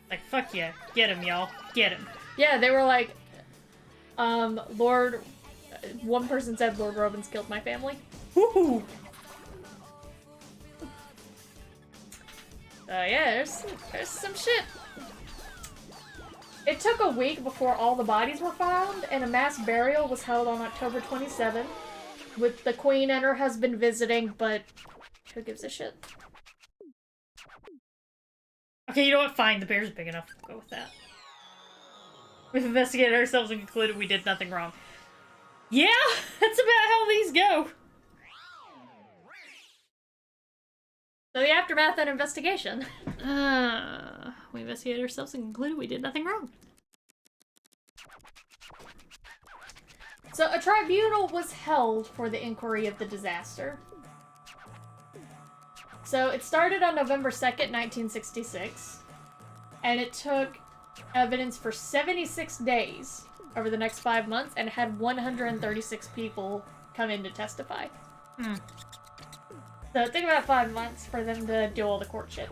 Like, fuck yeah. Get him, y'all. Get him. Yeah, they were like, one person said Lord Robins killed my family. Woohoo! Yeah, there's some shit. It took a week before all the bodies were found, and a mass burial was held on October 27th, with the Queen and her husband visiting, but who gives a shit? Okay, you know what? Fine, the bear's big enough. We'll go with that. We've investigated ourselves and concluded we did nothing wrong. Yeah, that's about how these go. So the aftermath and investigation. We investigated ourselves and concluded we did nothing wrong. So a tribunal was held for the inquiry of the disaster. So it started on November 2nd, 1966, and it took evidence for 76 days over the next 5 months and had 136 people come in to testify. So it took about 5 months for them to do all the court shit.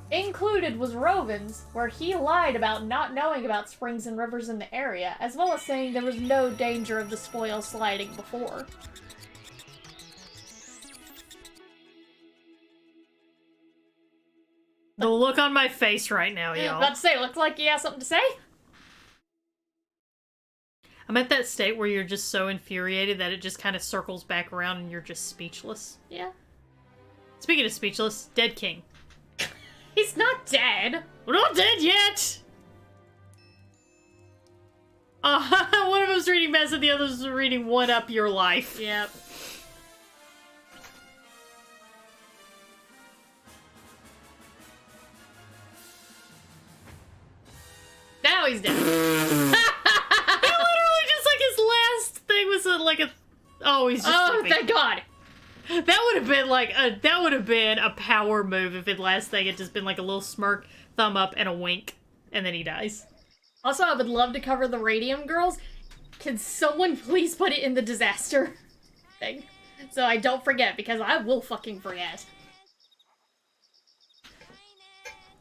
Included was Rovins, where he lied about not knowing about springs and rivers in the area, as well as saying there was no danger of the spoil sliding before. The look on my face right now, y'all. About to say, looks like you have something to say? I'm at that state where you're just so infuriated that it just kind of circles back around and you're just speechless. Yeah. Speaking of speechless, Dead King. He's not dead! We're not dead yet! One of them's reading Mess and the other's reading One Up Your Life. Yep. Now he's dead. He literally just like his Oh, he's just Oh, sleeping. thank God. That would have been a power move if the last thing had just been like a little smirk, thumb up, and a wink, and then he dies. Also, I would love to cover the Radium Girls. Can someone please put it in the disaster thing? So I don't forget, because I will fucking forget.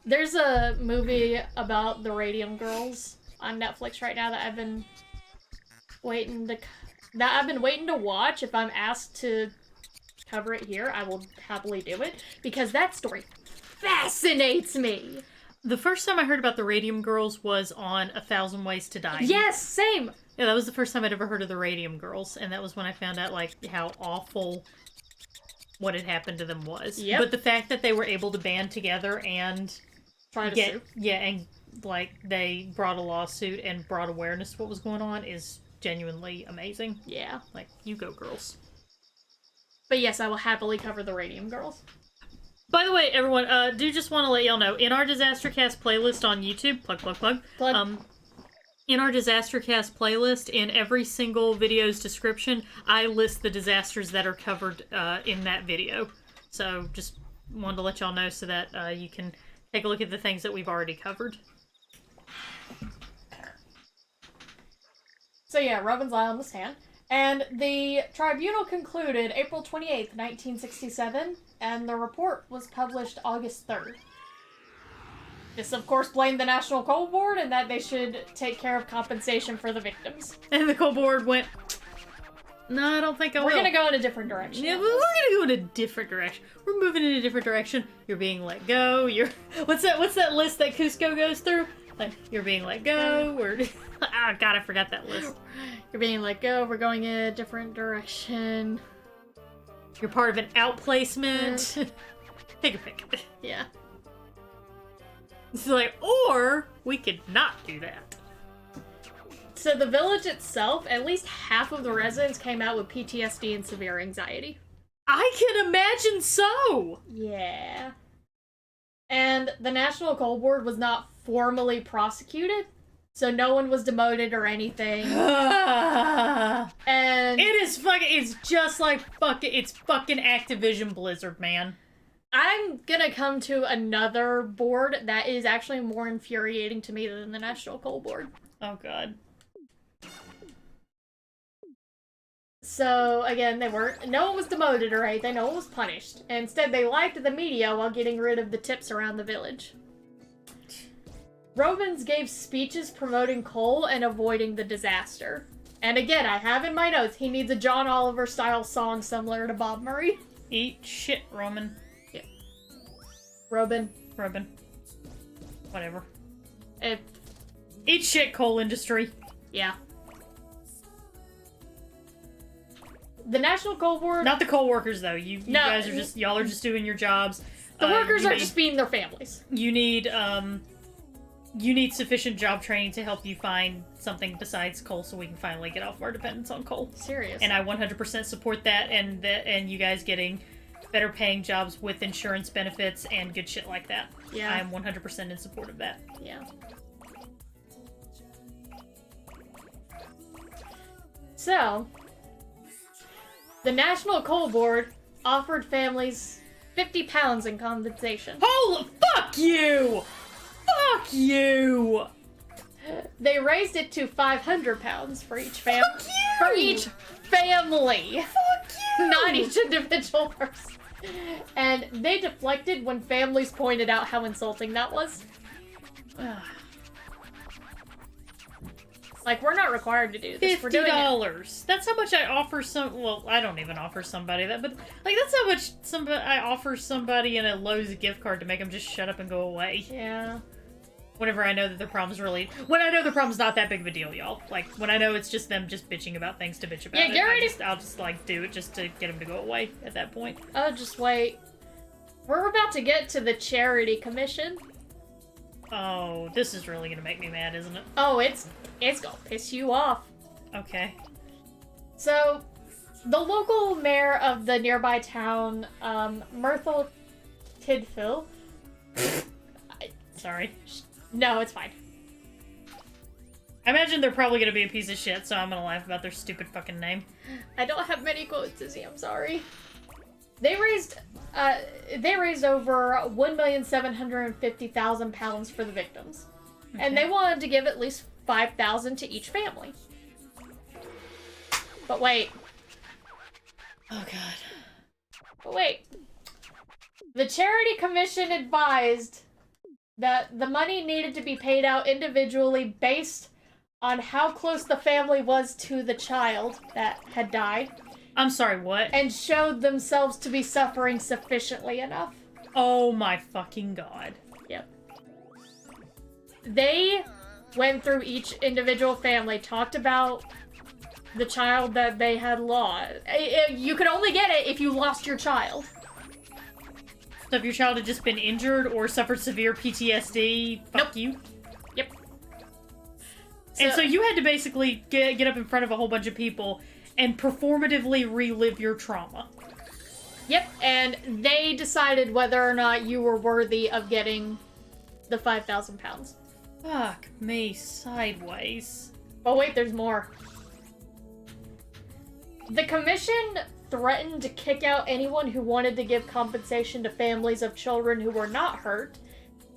There's a movie about the Radium Girls on Netflix right now that I've been waiting to watch. If I'm asked to cover it here, I will happily do it, because that story fascinates me. The first time I heard about the Radium Girls was on 1,000 Ways to Die. Yes, same. Yeah, that was the first time I'd ever heard of the Radium Girls, and that was when I found out, like, how awful what had happened to them was. Yep. But the fact that they were able to band together and Try to sue. yeah, and, like, they brought a lawsuit and brought awareness to what was going on is genuinely amazing. Yeah. Like, you go, girls. But yes, I will happily cover the Radium Girls. By the way, everyone, do just want to let y'all know, in our DisasterCast playlist on YouTube, plug, in our DisasterCast playlist, in every single video's description, I list the disasters that are covered in that video. So, just wanted to let y'all know so that you can take a look at the things that we've already covered. So yeah, Robin's lie on the stand. And the tribunal concluded April 28th, 1967, and the report was published August 3rd. This, of course, blamed the National Coal Board and that they should take care of compensation for the victims. And the Coal Board went, no, I don't think I will. We're gonna go in a different direction. Yeah, we're gonna go in a different direction. We're moving in a different direction. You're being let go. You're... What's that list that Cusco goes through? Like, you're being let go, or... Oh, God, I forgot that list. You're being let go, we're going in a different direction. You're part of an outplacement. Take a pick. Yeah. It's like, or we could not do that. So the village itself, at least half of the residents came out with PTSD and severe anxiety. I can imagine so! Yeah. And the National Coal Board was not formally prosecuted, so no one was demoted or anything. And it's just like it's fucking Activision Blizzard, man. I'm gonna come to another board that is actually more infuriating to me than the National Coal Board. Oh, God. So, again, no one was demoted or anything, no one was punished. Instead, they lied to the media while getting rid of the tips around the village. Robins gave speeches promoting coal and avoiding the disaster. And again, I have in my notes, he needs a John Oliver-style song similar to Bob Murray. Eat shit, Roman. Yeah. Robin. Whatever. Eat shit, coal industry. Yeah. The National Coal Board... Not the coal workers, though. You guys are just... Y'all are just doing your jobs. The workers are just feeding their families. You need sufficient job training to help you find something besides coal so we can finally get off of our dependence on coal. Serious. And I 100% support that and you guys getting better paying jobs with insurance benefits and good shit like that. Yeah. I am 100% in support of that. Yeah. So, the National Coal Board offered families £50 in compensation. Oh, fuck you! Fuck you! They raised it to £500 for each family. Fuck you! For each family! Fuck you! Not each individual person. And they deflected when families pointed out how insulting that was. Like, we're not required to do this. We're doing it. $50. That's how much I offer well, I don't even offer somebody that, but like that's how much I offer somebody in a Lowe's gift card to make them just shut up and go away. Yeah. Whenever I know that the problem's when I know the problem's not that big of a deal, y'all. Like, when I know it's just them just bitching about things to bitch about Yeah, it, get ready. I'll just like do it just to get them to go away at that point. Oh, just wait. We're about to get to the Charity Commission. Oh, this is really gonna make me mad, isn't it? Oh, it's gonna piss you off. Okay. So, the local mayor of the nearby town, Myrtle Tidfill. Sorry. No, it's fine. I imagine they're probably gonna be a piece of shit, so I'm gonna laugh about their stupid fucking name. I don't have many quotes, Izzy, I'm sorry. They raised over £1,750,000 for the victims. Okay. And they wanted to give at least $5,000 to each family. But wait. Oh god. But wait. The Charity Commission advised that the money needed to be paid out individually based on how close the family was to the child that had died. I'm sorry, what? And showed themselves to be suffering sufficiently enough. Oh my fucking god. Yep. They went through each individual family, talked about the child that they had lost. You could only get it if you lost your child. So if your child had just been injured or suffered severe PTSD, fuck you. Yep. And so you had to basically get up in front of a whole bunch of people and performatively relive your trauma. Yep, and they decided whether or not you were worthy of getting the £5,000. Fuck me sideways. Oh wait, there's more. The commission threatened to kick out anyone who wanted to give compensation to families of children who were not hurt,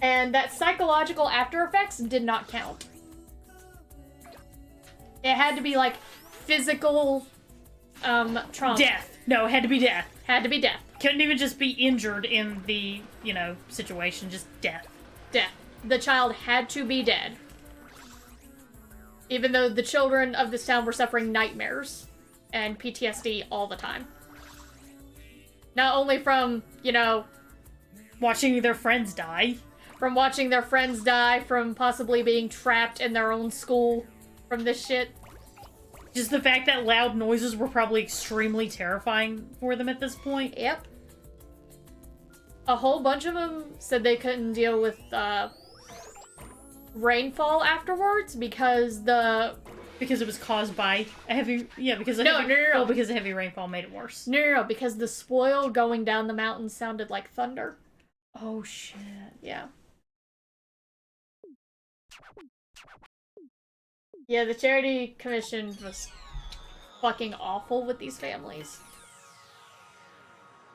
and that psychological after effects did not count. It had to be like physical trauma. Death. No, it had to be death. Had to be death. Couldn't even just be injured in the, situation, just death. Death. The child had to be dead. Even though the children of this town were suffering nightmares and PTSD all the time. Not only from, watching their friends die. From watching their friends die, from possibly being trapped in their own school from this shit. Just the fact that loud noises were probably extremely terrifying for them at this point. Yep. A whole bunch of them said they couldn't deal with rainfall afterwards because it was caused by a heavy... Yeah, because of No. because the heavy rainfall made it worse. No, because the spoil going down the mountain sounded like thunder. Oh, shit. Yeah. Yeah, the Charity Commission was fucking awful with these families.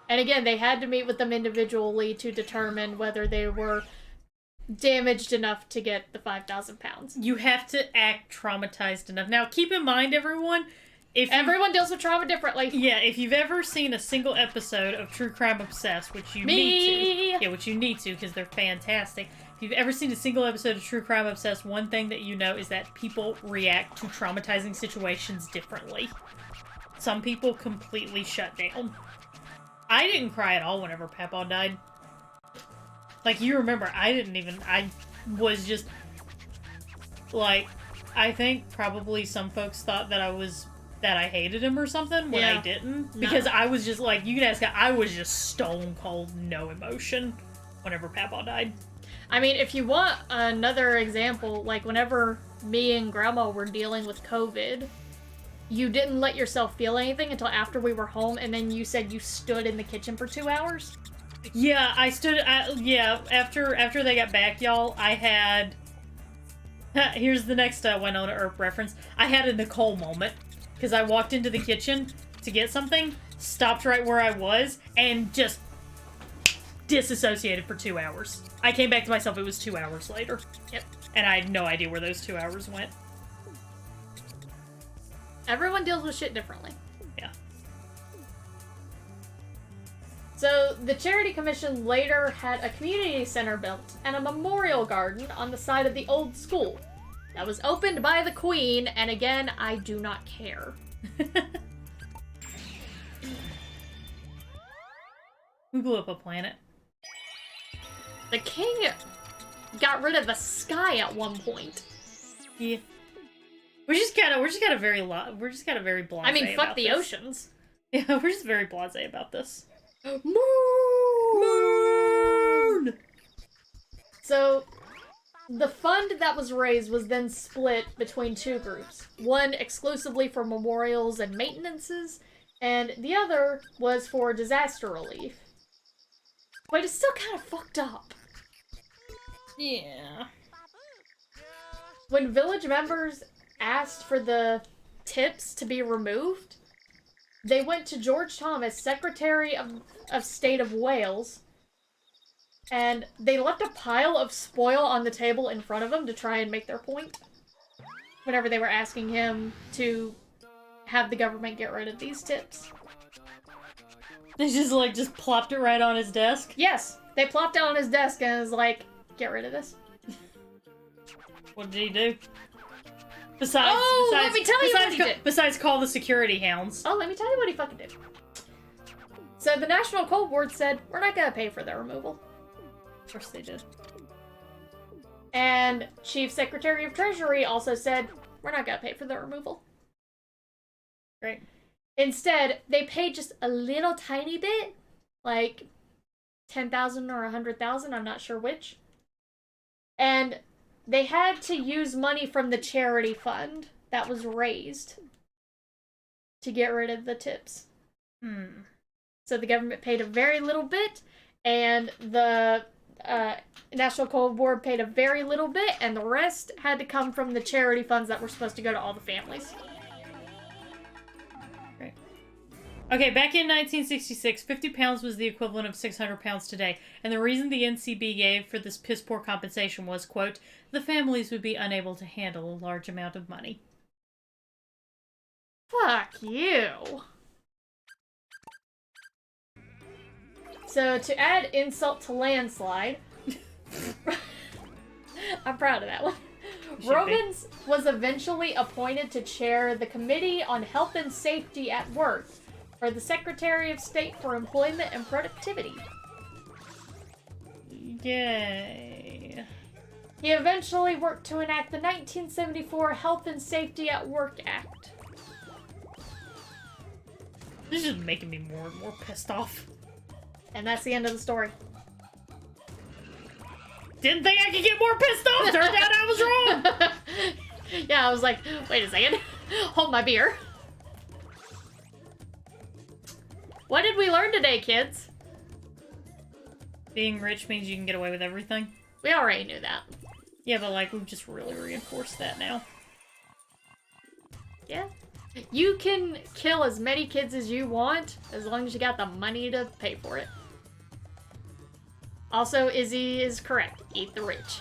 And again, they had to meet with them individually to determine whether they were damaged enough to get the £5,000. You have to act traumatized enough. Now, keep in mind, everyone, everyone deals with trauma differently. Yeah, if you've ever seen a single episode of True Crime Obsessed, which you need to. Yeah, which you need to, because they're fantastic. If you've ever seen a single episode of True Crime Obsessed, one thing that you know is that people react to traumatizing situations differently. Some people completely shut down. I didn't cry at all whenever Papa died. Like, you remember, I was just, like, I think probably some folks thought that I hated him or something when I didn't. Because I was just, like, you can ask, I was just stone cold, no emotion whenever Papa died. I mean, if you want another example, like, whenever me and Grandma were dealing with COVID, you didn't let yourself feel anything until after we were home, and then you said you stood in the kitchen for 2 hours? Yeah, I stood, after they got back, y'all, I had, here's the next Winona Earp reference, I had a Nicole moment, because I walked into the kitchen to get something, stopped right where I was, and just disassociated for 2 hours. I came back to myself, it was 2 hours later. Yep. And I had no idea where those 2 hours went. Everyone deals with shit differently. Yeah. So, the Charity Commission later had a community center built and a memorial garden on the side of the old school. That was opened by the Queen, and again, I do not care. We blew up a planet. The king got rid of the sky at one point. Yeah. We're just kind of very blasé. I mean, fuck about the this. oceans. Yeah, we're just very blasé about this. Moon! So, the fund that was raised was then split between two groups. One exclusively for memorials and maintenances, and the other was for disaster relief. But it's still kind of fucked up. Yeah. when village members asked for the tips to be removed, they went to George Thomas, Secretary of State of Wales, and they left a pile of spoil on the table in front of him to try and make their point. Whenever they were asking him to have the government get rid of these tips. They just plopped it right on his desk? Yes, they plopped it on his desk and was like, get rid of this. What did he do? Besides, let me tell you what he did. Besides call the security hounds. Oh, let me tell you what he fucking did. So the National Coal Board said, we're not gonna pay for their removal. Of course they did. And Chief Secretary of Treasury also said, we're not gonna pay for the removal. Great. Instead, they paid just a little tiny bit, like 10,000 or 100,000, I'm not sure which. And they had to use money from the charity fund that was raised to get rid of the tips. So the government paid a very little bit, and the National Coal Board paid a very little bit, and the rest had to come from the charity funds that were supposed to go to all the families. Right. Okay, back in 1966, 50 pounds was the equivalent of 600 pounds today, and the reason the NCB gave for this piss-poor compensation was, quote, the families would be unable to handle a large amount of money. Fuck you. So, to add insult to landslide, I'm proud of that one. Rogans was eventually appointed to chair the Committee on Health and Safety at Work for the Secretary of State for Employment and Productivity. Yay. He eventually worked to enact the 1974 Health and Safety at Work Act. This is just making me more and more pissed off. And that's the end of the story. Didn't think I could get more pissed off. Turned out I was wrong. Yeah, I was like, wait a second. Hold my beer. What did we learn today, kids? Being rich means you can get away with everything. We already knew that. Yeah, but like, we've just really reinforced that now. Yeah. You can kill as many kids as you want, as long as you got the money to pay for it. Also, Izzy is correct. Eat the rich.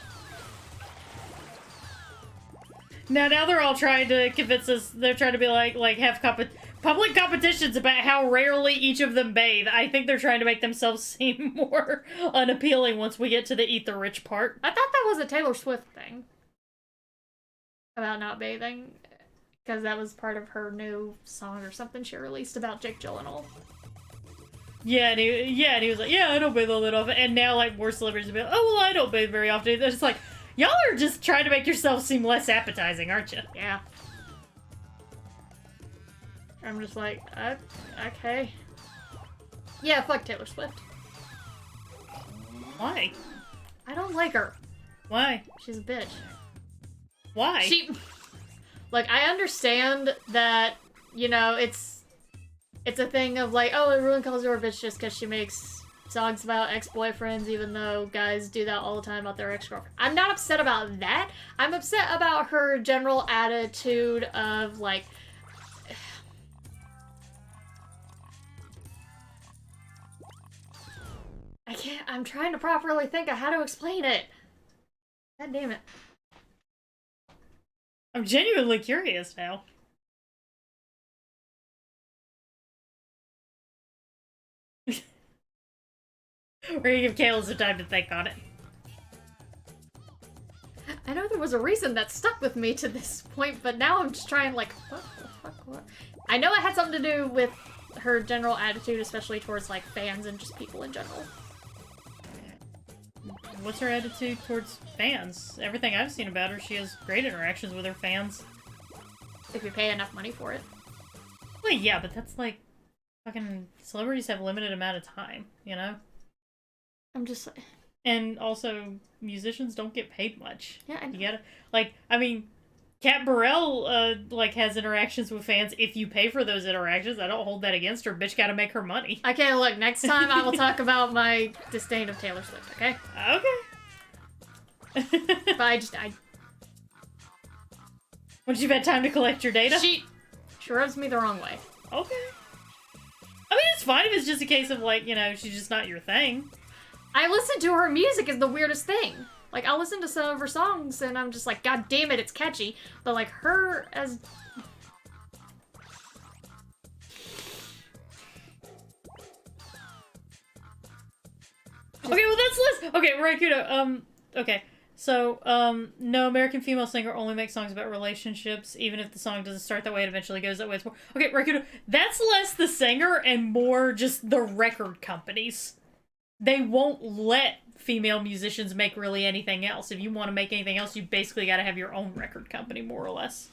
Now they're all trying to convince us. They're trying to be like have public competitions about how rarely each of them bathe. I think they're trying to make themselves seem more unappealing once we get to the eat the rich part. I thought that was a Taylor Swift thing. About not bathing. Because that was part of her new song or something she released about Jake Gyllenhaal. Yeah, and he was like, yeah, I don't bathe all that often. And now, like, more celebrities will be like, oh, well, I don't bathe very often. It's just like, y'all are just trying to make yourselves seem less appetizing, aren't you? Yeah. I'm just like, okay. Yeah, fuck Taylor Swift. Why? I don't like her. Why? She's a bitch. Why? Like, I understand that, you know, it's a thing of like, oh, everyone calls her a bitch just because she makes songs about ex-boyfriends, even though guys do that all the time about their ex-girlfriend. I'm not upset about that. I'm upset about her general attitude of, like... I'm trying to properly think of how to explain it. God damn it. I'm genuinely curious now. We're gonna give Kayla some time to think on it. I know there was a reason that stuck with me to this point, but now I'm just trying, like, what? I know it had something to do with her general attitude, especially towards, like, fans and just people in general. What's her attitude towards fans? Everything I've seen about her, she has great interactions with her fans. If you pay enough money for it. Well, yeah, but that's like... Fucking celebrities have a limited amount of time, you know? I'm just like... And also, musicians don't get paid much. Yeah, I know. You gotta... Like, I mean... Kat Burrell, like, has interactions with fans if you pay for those interactions. I don't hold that against her. Bitch gotta make her money. Okay, look, next time I will talk about my disdain of Taylor Swift, okay? Okay. But Once you've had time to collect your data? She rubs me the wrong way. Okay. I mean, it's fine if it's just a case of, like, you know, she's just not your thing. I listen to her music is the weirdest thing. Like, I'll listen to some of her songs, and I'm just like, God damn it, it's catchy. But, like, her as... Okay, well, that's less... Okay, Raikuto, okay. So, no, American female singer only makes songs about relationships, even if the song doesn't start that way, it eventually goes that way. It's more... Okay, Raikuto, that's less the singer and more just the record companies. They won't let female musicians make really anything else. If you want to make anything else, you basically gotta have your own record company, more or less.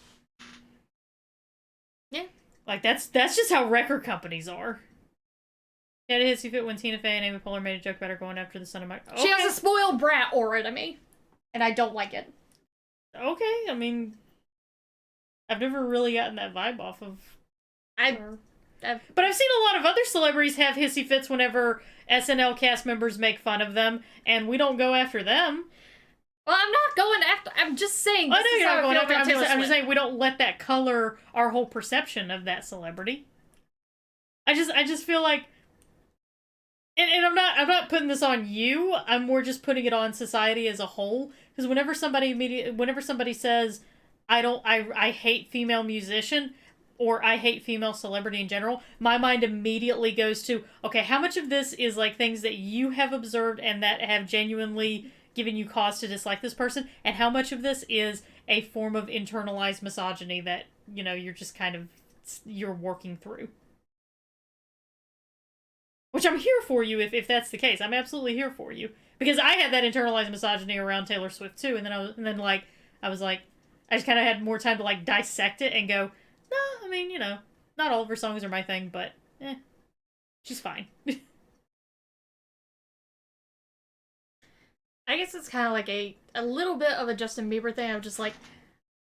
Yeah. Like, that's just how record companies are. Yeah, it hits you fit when Tina Fey and Amy Poehler made a joke about her going after the son of my... Okay. She has a spoiled brat aura to me, and I don't like it. Okay, I mean... I've never really gotten that vibe off of her. But I've seen a lot of other celebrities have hissy fits whenever SNL cast members make fun of them, and we don't go after them. Well, I'm not going after... I'm just saying... I know you're not going after. I'm just saying saying we don't let that color our whole perception of that celebrity. I just feel like... And I'm not putting this on you. I'm more just putting it on society as a whole. Because whenever somebody says, I hate female musician, or I hate female celebrity in general, my mind immediately goes to, okay, how much of this is like things that you have observed and that have genuinely given you cause to dislike this person, and how much of this is a form of internalized misogyny that, you know, you're just kind of, you're working through. Which I'm here for you if that's the case. I'm absolutely here for you. Because I had that internalized misogyny around Taylor Swift too, and then I was like, I just kind of had more time to like dissect it and go, no, I mean, you know, not all of her songs are my thing, but she's fine. I guess it's kind of like a little bit of a Justin Bieber thing. I'm just like,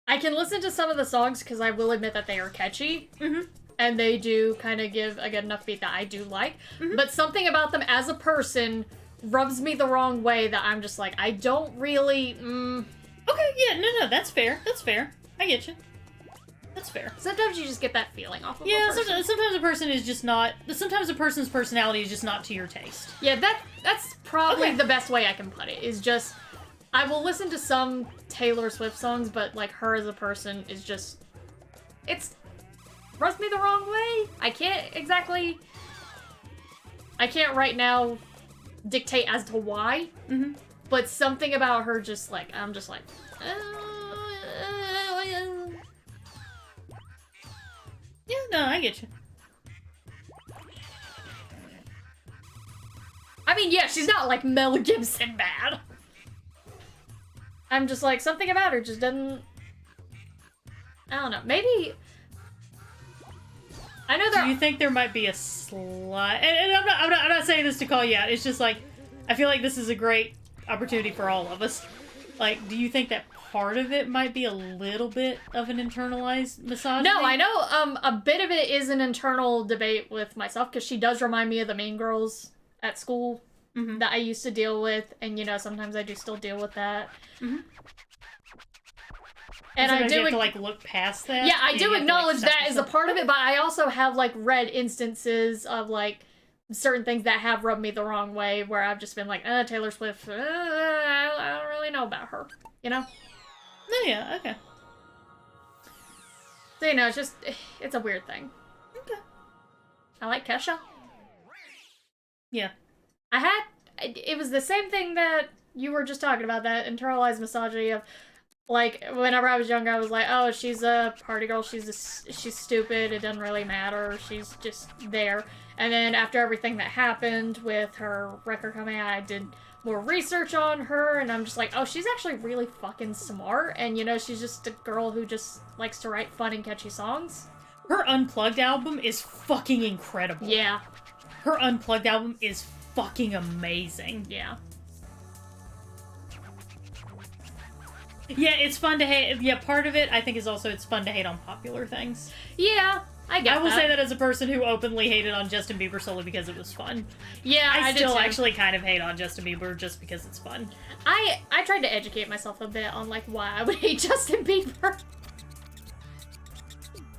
I can listen to some of the songs because I will admit that they are catchy. Mm-hmm. And they do kind of give a good enough beat that I do like. Mm-hmm. But something about them as a person rubs me the wrong way that I'm just like, I don't really... Okay, yeah, no, that's fair. That's fair. I get you. That's fair. Sometimes you just get that feeling off of a person. Sometimes a person is just not... Sometimes a person's personality is just not to your taste. Yeah, that's probably the best way I can put it, is just... I will listen to some Taylor Swift songs, but, like, her as a person is just... It's... rubs me the wrong way. I can't right now dictate as to why. Mm-hmm. But something about her just, like, I'm just like... Yeah, no, I get you. I mean, yeah, she's not like Mel Gibson bad. I'm just like, something about her just doesn't... I don't know, maybe... I know there... Do you think there might be a slight... And I'm not saying this to call you out, it's just like, I feel like this is a great opportunity for all of us. Like, do you think that part of it might be a little bit of an internalized misogyny? No, I know a bit of it is an internal debate with myself, because she does remind me of the mean girls at school that I used to deal with, and, you know, sometimes I do still deal with that. Mm-hmm. And I do you have to, like, look past that? Yeah, I do acknowledge that as a part of it, but I also have, like, read instances of, like, certain things that have rubbed me the wrong way, where I've just been like, Taylor Swift, I don't really know about her, you know? Oh, yeah, okay. So, you know, it's a weird thing. Okay. I like Kesha. Yeah. It was the same thing that you were just talking about, that internalized misogyny of, like, whenever I was younger, I was like, oh, she's a party girl, she's stupid, it doesn't really matter, she's just there. And then after everything that happened with her record coming out, I did more research on her, and I'm just like, oh, she's actually really fucking smart, and, you know, she's just a girl who just likes to write fun and catchy songs. Her Unplugged album is fucking incredible. Yeah. Her Unplugged album is fucking amazing. Yeah. Yeah, it's fun to hate. Yeah, part of it, I think, is also it's fun to hate on popular things. Yeah, I get that. I will say that as a person who openly hated on Justin Bieber solely because it was fun. Yeah, I still actually kind of hate on Justin Bieber just because it's fun. I tried to educate myself a bit on, like, why I would hate Justin Bieber.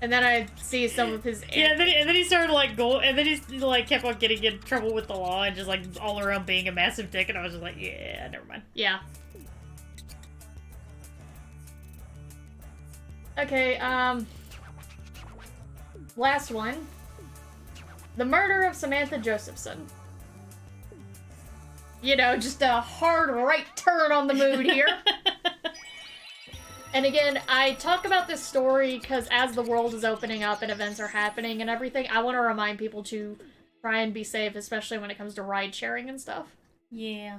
And then I see some of his... Yeah, and then he started, like, and then he, like, kept on getting in trouble with the law and just, like, all around being a massive dick, and I was just like, yeah, never mind. Yeah. Okay, last one. The murder of Samantha Josephson. You know, just a hard right turn on the mood here. And again, I talk about this story because as the world is opening up and events are happening and everything, I want to remind people to try and be safe, especially when it comes to ride sharing and stuff. Yeah.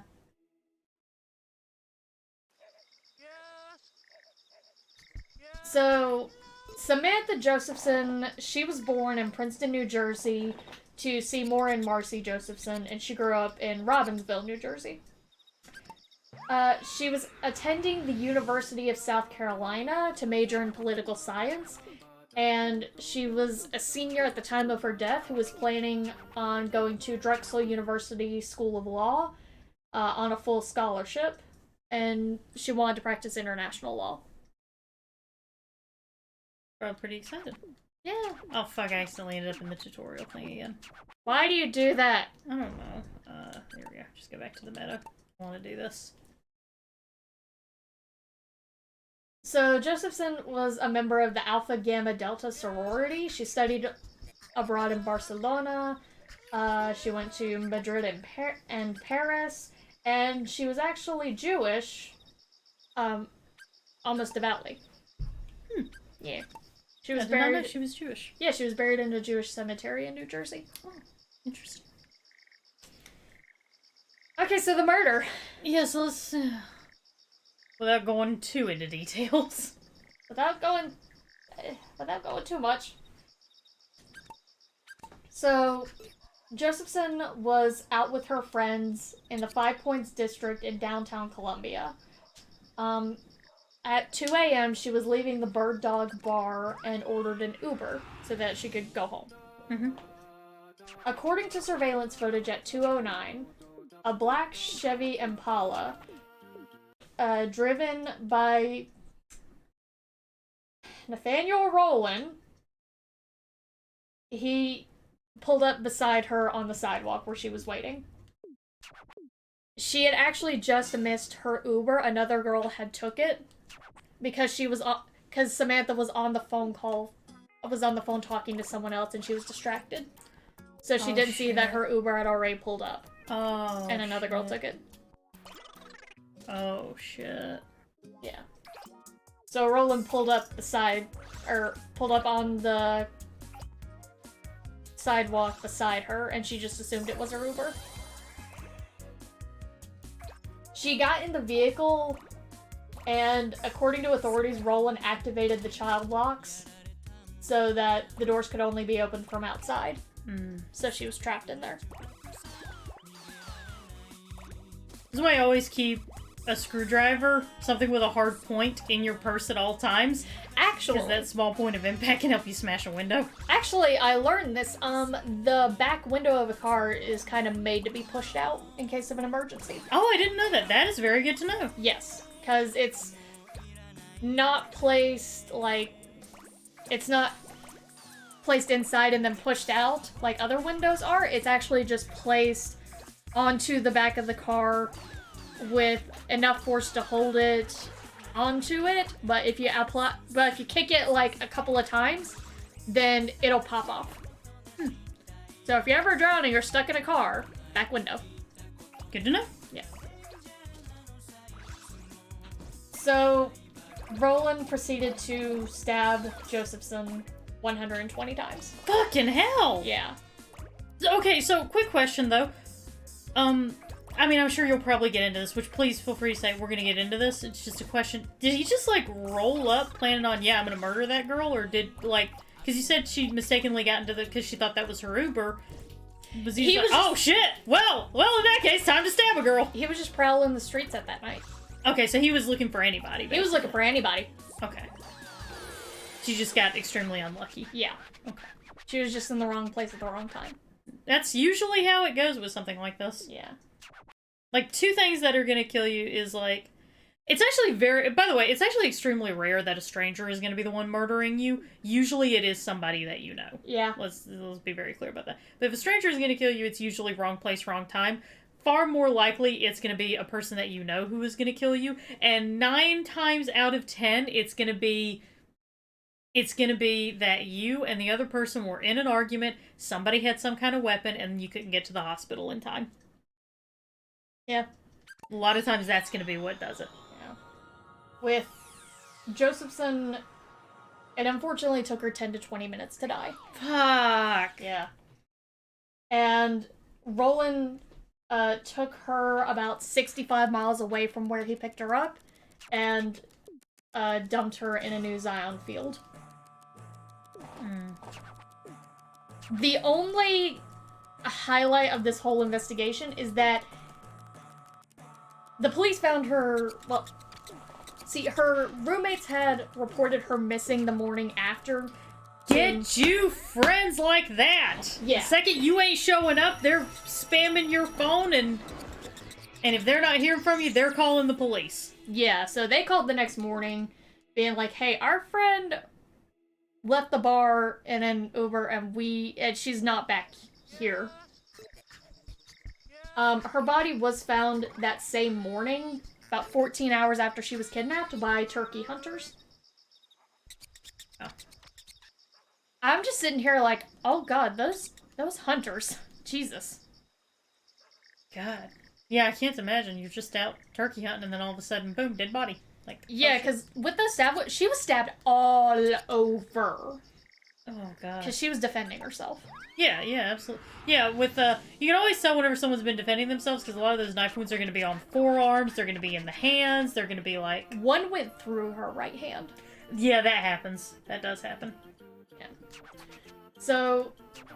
So, Samantha Josephson, she was born in Princeton, New Jersey, to Seymour and Marcy Josephson, and she grew up in Robbinsville, New Jersey. She was attending the University of South Carolina to major in political science, and she was a senior at the time of her death who was planning on going to Drexel University School of Law on a full scholarship, and she wanted to practice international law. Probably pretty excited. Yeah. Oh, fuck, I accidentally ended up in the tutorial thing again. Why do you do that? I don't know. Here we go. Just go back to the meta. I want to do this. So, Josephson was a member of the Alpha Gamma Delta sorority. She studied abroad in Barcelona. She went to Madrid and Paris. And she was actually Jewish, almost devoutly. Yeah. She was I did not know buried. she was Jewish. Yeah, she was buried in a Jewish cemetery in New Jersey. Oh, interesting. Okay, so the murder. Yeah, so let's... without going too into details. Without going too much. So, Josephson was out with her friends in the Five Points district in downtown Columbia. At 2 a.m., she was leaving the Bird Dog bar and ordered an Uber so that she could go home. Mm-hmm. According to surveillance footage at 2:09, a black Chevy Impala, driven by Nathaniel Rowland, he pulled up beside her on the sidewalk where she was waiting. She had actually just missed her Uber. Another girl had took it because Samantha was on the phone talking to someone else and she was distracted. So she didn't see that her Uber had already pulled up. Oh, and another girl took it. Oh, shit. Yeah. So Roland pulled up on the sidewalk beside her, and she just assumed it was her Uber. She got in the vehicle, and according to authorities, Roland activated the child locks so that the doors could only be opened from outside. So she was trapped in there. This is why I always keep a screwdriver, something with a hard point, in your purse at all times. Actually, because that small point of impact can help you smash a window. Actually, I learned this. The back window of a car is kind of made to be pushed out in case of an emergency. Oh, I didn't know that. That is very good to know. Yes, because it's not placed, it's not placed inside and then pushed out like other windows are. It's actually just placed onto the back of the car with enough force to hold it onto it, but if you kick it like a couple of times, then it'll pop off. So if you're ever drowning or stuck in a car, back window. Good to know. Yeah. So Roland proceeded to stab Josephson 120 times. Fucking hell! Yeah. Okay, so quick question though. I mean, I'm sure you'll probably get into this, which please feel free to say we're gonna get into this. It's just a question. Did he just, roll up planning on, yeah, I'm gonna murder that girl? Or did, because you said she mistakenly got into because she thought that was her Uber. Was he just oh shit! Well, in that case, time to stab a girl! He was just prowling the streets at that night. Okay, so he was looking for anybody, basically. He was looking for anybody. Okay. She just got extremely unlucky. Yeah. Okay. She was just in the wrong place at the wrong time. That's usually how it goes with something like this. Yeah. Two things that are gonna kill you is, It's actually by the way, it's actually extremely rare that a stranger is going to be the one murdering you. Usually it is somebody that you know. Yeah. Let's be very clear about that. But if a stranger is going to kill you, it's usually wrong place, wrong time. Far more likely it's going to be a person that you know who is going to kill you. And 9 times out of 10, it's going to be that you and the other person were in an argument, somebody had some kind of weapon, and you couldn't get to the hospital in time. Yeah. A lot of times that's going to be what does it. With Josephson, it unfortunately took her 10 to 20 minutes to die. Fuck. Yeah. And Roland took her about 65 miles away from where he picked her up and dumped her in a new Zion field. The only highlight of this whole investigation is that the police found her, well, see, her roommates had reported her missing the morning after. Get you friends like that! Yeah. The second you ain't showing up, they're spamming your phone, and if they're not hearing from you, they're calling the police. Yeah, so they called the next morning, being like, hey, our friend left the bar in an Uber, and she's not back here. Her body was found that same morning, about 14 hours after she was kidnapped by turkey hunters. Oh. I'm just sitting here like, oh god, those hunters. Jesus. God. Yeah, I can't imagine. You're just out turkey hunting and then all of a sudden, boom, dead body. Like, Yeah, because with the stab, she was stabbed all over. Oh, God. Because she was defending herself. Yeah, absolutely. Yeah, you can always tell whenever someone's been defending themselves, because a lot of those knife wounds are going to be on forearms, they're going to be in the hands, they're going to be like... One went through her right hand. Yeah, that happens. That does happen. Yeah. So,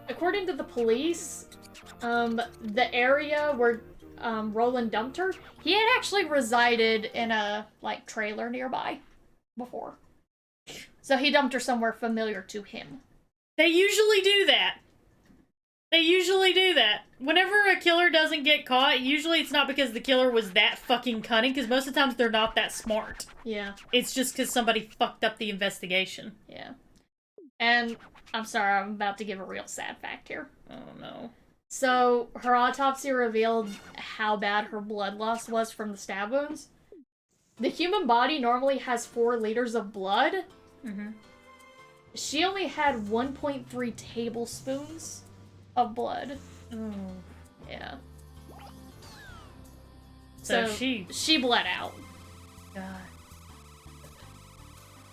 according to the police, the area where Roland dumped her, he had actually resided in a, like, trailer nearby before. So he dumped her somewhere familiar to him. They usually do that. Whenever a killer doesn't get caught, usually it's not because the killer was that fucking cunning, because most of the times they're not that smart. Yeah. It's just because somebody fucked up the investigation. Yeah. And, I'm sorry, I'm about to give a real sad fact here. Oh, no. So, her autopsy revealed how bad her blood loss was from the stab wounds. The human body normally has 4 liters of blood. Mm-hmm. She only had 1.3 tablespoons of blood. Oh. Yeah. So she bled out. God.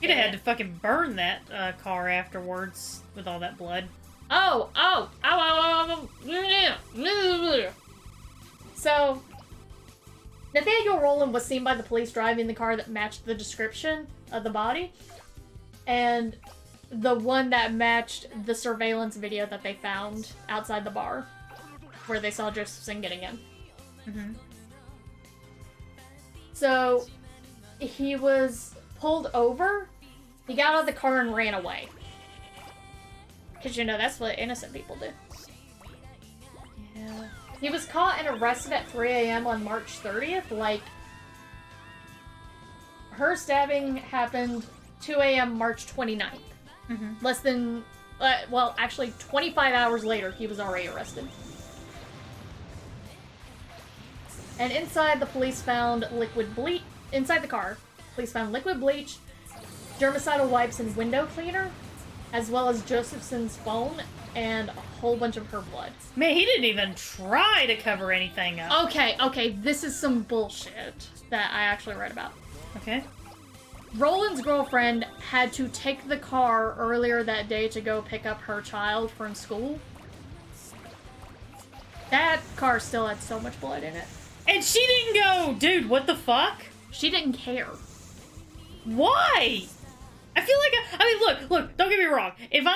You'd have had to fucking burn that car afterwards with all that blood. So, Nathaniel Rowland was seen by the police driving the car that matched the description of the body, and the one that matched the surveillance video that they found outside the bar, where they saw Josephson getting in. Mm-hmm. So, he was pulled over, he got out of the car and ran away. Because, that's what innocent people do. Yeah. He was caught and arrested at 3 a.m. on March 30th. Like, her stabbing happened 2 a.m. March 29th. Mm-hmm. Less than, actually 25 hours later, he was already arrested. And inside, the police found liquid bleach. Inside the car, police found liquid bleach, germicidal wipes and window cleaner, as well as Josephson's phone and a whole bunch of her blood. Man, he didn't even try to cover anything up. Okay, this is some bullshit that I actually read about. Okay. Roland's girlfriend had to take the car earlier that day to go pick up her child from school. That car still had so much blood in it. And she didn't go, dude, what the fuck? She didn't care. Why? I feel like look, don't get me wrong. If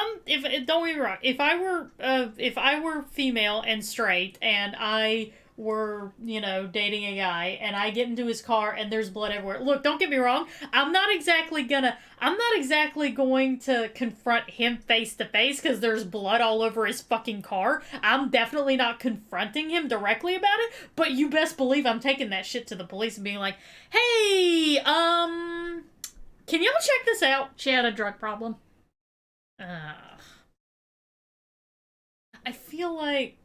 I were female and straight and I were, dating a guy, and I get into his car and there's blood everywhere. Look, don't get me wrong. I'm not exactly going to confront him face to face because there's blood all over his fucking car. I'm definitely not confronting him directly about it, but you best believe I'm taking that shit to the police and being like, hey, can y'all check this out? She had a drug problem. I feel like,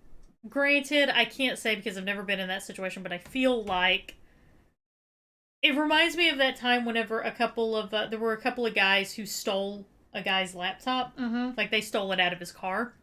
granted, I can't say because I've never been in that situation, but I feel like it reminds me of that time whenever there were a couple of guys who stole a guy's laptop. Mm-hmm. Like, they stole it out of his car.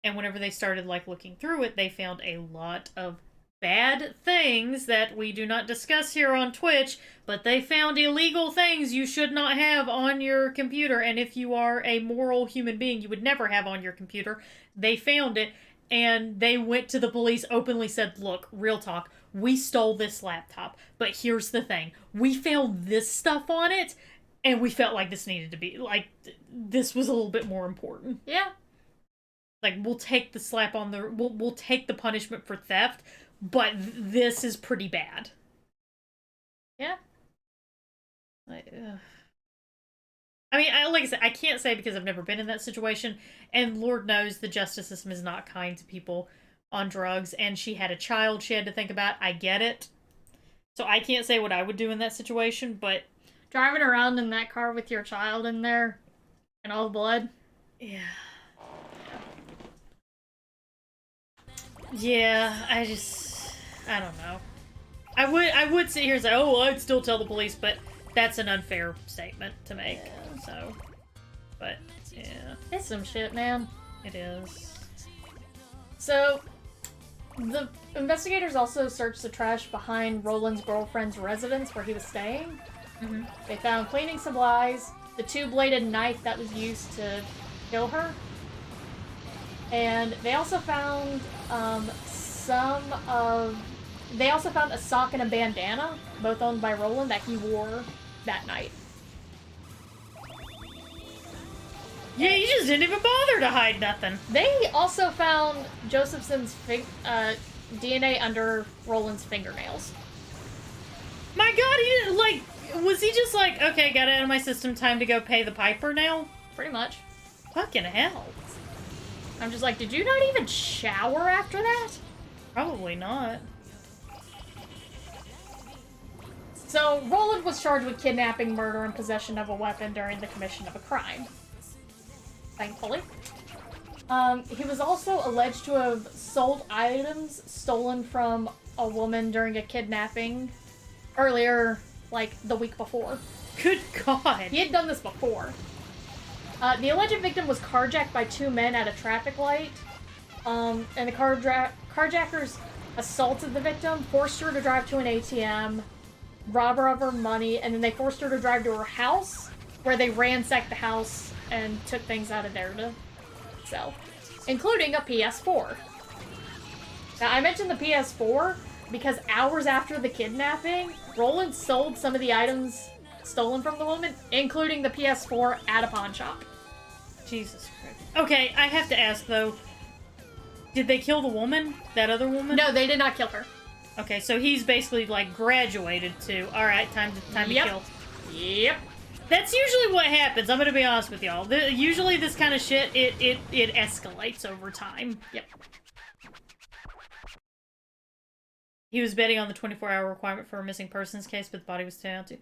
And whenever they started, looking through it, they found a lot of bad things that we do not discuss here on Twitch, but they found illegal things you should not have on your computer. And if you are a moral human being, you would never have on your computer. They found it. And they went to the police, openly said, look, real talk, we stole this laptop. But here's the thing. We found this stuff on it, and we felt like this needed to be, this was a little bit more important. Yeah. We'll take the slap on the, we'll take the punishment for theft, but this is pretty bad. Yeah. Like I said, I can't say because I've never been in that situation, and Lord knows the justice system is not kind to people on drugs, and she had a child she had to think about. I get it. So I can't say what I would do in that situation, but... Driving around in that car with your child in there, and all the blood. Yeah. Yeah, I don't know. I would sit here and say, oh, well, I'd still tell the police, but that's an unfair statement to make. Yeah. So, but yeah, It's some shit, man. it is. So, the investigators also searched the trash behind Roland's girlfriend's residence where he was staying. Mm-hmm. They found cleaning supplies, the two-bladed knife that was used to kill her, and they also found They also found a sock and a bandana, both owned by Roland, that he wore that night. Yeah, you just didn't even bother to hide nothing. They also found Josephson's DNA under Roland's fingernails. My God, he didn't was he just like, okay, got it out of my system, time to go pay the piper now? Pretty much. Fucking hell. I'm just like, did you not even shower after that? Probably not. So, Roland was charged with kidnapping, murder, and possession of a weapon during the commission of a crime. Thankfully. He was also alleged to have sold items stolen from a woman during a kidnapping earlier, the week before. Good God. He had done this before. The alleged victim was carjacked by two men at a traffic light, and the carjackers assaulted the victim, forced her to drive to an ATM, rob her of her money, and then they forced her to drive to her house, where they ransacked the house and took things out of there to sell, including a PS4. Now, I mentioned the PS4 because hours after the kidnapping, Roland sold some of the items stolen from the woman, including the PS4, at a pawn shop. Jesus Christ. Okay, I have to ask, though. Did they kill the woman? That other woman? No, they did not kill her. Okay, so he's basically, graduated to, alright, time to kill. Yep. That's usually what happens, I'm gonna be honest with y'all. Usually this kind of shit, it escalates over time. Yep. He was betting on the 24-hour requirement for a missing persons case, but the body was found too.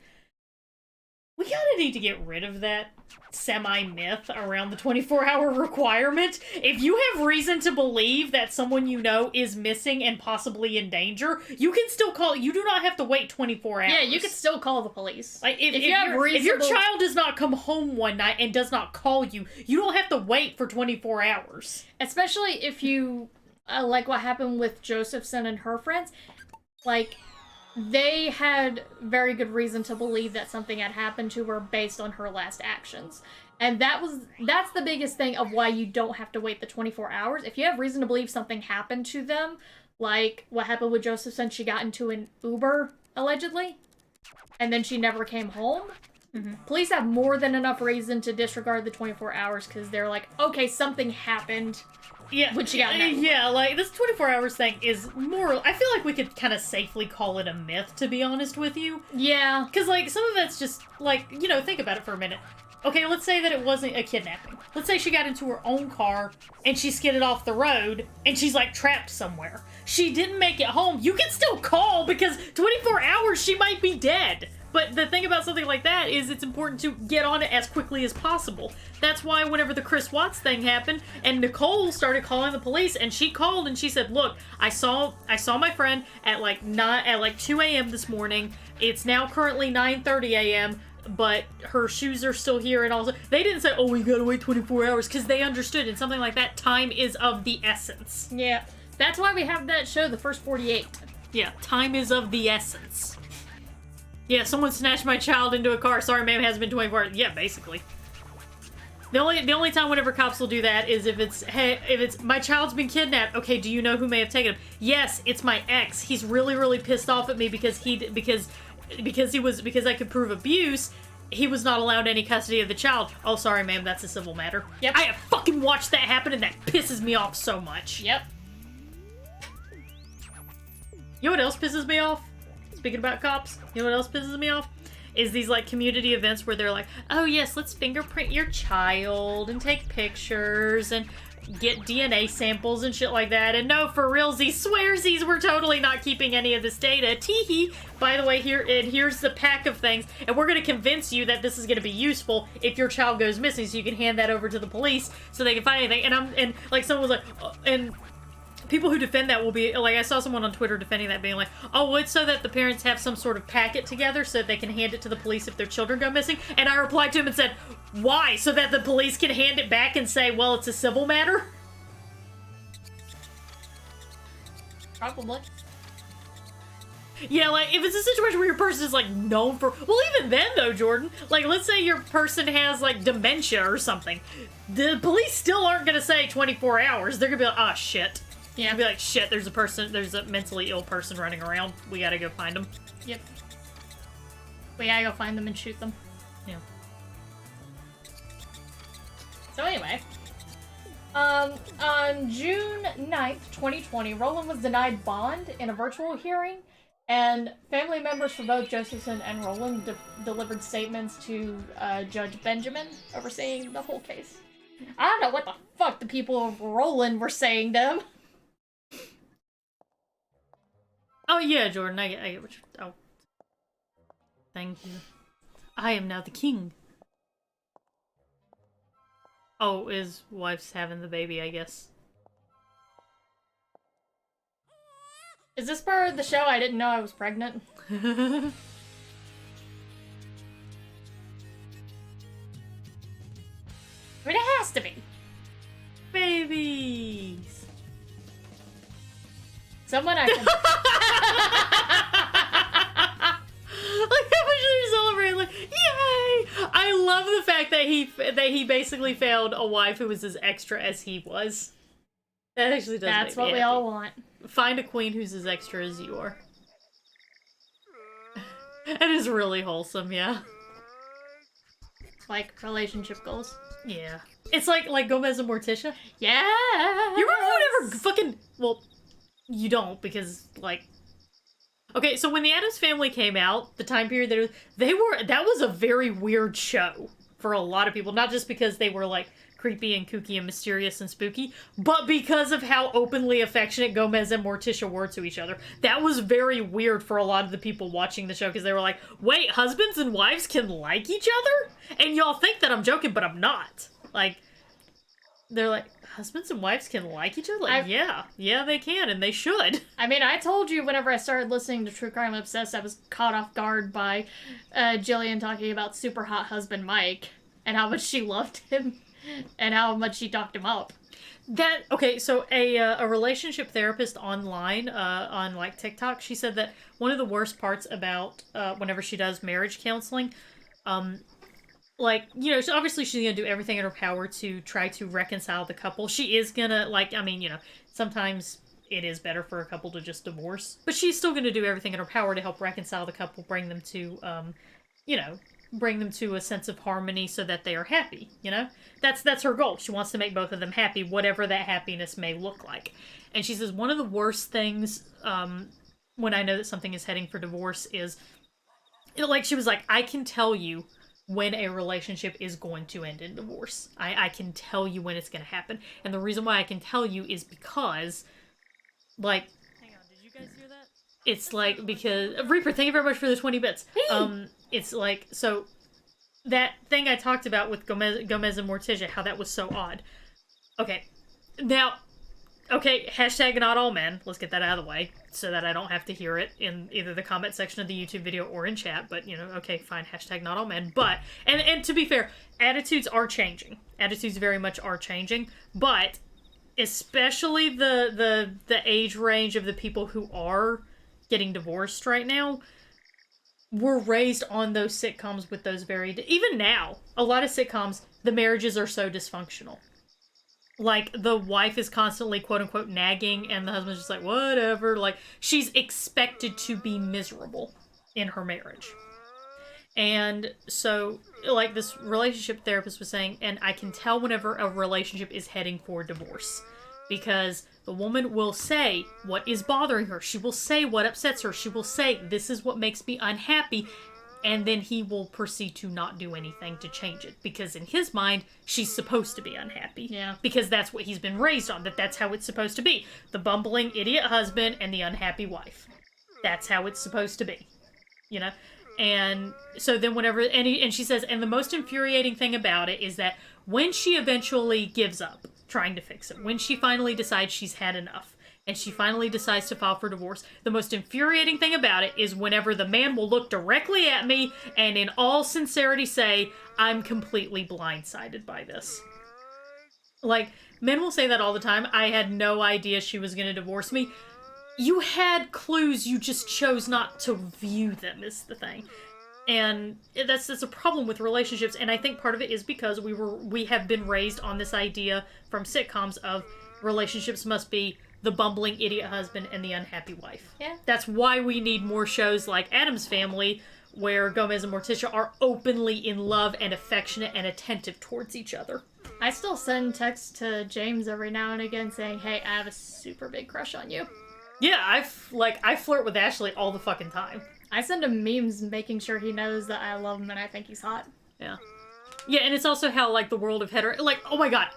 We kinda need to get rid of that semi-myth around the 24-hour requirement. If you have reason to believe that someone you know is missing and possibly in danger, you can still call. You do not have to wait 24 hours. Yeah, you can still call the police. If your child does not come home one night and does not call you, you don't have to wait for 24 hours. Especially if you, like what happened with Josephson and her friends, they had very good reason to believe that something had happened to her based on her last actions. And that's the biggest thing of why you don't have to wait the 24 hours. If you have reason to believe something happened to them, like what happened with Josephson, she got into an Uber, allegedly, and then she never came home, Police have more than enough reason to disregard the 24 hours because they're like, okay, something happened. Yeah, When she got mad. yeah, like this 24 hours thing is more. I feel like we could kind of safely call it a myth, to be honest with you. Yeah. Because like some of it's just like think about it for a minute. Okay, let's say that it wasn't a kidnapping. Let's say she got into her own car and she skidded off the road and she's like trapped somewhere. She didn't make it home. You can still call because 24 hours she might be dead. But the thing about something like that is it's important to get on it as quickly as possible. That's why whenever the Chris Watts thing happened and Nicole started calling the police and she called and she said, "Look, I saw my friend at like 2 a.m. this morning. It's now currently 9:30 a.m. but her shoes are still here," and also they didn't say, "Oh, we gotta wait 24 hours," because they understood in something like that, time is of the essence. Yeah. That's why we have that show, The First 48. Yeah, time is of the essence. Yeah, someone snatched my child into a car. Sorry, ma'am, it hasn't been 24 hours. Yeah, basically. The only time whenever cops will do that is if it's my child's been kidnapped. Okay, do you know who may have taken him? Yes, it's my ex. He's really, really pissed off at me because I could prove abuse. He was not allowed any custody of the child. Oh, sorry, ma'am, that's a civil matter. Yep. I have fucking watched that happen, and that pisses me off so much. Yep. You know what else pisses me off? Speaking about cops, you know what else pisses me off? Is these, like, community events where they're like, "Oh, yes, let's fingerprint your child and take pictures and get DNA samples and shit like that." And no, for realsies, swearsies, we're totally not keeping any of this data. Teehee. By the way, here's the pack of things, and we're going to convince you that this is going to be useful if your child goes missing, so you can hand that over to the police so they can find anything. And like, someone was like, and people who defend that will be, like, I saw someone on Twitter defending that, being like, "Oh, well, it's so that the parents have some sort of packet together so that they can hand it to the police if their children go missing." And I replied to him and said, "Why? So that the police can hand it back and say, well, it's a civil matter?" Probably. Yeah, like, if it's a situation where your person is, like, known for... Well, even then, though, Jordan, like, let's say your person has, like, dementia or something. The police still aren't gonna say 24 hours. They're gonna be like, "Oh, shit." Yeah. Be like, "Shit, there's a mentally ill person running around. We gotta go find them." Yep. We gotta go find them and shoot them. Yeah. So anyway, on June 9th, 2020, Roland was denied bond in a virtual hearing, and family members for both Josephson and Roland delivered statements to Judge Benjamin overseeing the whole case. I don't know what the fuck the people of Roland were saying to him. Oh, yeah, Jordan, I get what you're... Oh. Thank you. I am now the king. Oh, his wife's having the baby, I guess. Is this part of the show I didn't know I was pregnant? I mean, it has to be. Babies! Someone I can... Like, how much they're celebrating, like, yay! I love the fact that he basically found a wife who was as extra as he was. That actually does That's make me what we happy. all want. Find a queen who's as extra as you are. It is really wholesome, yeah. Like, relationship goals. Yeah. It's like Gomez and Morticia. Yeah. You remember whenever fucking... Well, you don't, because, like... Okay, so when the Addams Family came out, the time period that was a very weird show for a lot of people. Not just because they were, like, creepy and kooky and mysterious and spooky, but because of how openly affectionate Gomez and Morticia were to each other. That was very weird for a lot of the people watching the show, because they were like, "Wait, husbands and wives can like each other?" And y'all think that I'm joking, but I'm not. Like, they're like, husbands and wives can like each other? Like, yeah, they can, and they should. I mean, I told you whenever I started listening to True Crime Obsessed, I was caught off guard by Jillian talking about super hot husband Mike, and how much she loved him, and how much she talked him up. Okay, so a relationship therapist online, on, like, TikTok, she said that one of the worst parts about whenever she does marriage counseling, like, you know, obviously she's gonna do everything in her power to try to reconcile the couple. She is gonna, like, I mean, you know, sometimes it is better for a couple to just divorce, but she's still gonna do everything in her power to help reconcile the couple, bring them to, you know, bring them to a sense of harmony so that they are happy, you know? That's her goal. She wants to make both of them happy, whatever that happiness may look like. And she says one of the worst things when I know that something is heading for divorce is, like, she was like, I can tell you when a relationship is going to end in divorce. I can tell you when it's going to happen. And the reason why I can tell you is because, like... Hang on, did you guys hear that? It's like, because... Reaper, thank you very much for the 20 bits. It's like, so... That thing I talked about with Gomez and Morticia, how that was so odd. Okay. Now... Okay, hashtag not all men. Let's get that out of the way so that I don't have to hear it in either the comment section of the YouTube video or in chat. But, you know, okay, fine, hashtag not all men. But, and to be fair, attitudes are changing. Attitudes very much are changing. But, especially the age range of the people who are getting divorced right now, were raised on those sitcoms with those very... Even now, a lot of sitcoms, the marriages are so dysfunctional. Like, the wife is constantly, quote-unquote, nagging, and the husband's just like, whatever. Like, she's expected to be miserable in her marriage. And so, like, this relationship therapist was saying, and I can tell whenever a relationship is heading for divorce. Because the woman will say what is bothering her. She will say what upsets her. She will say, this is what makes me unhappy. And then he will proceed to not do anything to change it. Because in his mind, she's supposed to be unhappy. Yeah. Because that's what he's been raised on. That's how it's supposed to be. The bumbling idiot husband and the unhappy wife. That's how it's supposed to be. You know? And so then whenever... And she says, and the most infuriating thing about it is that when she eventually gives up trying to fix it, when she finally decides she's had enough, and she finally decides to file for divorce, the most infuriating thing about it is whenever the man will look directly at me and in all sincerity say, I'm completely blindsided by this. Like, men will say that all the time. I had no idea she was going to divorce me. You had clues, you just chose not to view them, is the thing. And that's a problem with relationships, and I think part of it is because we have been raised on this idea from sitcoms of relationships must be the bumbling idiot husband and the unhappy wife. Yeah. That's why we need more shows like Addams Family, where Gomez and Morticia are openly in love and affectionate and attentive towards each other. I still send texts to James every now and again saying, hey, I have a super big crush on you. Yeah, I flirt with Ashley all the fucking time. I send him memes making sure he knows that I love him and I think he's hot. Yeah. Yeah, and it's also how, like, the world of like, oh my god,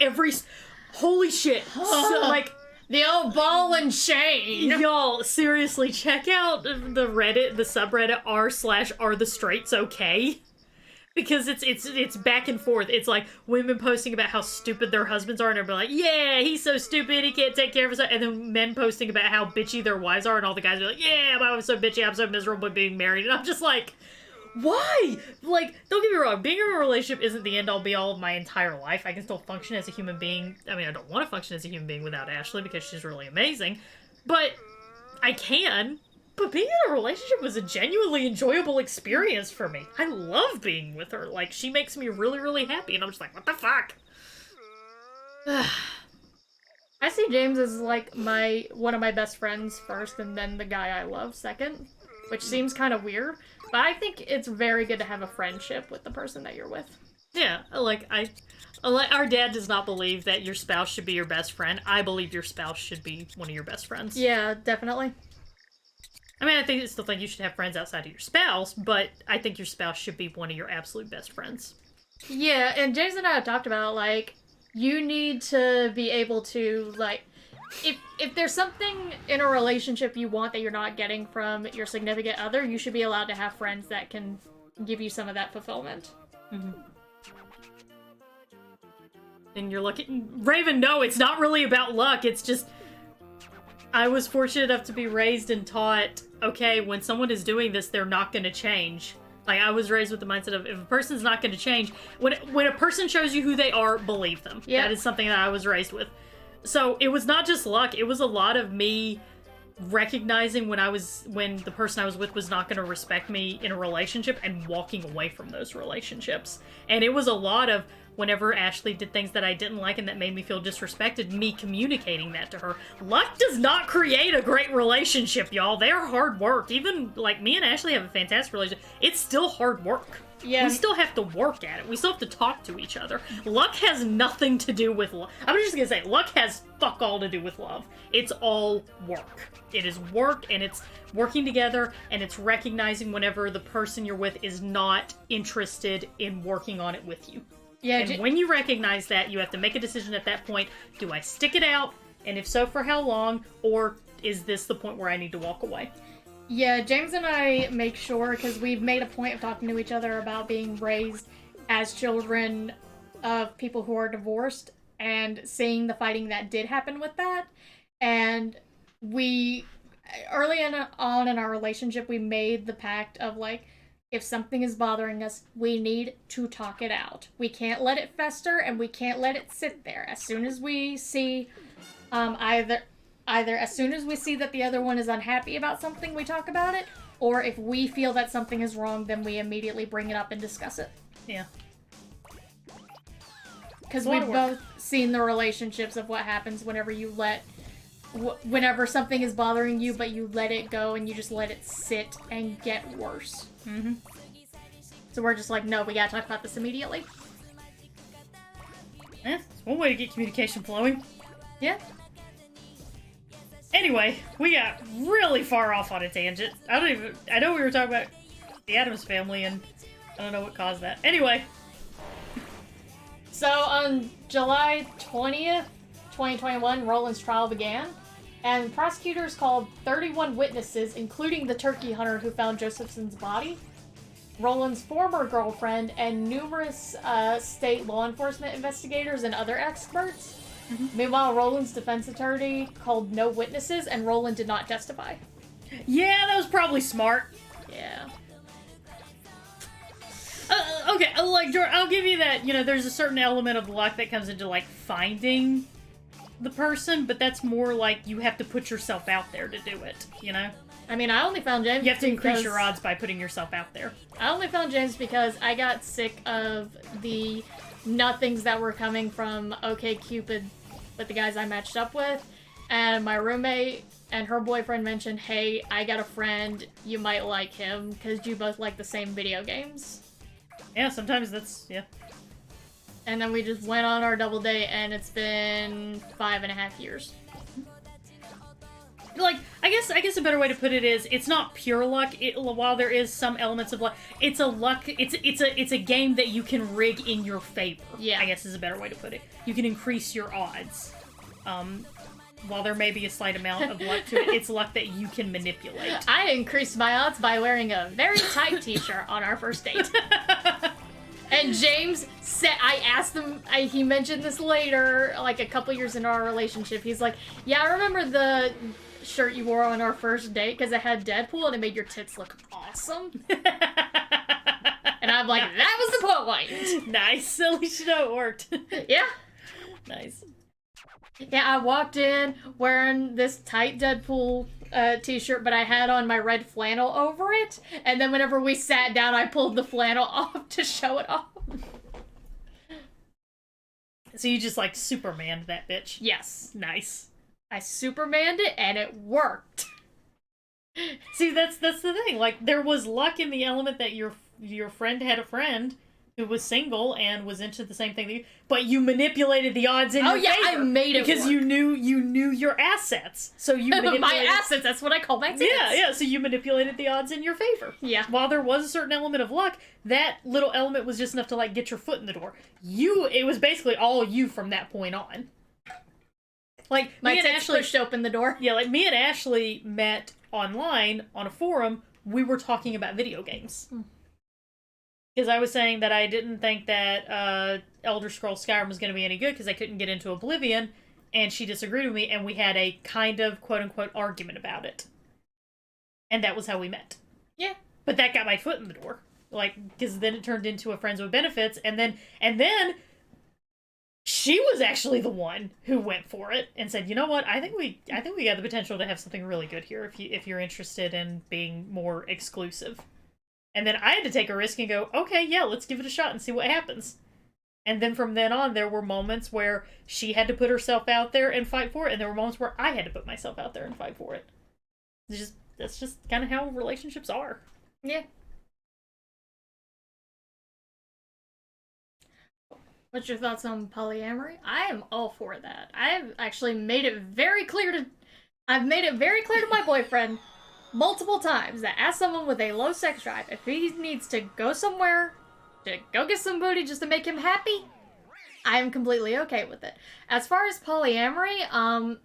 holy shit. So, like... The old ball and chain! Y'all, seriously, check out the subreddit r/are the straights okay? Because it's back and forth. It's like women posting about how stupid their husbands are, and they're like, yeah, he's so stupid, he can't take care of himself. And then men posting about how bitchy their wives are, and all the guys are like, yeah, my wife's so bitchy, I'm so miserable being married. And I'm just like, why? Like, don't get me wrong, being in a relationship isn't the end-all be-all of my entire life. I can still function as a human being. I mean, I don't want to function as a human being without Ashley because she's really amazing. But I can. But being in a relationship was a genuinely enjoyable experience for me. I love being with her. Like, she makes me really, really happy. And I'm just like, what the fuck? I see James as, like, one of my best friends first, and then the guy I love second. Which seems kind of weird. But I think it's very good to have a friendship with the person that you're with. Yeah, our dad does not believe that your spouse should be your best friend. I believe your spouse should be one of your best friends. Yeah, definitely. I mean, I still think you should have friends outside of your spouse, but I think your spouse should be one of your absolute best friends. Yeah, and James and I have talked about, like, you need to be able to, like, if there's something in a relationship you want that you're not getting from your significant other, you should be allowed to have friends that can give you some of that fulfillment. Mm-hmm. And you're lucky. Raven, no, it's not really about luck. It's just, I was fortunate enough to be raised and taught, okay, when someone is doing this, they're not going to change. Like, I was raised with the mindset of, if a person's not going to change, when a person shows you who they are, believe them. Yeah. That is something that I was raised with. So it was not just luck, it was a lot of me recognizing when the person I was with was not going to respect me in a relationship and walking away from those relationships. And it was a lot of whenever Ashley did things that I didn't like and that made me feel disrespected, me communicating that to her. Luck does not create a great relationship, y'all. They're hard work. Even, like, me and Ashley have a fantastic relationship. It's still hard work. Yeah. We still have to work at it. We still have to talk to each other. Luck has nothing to do with love. I'm just gonna say, luck has fuck all to do with love. It's all work. It is work, and it's working together, and it's recognizing whenever the person you're with is not interested in working on it with you. Yeah. And when you recognize that, you have to make a decision at that point. Do I stick it out? And if so, for how long? Or is this the point where I need to walk away? Yeah, James and I make sure, because we've made a point of talking to each other about being raised as children of people who are divorced and seeing the fighting that did happen with that. And we, early on in our relationship, we made the pact of, like, if something is bothering us, we need to talk it out. We can't let it fester, and we can't let it sit there. As soon as we see either as soon as we see that the other one is unhappy about something, we talk about it, or if we feel that something is wrong, then we immediately bring it up and discuss it. Yeah. Because we've both seen the relationships of what happens whenever you whenever something is bothering you, but you let it go and you just let it sit and get worse. Mm-hmm. So we're just like, no, we gotta talk about this immediately. It's one way to get communication flowing. Yeah. Anyway, we got really far off on a tangent. I know we were talking about the Addams family, and I don't know what caused that. Anyway. So on July 20th, 2021, Roland's trial began, and prosecutors called 31 witnesses, including the turkey hunter who found Josephson's body, Roland's former girlfriend, and numerous state law enforcement investigators and other experts. Mm-hmm. Meanwhile, Roland's defense attorney called no witnesses, and Roland did not testify. Yeah, that was probably smart. Yeah. Okay, like, Jordan, I'll give you that, there's a certain element of luck that comes into, like, finding the person, but that's more like you have to put yourself out there to do it, I mean, I only found James. You have to increase your odds by putting yourself out there. I only found James because I got sick of the nothings that were coming from OkCupid with the guys I matched up with, and my roommate and her boyfriend mentioned, hey, I got a friend, you might like him, because you both like the same video games. Yeah, sometimes that's, yeah. And then we just went on our double date, and it's been 5.5 years. Like, I guess a better way to put it is, it's not pure luck. While there is some elements of luck, it's a game that you can rig in your favor. Yeah, I guess is a better way to put it. You can increase your odds. While there may be a slight amount of luck to it, it's luck that you can manipulate. I increased my odds by wearing a very tight t-shirt on our first date. And James said, I asked him, he mentioned this later, like a couple years into our relationship. He's like, yeah, I remember the shirt you wore on our first date because it had Deadpool and it made your tits look awesome. And I'm like, that was the point. Nice. At least you know it worked. Yeah. Nice. Yeah, I walked in wearing this tight Deadpool t-shirt, but I had on my red flannel over it. And then whenever we sat down, I pulled the flannel off to show it off. So you just, like, Supermaned that bitch? Yes. Nice. I Supermaned it, and it worked. See, that's the thing. Like, there was luck in the element that your friend had a friend who was single and was into the same thing that you, but you manipulated the odds in your favor. I made it because work. you knew your assets. So you manipulated my assets, that's what I call my tickets. Yeah, so you manipulated the odds in your favor. Yeah. While there was a certain element of luck, that little element was just enough to, like, get your foot in the door. It was basically all you from that point on. Like, my me and tits Ashley pushed open the door. Yeah, like, me and Ashley met online on a forum. We were talking about video games. Because I was saying that I didn't think that Elder Scrolls Skyrim was going to be any good because I couldn't get into Oblivion, and she disagreed with me, and we had a kind of quote-unquote argument about it. And that was how we met. Yeah. But that got my foot in the door. Like, because then it turned into a Friends with Benefits, and then she was actually the one who went for it and said, you know what, I think we got the potential to have something really good here if you're interested in being more exclusive. And then I had to take a risk and go, okay, yeah, let's give it a shot and see what happens. And then from then on, there were moments where she had to put herself out there and fight for it, and there were moments where I had to put myself out there and fight for it. That's just kind of how relationships are. Yeah. What's your thoughts on polyamory? I am all for that. I have actually made it very clear to my boyfriend multiple times that as someone with a low sex drive, if he needs to go somewhere to go get some booty just to make him happy, I am completely okay with it. As far as polyamory,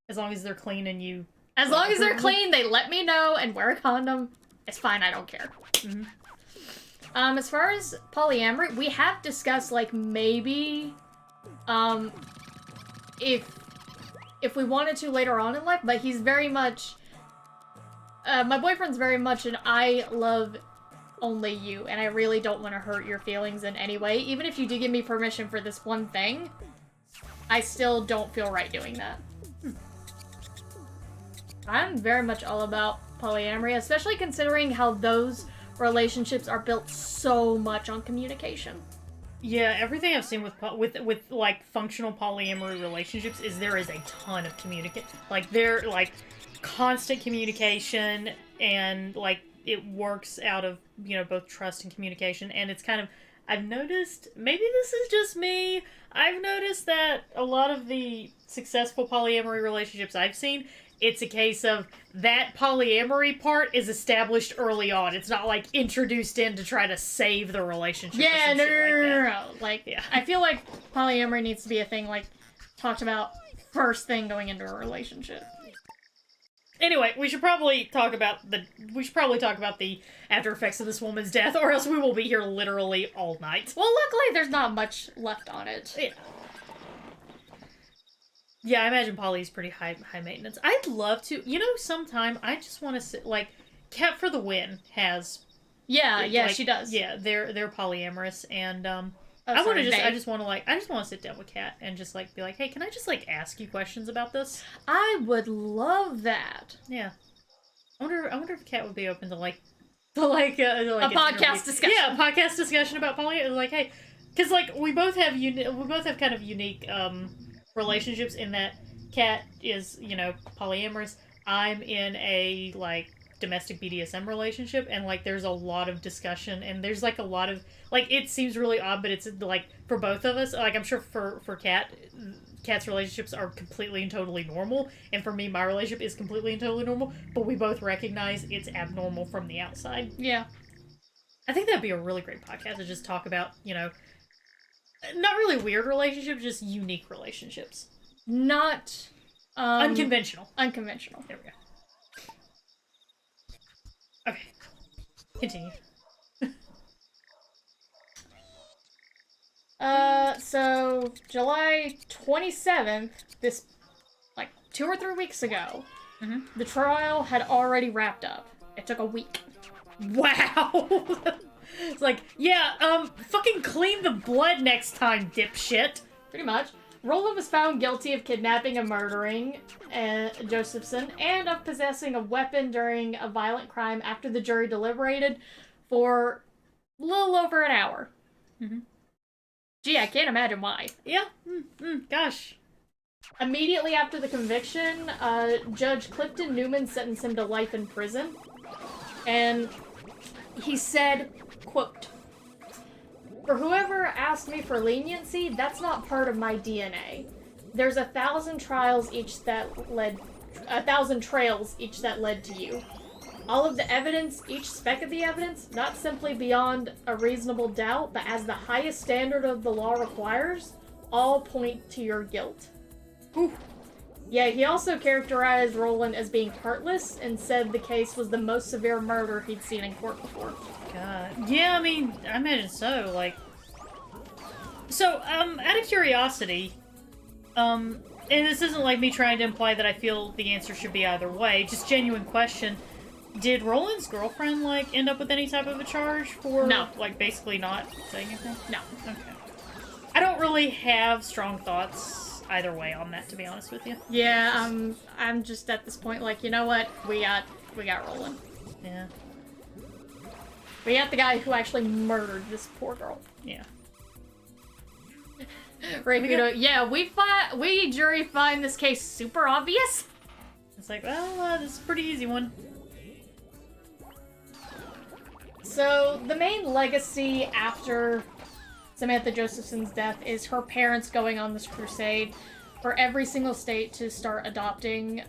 As long as they're clean and you... as long as they're clean, they let me know and wear a condom, it's fine, I don't care. Mhm. As far as polyamory, we have discussed, like, maybe, if we wanted to later on in life, but he's very much, my boyfriend's very much an I love only you, and I really don't want to hurt your feelings in any way. Even if you do give me permission for this one thing, I still don't feel right doing that. I'm very much all about polyamory, especially considering how those relationships are built so much on communication. Yeah, everything I've seen with like functional polyamory relationships is there is a ton of communicate. Like they're like constant communication, and like it works out of, you know, both trust and communication. And it's kind of, I've noticed, maybe this is just me, I've noticed that a lot of the successful polyamory relationships I've seen, it's a case of that polyamory part is established early on. It's not like introduced in to try to save the relationship. Yeah, or some no, shit like that. no. Like, Yeah. I feel like polyamory needs to be a thing, like, talked about first thing going into a relationship. Anyway, we should probably talk about the after effects of this woman's death, or else we will be here literally all night. Well, luckily, there's not much left on it. Yeah. Yeah, I imagine Polly's pretty high maintenance. I'd love to, you know, sometime I just want to sit, like, Cat for the Win has. Yeah, like, she does. Yeah, they're polyamorous, and Oh, I want sorry, to they. I just want to sit down with Kat and just like be like, hey, can I just like ask you questions about this? I would love that. Yeah. I wonder if Kat would be open to like A podcast discussion. Yeah, a podcast discussion about poly. Like, hey, because like we both have kind of unique relationships in that Kat is, you know, polyamorous. I'm in a like domestic BDSM relationship, and like there's a lot of discussion, and there's like a lot of like, it seems really odd, but it's like for both of us, like I'm sure for Kat's relationships are completely and totally normal, and for me, my relationship is completely and totally normal, but we both recognize it's abnormal from the outside. Yeah. I think that'd be a really great podcast to just talk about, you know, not really weird relationships, just unique relationships. Not Unconventional. Unconventional. There we go. Okay. Continue. So July 27th, this, like, 2 or 3 weeks ago, the trial had already wrapped up. It took a week. Wow! It's like, yeah, fucking clean the blood next time, dipshit. Pretty much. Roland was found guilty of kidnapping and murdering Josephson, and of possessing a weapon during a violent crime after the jury deliberated for a little over an hour. Mm-hmm. Gee, I can't imagine why. Yeah, gosh. Immediately after the conviction, Judge Clifton Newman sentenced him to life in prison. And he said, quote, "For whoever asked me for leniency, that's not part of my DNA. There's 1,000 trails each that led to you. All of the evidence, each speck of the evidence, not simply beyond a reasonable doubt, but as the highest standard of the law requires, all point to your guilt." Whew. Yeah, he also characterized Roland as being heartless and said the case was the most severe murder he'd seen in court before. God. Yeah, I mean, I imagine so, like... So, out of curiosity, and this isn't like me trying to imply that I feel the answer should be either way, just genuine question, did Roland's girlfriend, like, end up with any type of a charge for, No. like, basically not saying anything? No. Okay. I don't really have strong thoughts either way on that, to be honest with you. Yeah, I'm just at this point like, you know what? We got Roland. Yeah. We got the guy who actually murdered this poor girl. Yeah. Right, yeah, we jury find this case super obvious. It's like, well, this is a pretty easy one. Samantha Josephson's death is her parents going on this crusade for every single state to start adopting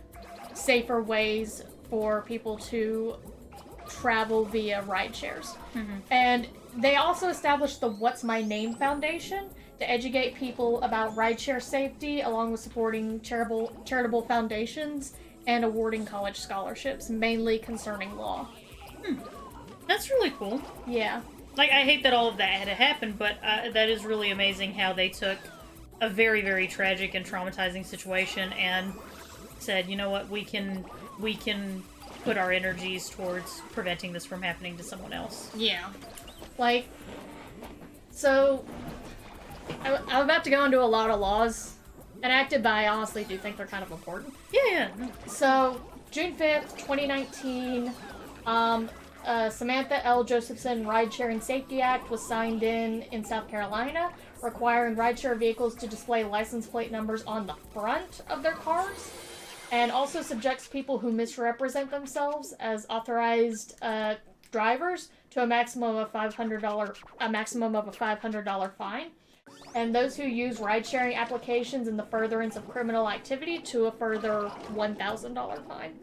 safer ways for people to travel via ride shares. And they also established the What's My Name Foundation to educate people about rideshare safety, along with supporting charitable foundations and awarding college scholarships, mainly concerning law. That's really cool. Yeah. Like, I hate that all of that had to happen, but that is really amazing how they took a very, very tragic and traumatizing situation and said, you know what, we can put our energies towards preventing this from happening to someone else. Yeah. Like, so, I'm about to go into a lot of laws enacted, but I honestly do think they're kind of important. Yeah. So, June 5th, 2019, Samantha L. Josephson Ride-Sharing Safety Act was signed in South Carolina, requiring rideshare vehicles to display license plate numbers on the front of their cars, and also subjects people who misrepresent themselves as authorized drivers to a maximum of a $500 fine, and those who use ride-sharing applications in the furtherance of criminal activity to a further $1,000 fine.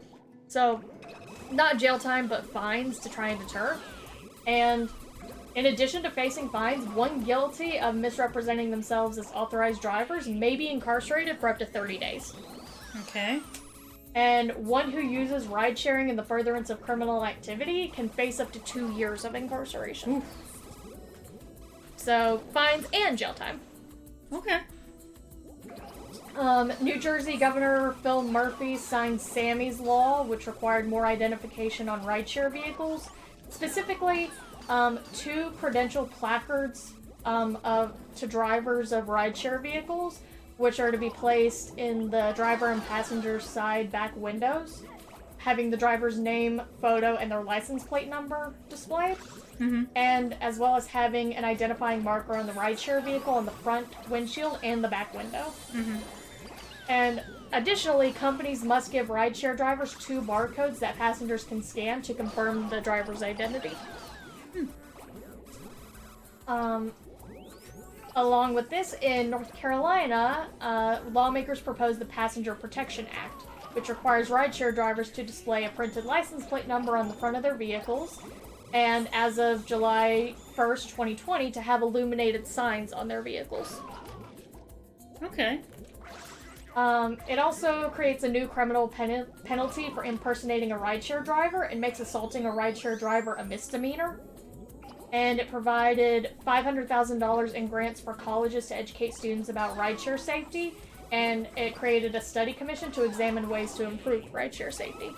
So, not jail time, but fines to try and deter. And in addition to facing fines, one guilty of misrepresenting themselves as authorized drivers may be incarcerated for up to 30 days. Okay. And one who uses ride-sharing in the furtherance of criminal activity can face up to 2 years of incarceration. Oof. So, fines and jail time. Okay. New Jersey Governor Phil Murphy signed Sammy's Law, which required more identification on rideshare vehicles. Specifically, 2 credential placards to drivers of rideshare vehicles, which are to be placed in the driver and passenger side back windows, having the driver's name, photo, and their license plate number displayed. And as well as having an identifying marker on the rideshare vehicle on the front windshield and the back window. And additionally, companies must give rideshare drivers 2 barcodes that passengers can scan to confirm the driver's identity. Along with this, in North Carolina, lawmakers proposed the Passenger Protection Act, which requires rideshare drivers to display a printed license plate number on the front of their vehicles, and as of July 1st, 2020, to have illuminated signs on their vehicles. Okay. It also creates a new criminal penalty for impersonating a rideshare driver and makes assaulting a rideshare driver a misdemeanor. And it provided $500,000 in grants for colleges to educate students about rideshare safety, and it created a study commission to examine ways to improve rideshare safety.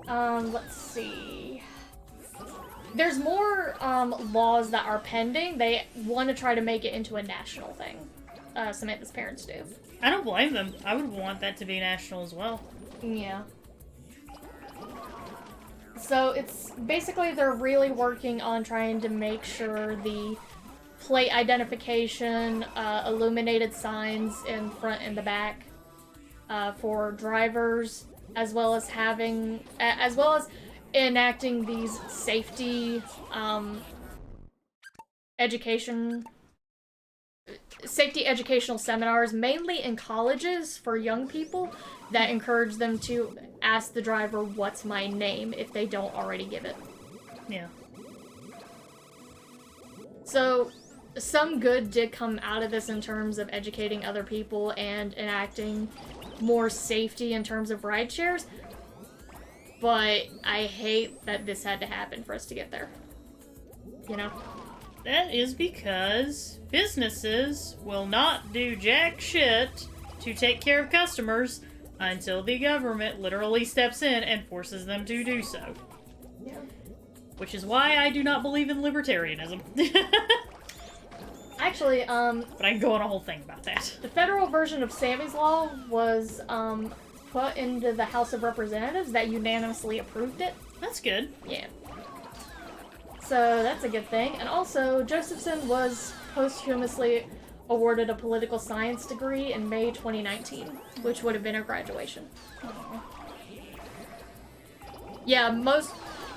Let's see. There's more laws that are pending. They want to try to make it into a national thing. Samantha's parents do. I don't blame them. I would want that to be national as well. Yeah. So it's basically they're really working on trying to make sure the plate identification, illuminated signs in front and the back for drivers, as well as enacting these safety educational seminars, mainly in colleges for young people, that encourage them to ask the driver, "What's my name?" if they don't already give it. Yeah. So, some good did come out of this in terms of educating other people and enacting more safety in terms of ride shares, but I hate that this had to happen for us to get there. You know? That is because businesses will not do jack shit to take care of customers until the government literally steps in and forces them to do so. Yeah. Which is why I do not believe in libertarianism. Actually, But I can go on a whole thing about that. the federal version of Sammy's Law was put into the House of Representatives that unanimously approved it. That's good. Yeah. So that's a good thing. And also, Josephson was posthumously awarded a political science degree in May 2019, which would have been her graduation. Yeah,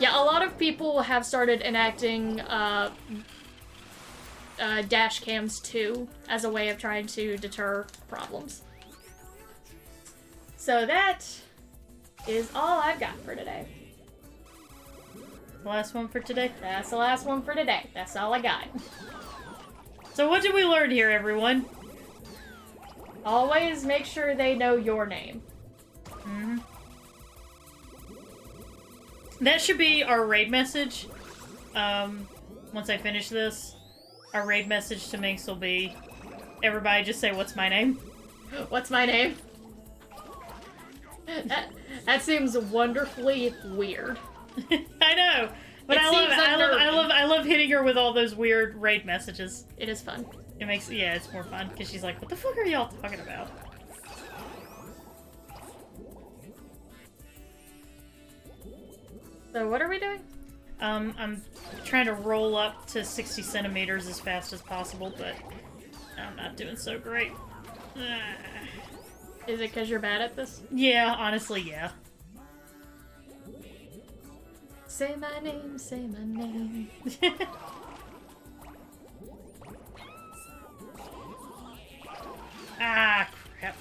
Yeah, a lot of people have started enacting dash cams too as a way of trying to deter problems. So that is all I've got for today. The last one for today? That's the last one for today. That's all I got. So what did we learn here, everyone? Always make sure they know your name. Mm-hmm. That should be our raid message. Once I finish this, our raid message to Minx will be, everybody just say, what's my name? What's my name? That seems wonderfully weird. I know, but It I love seems it. unnerving. I love hitting her with all those weird raid messages. It is fun. It makes, yeah, it's more fun because she's like, what the fuck are y'all talking about? So what are we doing? I'm trying to roll up to 60 centimeters as fast as possible, but I'm not doing so great. Is it because you're bad at this? Yeah, honestly, yeah. Say my name, say my name. Ah, crap.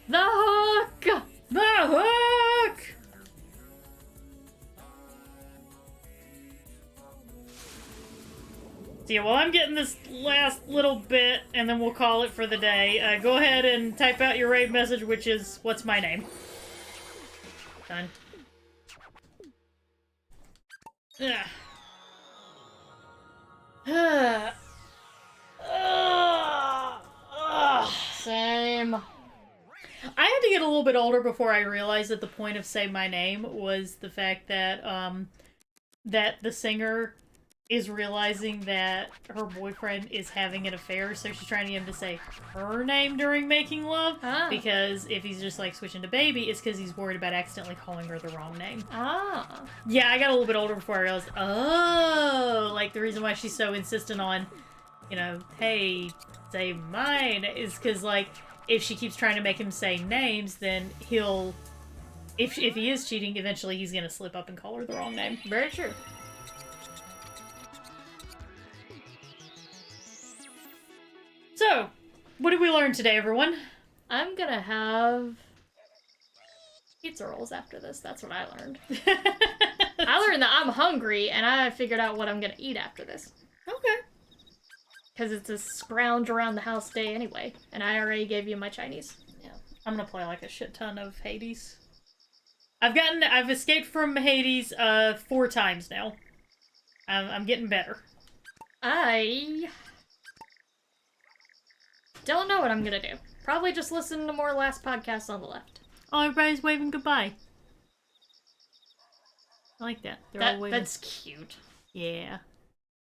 The hook! The hook! So yeah, well, I'm getting this last little bit, and then we'll call it for the day. Go ahead and type out your raid message, which is, what's my name? Done. Same. I had to get a little bit older before I realized that the point of Say My Name was the fact that, that the singer is realizing that her boyfriend is having an affair, so she's trying to get him to say her name during making love, because if he's just, like, switching to baby, it's because he's worried about accidentally calling her the wrong name. Ah. Yeah, I got a little bit older before I realized, oh, like, the reason why she's so insistent on, you know, hey, say mine, is because, like, if she keeps trying to make him say names, then he'll, if he is cheating, eventually he's gonna slip up and call her the wrong name. Very true. So, what did we learn today, everyone? I'm gonna have pizza rolls after this. That's what I learned. I learned that I'm hungry, and I figured out what I'm gonna eat after this. Okay. Because it's a scrounge around the house day anyway, and I already gave you my Chinese. Yeah. I'm gonna play like a shit ton of Hades. I've escaped from Hades 4 times now. I'm getting better. I don't know what I'm gonna do. Probably just listen to more last podcasts on the left. Oh, everybody's waving goodbye. I like that. They're all waving. That's cute. Yeah.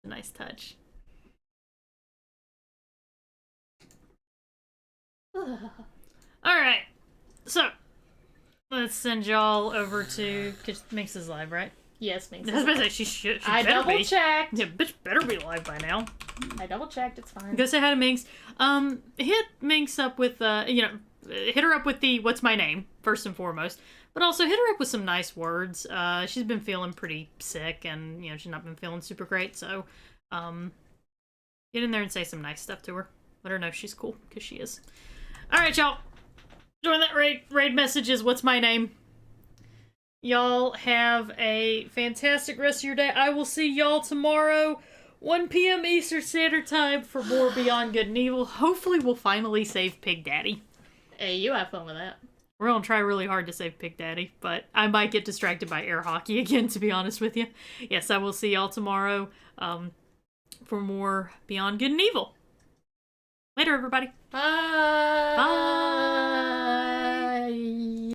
A nice touch. Alright. So, let's send y'all over to... Cause Minx is live, right? Yes, Minx. I was about to say, she I better double be. checked. Yeah, bitch better be live by now. I double checked. It's fine. Go say hi to Minx. Hit Minx up with, hit her up with the what's my name, first and foremost. But also hit her up with some nice words. She's been feeling pretty sick and, you know, she's not been feeling super great. So, get in there and say some nice stuff to her. Let her know she's cool, because she is. Alright, y'all. Join that raid messages. What's my name? Y'all have a fantastic rest of your day. I will see y'all tomorrow, 1 p.m. Eastern Standard Time, for more Beyond Good and Evil. Hopefully we'll finally save Pig Daddy. Hey, you have fun with that. We're gonna try really hard to save Pig Daddy, but I might get distracted by air hockey again, to be honest with you. Yes, I will see y'all tomorrow for more Beyond Good and Evil. Later, everybody. Bye. Bye.